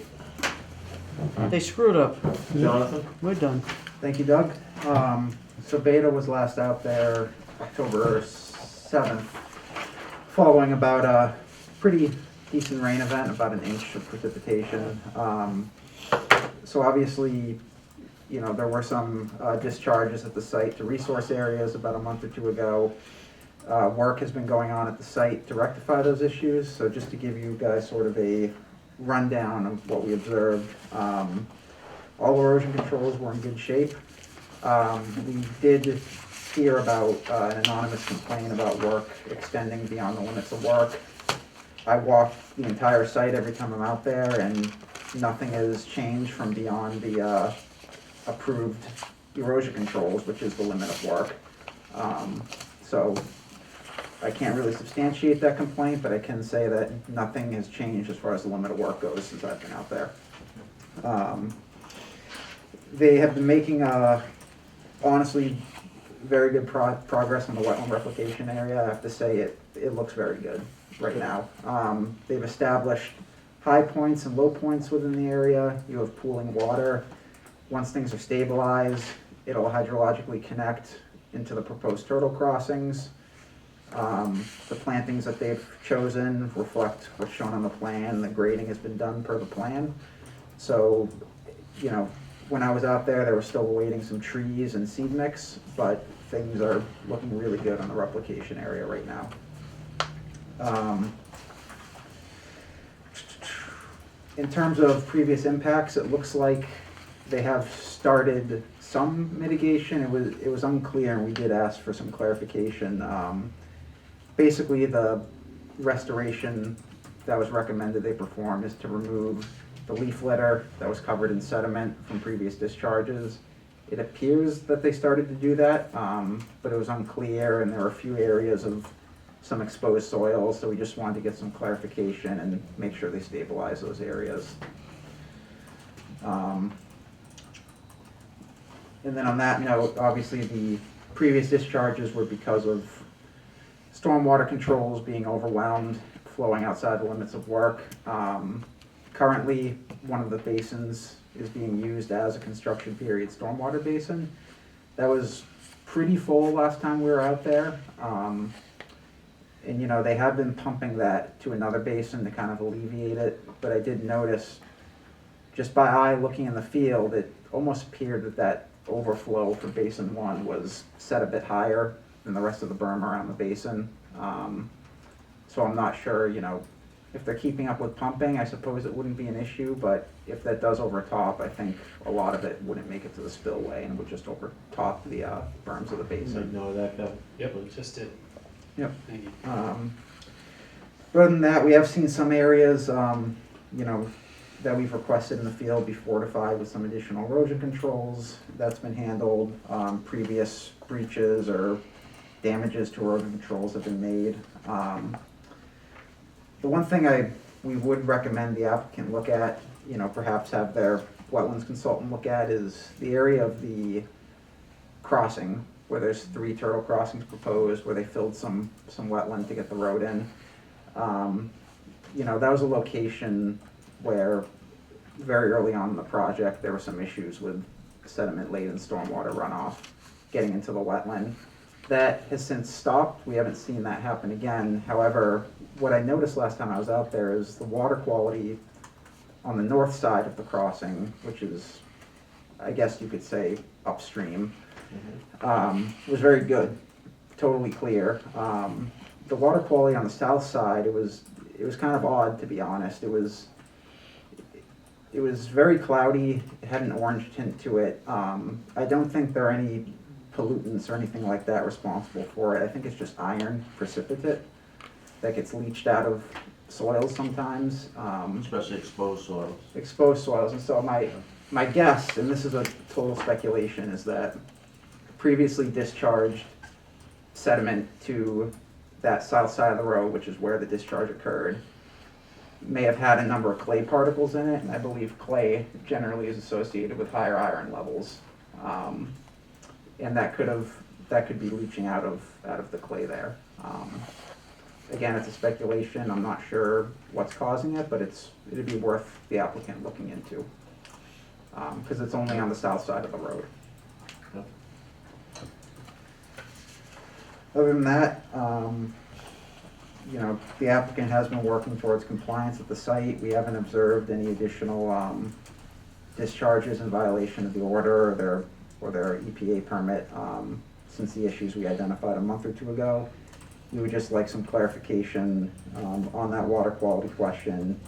They screwed up.
Jonathan?
We're done.
Thank you, Doug. So Beta was last out there October 7th, following about a pretty decent rain event, about an inch of precipitation. So obviously, you know, there were some discharges at the site to resource areas about a month or two ago. Work has been going on at the site to rectify those issues. So just to give you guys sort of a rundown of what we observed. All erosion controls were in good shape. We did hear about an anonymous complaint about work extending beyond the limits of work. I walk the entire site every time I'm out there, and nothing has changed from beyond the approved erosion controls, which is the limit of work. So I can't really substantiate that complaint, but I can say that nothing has changed as far as the limit of work goes since I've been out there. They have been making, honestly, very good progress on the wetland replication area. I have to say it looks very good right now. They've established high points and low points within the area. You have pooling water. Once things are stabilized, it'll hydrologically connect into the proposed turtle crossings. The plantings that they've chosen reflect what's shown on the plan. The grading has been done per the plan. So, you know, when I was out there, they were still awaiting some trees and seed mix, but things are looking really good on the replication area right now. In terms of previous impacts, it looks like they have started some mitigation. It was unclear, and we did ask for some clarification. Basically, the restoration that was recommended they perform is to remove the leaf litter that was covered in sediment from previous discharges. It appears that they started to do that, but it was unclear, and there were a few areas of some exposed soil, so we just wanted to get some clarification and make sure they stabilize those areas. And then on that note, obviously the previous discharges were because of stormwater controls being overwhelmed, flowing outside the limits of work. Currently, one of the basins is being used as a construction period stormwater basin. That was pretty full last time we were out there. And you know, they have been pumping that to another basin to kind of alleviate it, but I did notice, just by eye looking in the field, it almost appeared that that overflow for basin 1 was set a bit higher than the rest of the berm around the basin. So I'm not sure, you know, if they're keeping up with pumping, I suppose it wouldn't be an issue, but if that does overtop, I think a lot of it wouldn't make it to the spillway and would just overtop the berms of the basin.
Know that, Kevin?
Yep, just did.
Yep.
Thank you.
Other than that, we have seen some areas, you know, that we've requested in the field be fortified with some additional erosion controls. That's been handled. Previous breaches or damages to erosion controls have been made. The one thing we would recommend the applicant look at, you know, perhaps have their wetlands consultant look at, is the area of the crossing where there's 3 turtle crossings proposed, where they filled some wetland to get the road in. You know, that was a location where very early on in the project there were some issues with sediment-laden stormwater runoff getting into the wetland. That has since stopped. We haven't seen that happen again. However, what I noticed last time I was out there is the water quality on the north side of the crossing, which is, I guess you could say, upstream, was very good, totally clear. The water quality on the south side, it was kind of odd, to be honest. It was very cloudy. It had an orange tint to it. I don't think there are any pollutants or anything like that responsible for it. I think it's just iron precipitate that gets leached out of soils sometimes.
Especially exposed soils.
Exposed soils, and so my guess, and this is a total speculation, is that previously discharged sediment to that south side of the road, which is where the discharge occurred. May have had a number of clay particles in it, and I believe clay generally is associated with higher iron levels. And that could be leaching out of the clay there. Again, it's a speculation. I'm not sure what's causing it, but it'd be worth the applicant looking into. Because it's only on the south side of the road.
Yep.
Other than that, you know, the applicant has been working towards compliance at the site. We haven't observed any additional discharges in violation of the order or their EPA permit since the issues we identified a month or two ago. We would just like some clarification on that water quality question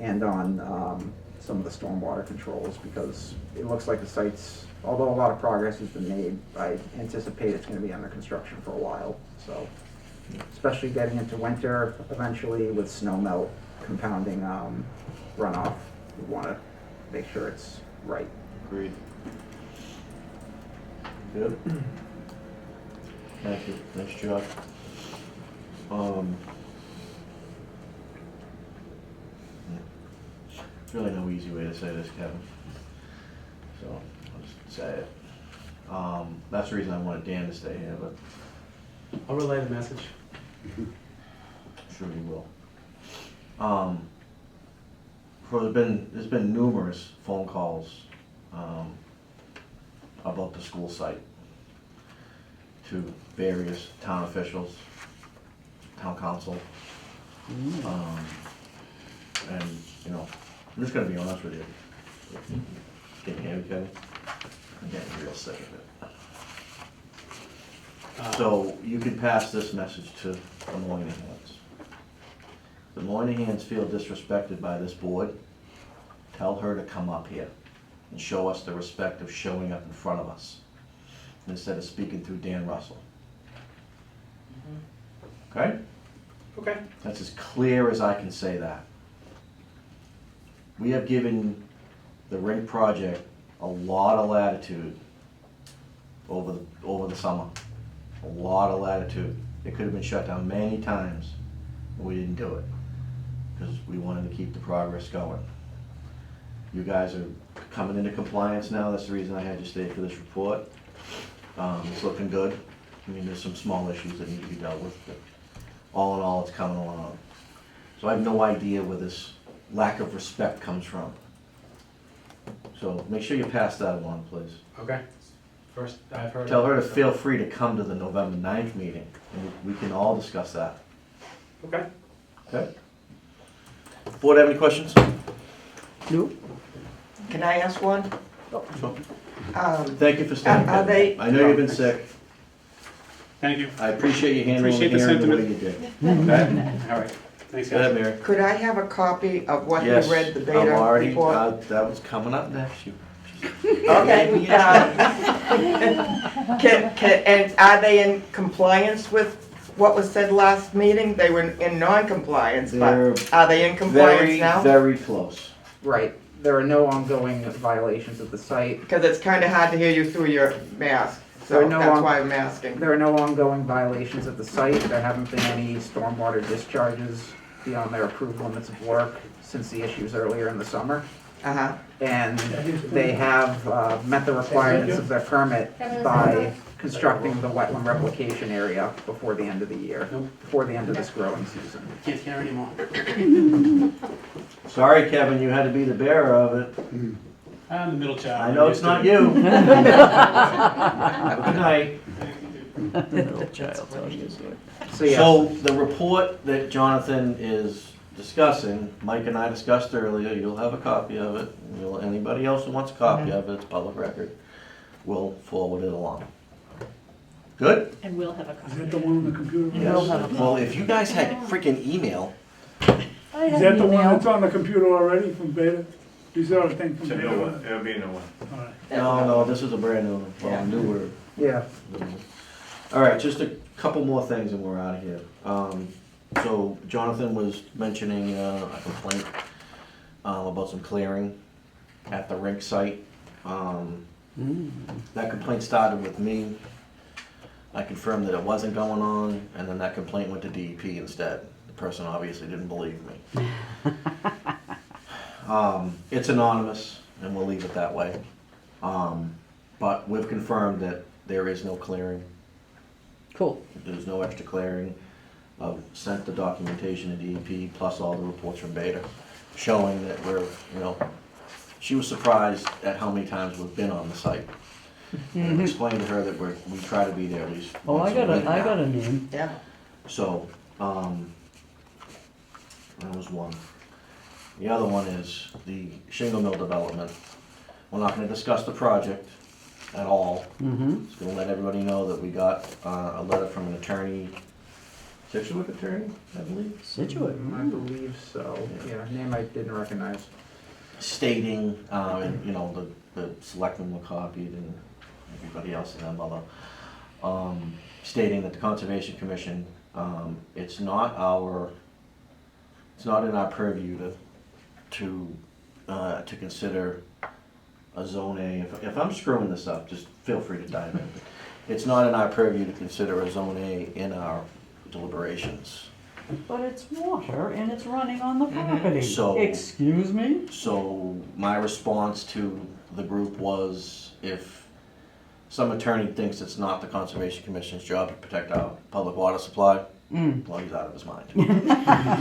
and on some of the stormwater controls, because it looks like the site's, although a lot of progress has been made, I anticipate it's going to be under construction for a while. So, especially getting into winter, eventually with snow melt compounding runoff, we want to make sure it's right.
Agreed. Good. Thank you, nice job. There's really no easy way to say this, Kevin. So, I'll just say it. That's the reason I wanted Dan to stay here, but
I'll relay the message.
sure you will. There's been numerous phone calls about the school site to various town officials, town council. And, you know, I'm just gonna be honest with you. Can you hear me, Kevin? I'm getting real sick of it. So you can pass this message to the Moynahans. The Moynahans feel disrespected by this board. Tell her to come up here and show us the respect of showing up in front of us instead of speaking through Dan Russell. Okay?
Okay.
That's as clear as I can say that. We have given the rink project a lot of latitude over the summer. A lot of latitude. It could have been shut down many times, but we didn't do it because we wanted to keep the progress going. You guys are coming into compliance now. That's the reason I had you stay for this report. It's looking good. I mean, there's some small issues that need to be dealt with, but all in all, it's coming along. So I have no idea where this lack of respect comes from. So make sure you pass that along, please.
Okay. First, I've heard.
Tell her to feel free to come to the November 9th meeting, and we can all discuss that.
Okay.
Okay? Board have any questions?
Nope. Can I ask one?
Sure. Thank you for staying.
Are they?
I know you've been sick.
Thank you.
I appreciate you handling
Appreciate
the
the
hearing the way
sentiment.
you did. Okay?
All right. Thanks,
Go ahead,
guys.
Mary.
Could I have a copy of what you
Yes,
read the
I'm
beta
already,
report?
that was coming up next.
Okay. And are they in compliance with what was said last meeting? They were in non-compliance,
They're
but are they in compliance
very,
now?
very close.
Right. There are no ongoing violations of the site.
Because it's kind of hard to hear you through your mask,
There
so
are no
that's
on-
why I'm asking.
There are no ongoing violations of the site. There haven't been any stormwater discharges beyond their approved limits of work since the issues earlier in the summer.
Uh-huh.
And they have met the requirements of their permit by constructing the wetland replication area before the end of the year, before the end of this growing season.
Can't hear anymore.
Sorry, Kevin, you had to be the bearer of it.
I'm the middle child.
I know it's not you. Good night.
Middle child.
So, yes.
So the report that Jonathan is discussing, Mike and I discussed earlier, you'll have a copy of it. Anybody else who wants a copy of it, it's public record, we'll forward it along. Good?
And we'll have a
Is
copy.
that the one on the computer?
Yes. Well, if you guys had freaking email,
I
Is
have
that the one
email.
that's on the computer already from Beta? You saw the thing from
It's a
Beta?
new one, it'll be a new one.
All right.
no, this is a brand new, well, newer.
Yeah.
All right, just a couple more things and we're out of here. So Jonathan was mentioning a complaint about some clearing at the rink site. That complaint started with me. I confirmed that it wasn't going on, and then that complaint went to DEP instead. The person obviously didn't believe me. It's anonymous, and we'll leave it that way. But we've confirmed that there is no clearing.
Cool.
There's no extra clearing. I've sent the documentation to DEP, plus all the reports from Beta, showing that we're, you know, she was surprised at how many times we've been on the site. And I explained to her that we try to be there at least
Oh,
once
I got
a week
a, I
now.
got a name.
Yeah.
So, that was one. The other one is the shingle mill development. We're not gonna discuss the project at all.
Mm-hmm.
Just gonna let everybody know that we got a letter from an attorney, Situate attorney, I believe,
Situate.
I believe so, yeah, name I didn't recognize.
stating, and, you know, the selectmen were copied and everybody else in that mother, stating that the Conservation Commission, it's not in our purview to consider a zone A. If I'm screwing this up, just feel free to dive in. It's not in our purview to consider a zone A in our deliberations.
But it's water and it's running on the property.
So-
Excuse me?
So my response to the group was, if some attorney thinks it's not the Conservation Commission's job to protect our public water supply, well, he's out of his mind.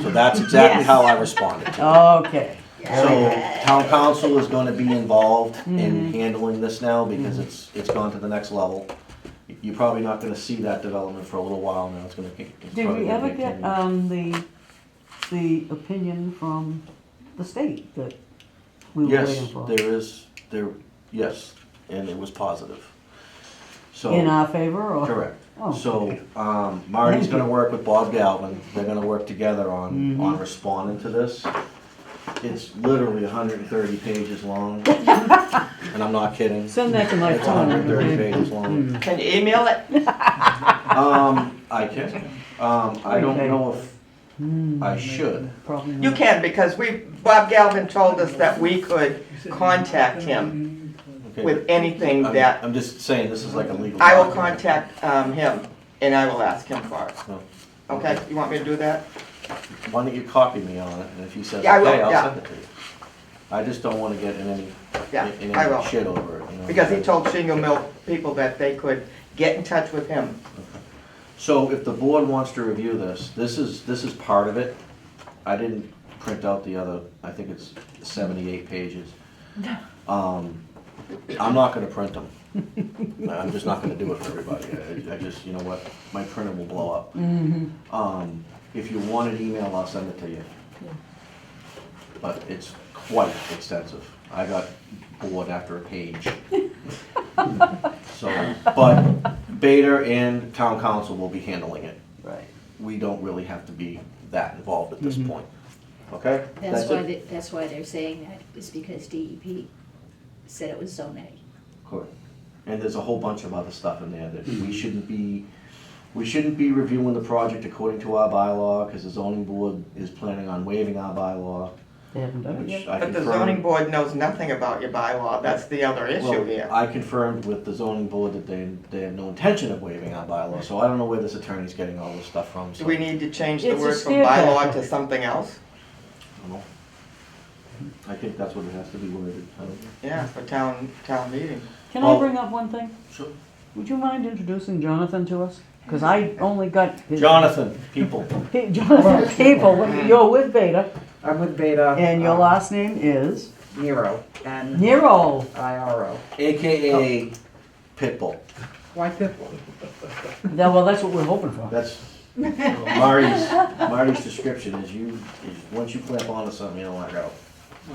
So that's exactly
Yes.
how I responded to it.
Okay.
So town council is gonna be involved in handling this now because it's gone to the next level. You're probably not gonna see that development for a little while now. It's
Did
probably
we
gonna
ever
be
get,
continued.
the opinion from the state that we were
Yes,
waiting for?
yes, and it was positive. So.
In our favor or?
Correct.
Oh.
So, Marty's gonna work with Bob Galvin, they're gonna work together on responding to this. It's literally 130 pages long, and I'm not kidding.
Send that to my
It's
phone.
130 pages long.
Can you email it?
I can, I don't know if I should.
Probably
You
not.
can, because Bob Galvin told us that we could contact him
Okay.
with anything that,
I'm just saying, this is like a legal.
I will
document.
contact him, and I will ask him for it.
Oh.
Okay, you want me to do that?
Why don't you copy me on it, and if he says
Yeah, I will,
okay, I'll
yeah.
send it to you. I just don't wanna get in any,
Yeah,
in
I will.
any shit over it, you know?
Because he told Shingle Mill people that they could get in touch with him.
So if the board wants to review this is part of it. I didn't print out the other, I think it's 78 pages. I'm not gonna print them. I'm just not gonna do it for everybody. I just, you know what, my printer will blow up. If you want an email, I'll send it to you. But it's quite extensive. I got bored after a page. So, but Beta and town council will be handling it.
Right.
We don't really have to be that involved at this point. Okay?
That's why they're saying that, is because DEP said it was zone A.
Correct. And there's a whole bunch of other stuff in there that we shouldn't be reviewing the project according to our bylaw, because the zoning board is planning on waiving our bylaw.
They haven't done it
which
yet?
I
But the
confirmed-
zoning board knows nothing about your bylaw, that's the other issue
Well,
here.
I confirmed with the zoning board that they have no intention of waiving our bylaw, so I don't know where this attorney's getting all this stuff from, so.
Do we need to change the
It's a
word from
scare
bylaw
tactic.
to something else?
I don't know. I think that's what it has to be worded. I don't-
Yeah, for town meeting.
Can I
Well-
bring up one thing?
Sure.
Would you mind introducing Jonathan to us? Because I only got his.
Jonathan, people.
Jonathan People, you're with Beta,
I'm with Beta.
and your last name is?
Nero,
Nero.
N-I-R-O.
AKA Pitbull.
Why Pitbull?
Well, that's what we're hoping for.
That's Marty's description is once you clamp onto something, you don't let go.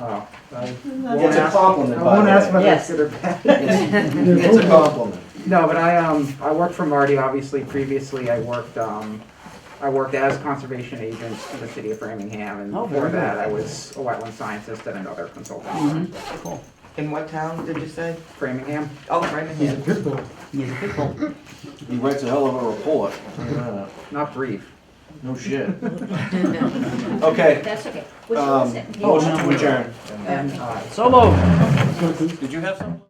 Oh,
It's a compliment,
I
by
won't
the
ask
way.
whether
Yes.
it's good or bad.
It's a compliment.
No, but I worked for Marty, obviously. Previously, I worked as conservation agent in the city of Framingham, and
Oh,
before
very good.
that, I was a wetland scientist at another consulting firm.
Cool.
In what town did you say?
Framingham.
Oh, Framingham.
He's a Pitbull.
He writes a hell of a report.
Not brief.
No shit. Okay.
That's okay. Which one is it?
Motion to adjourn.
And
So moved.
Did you have something?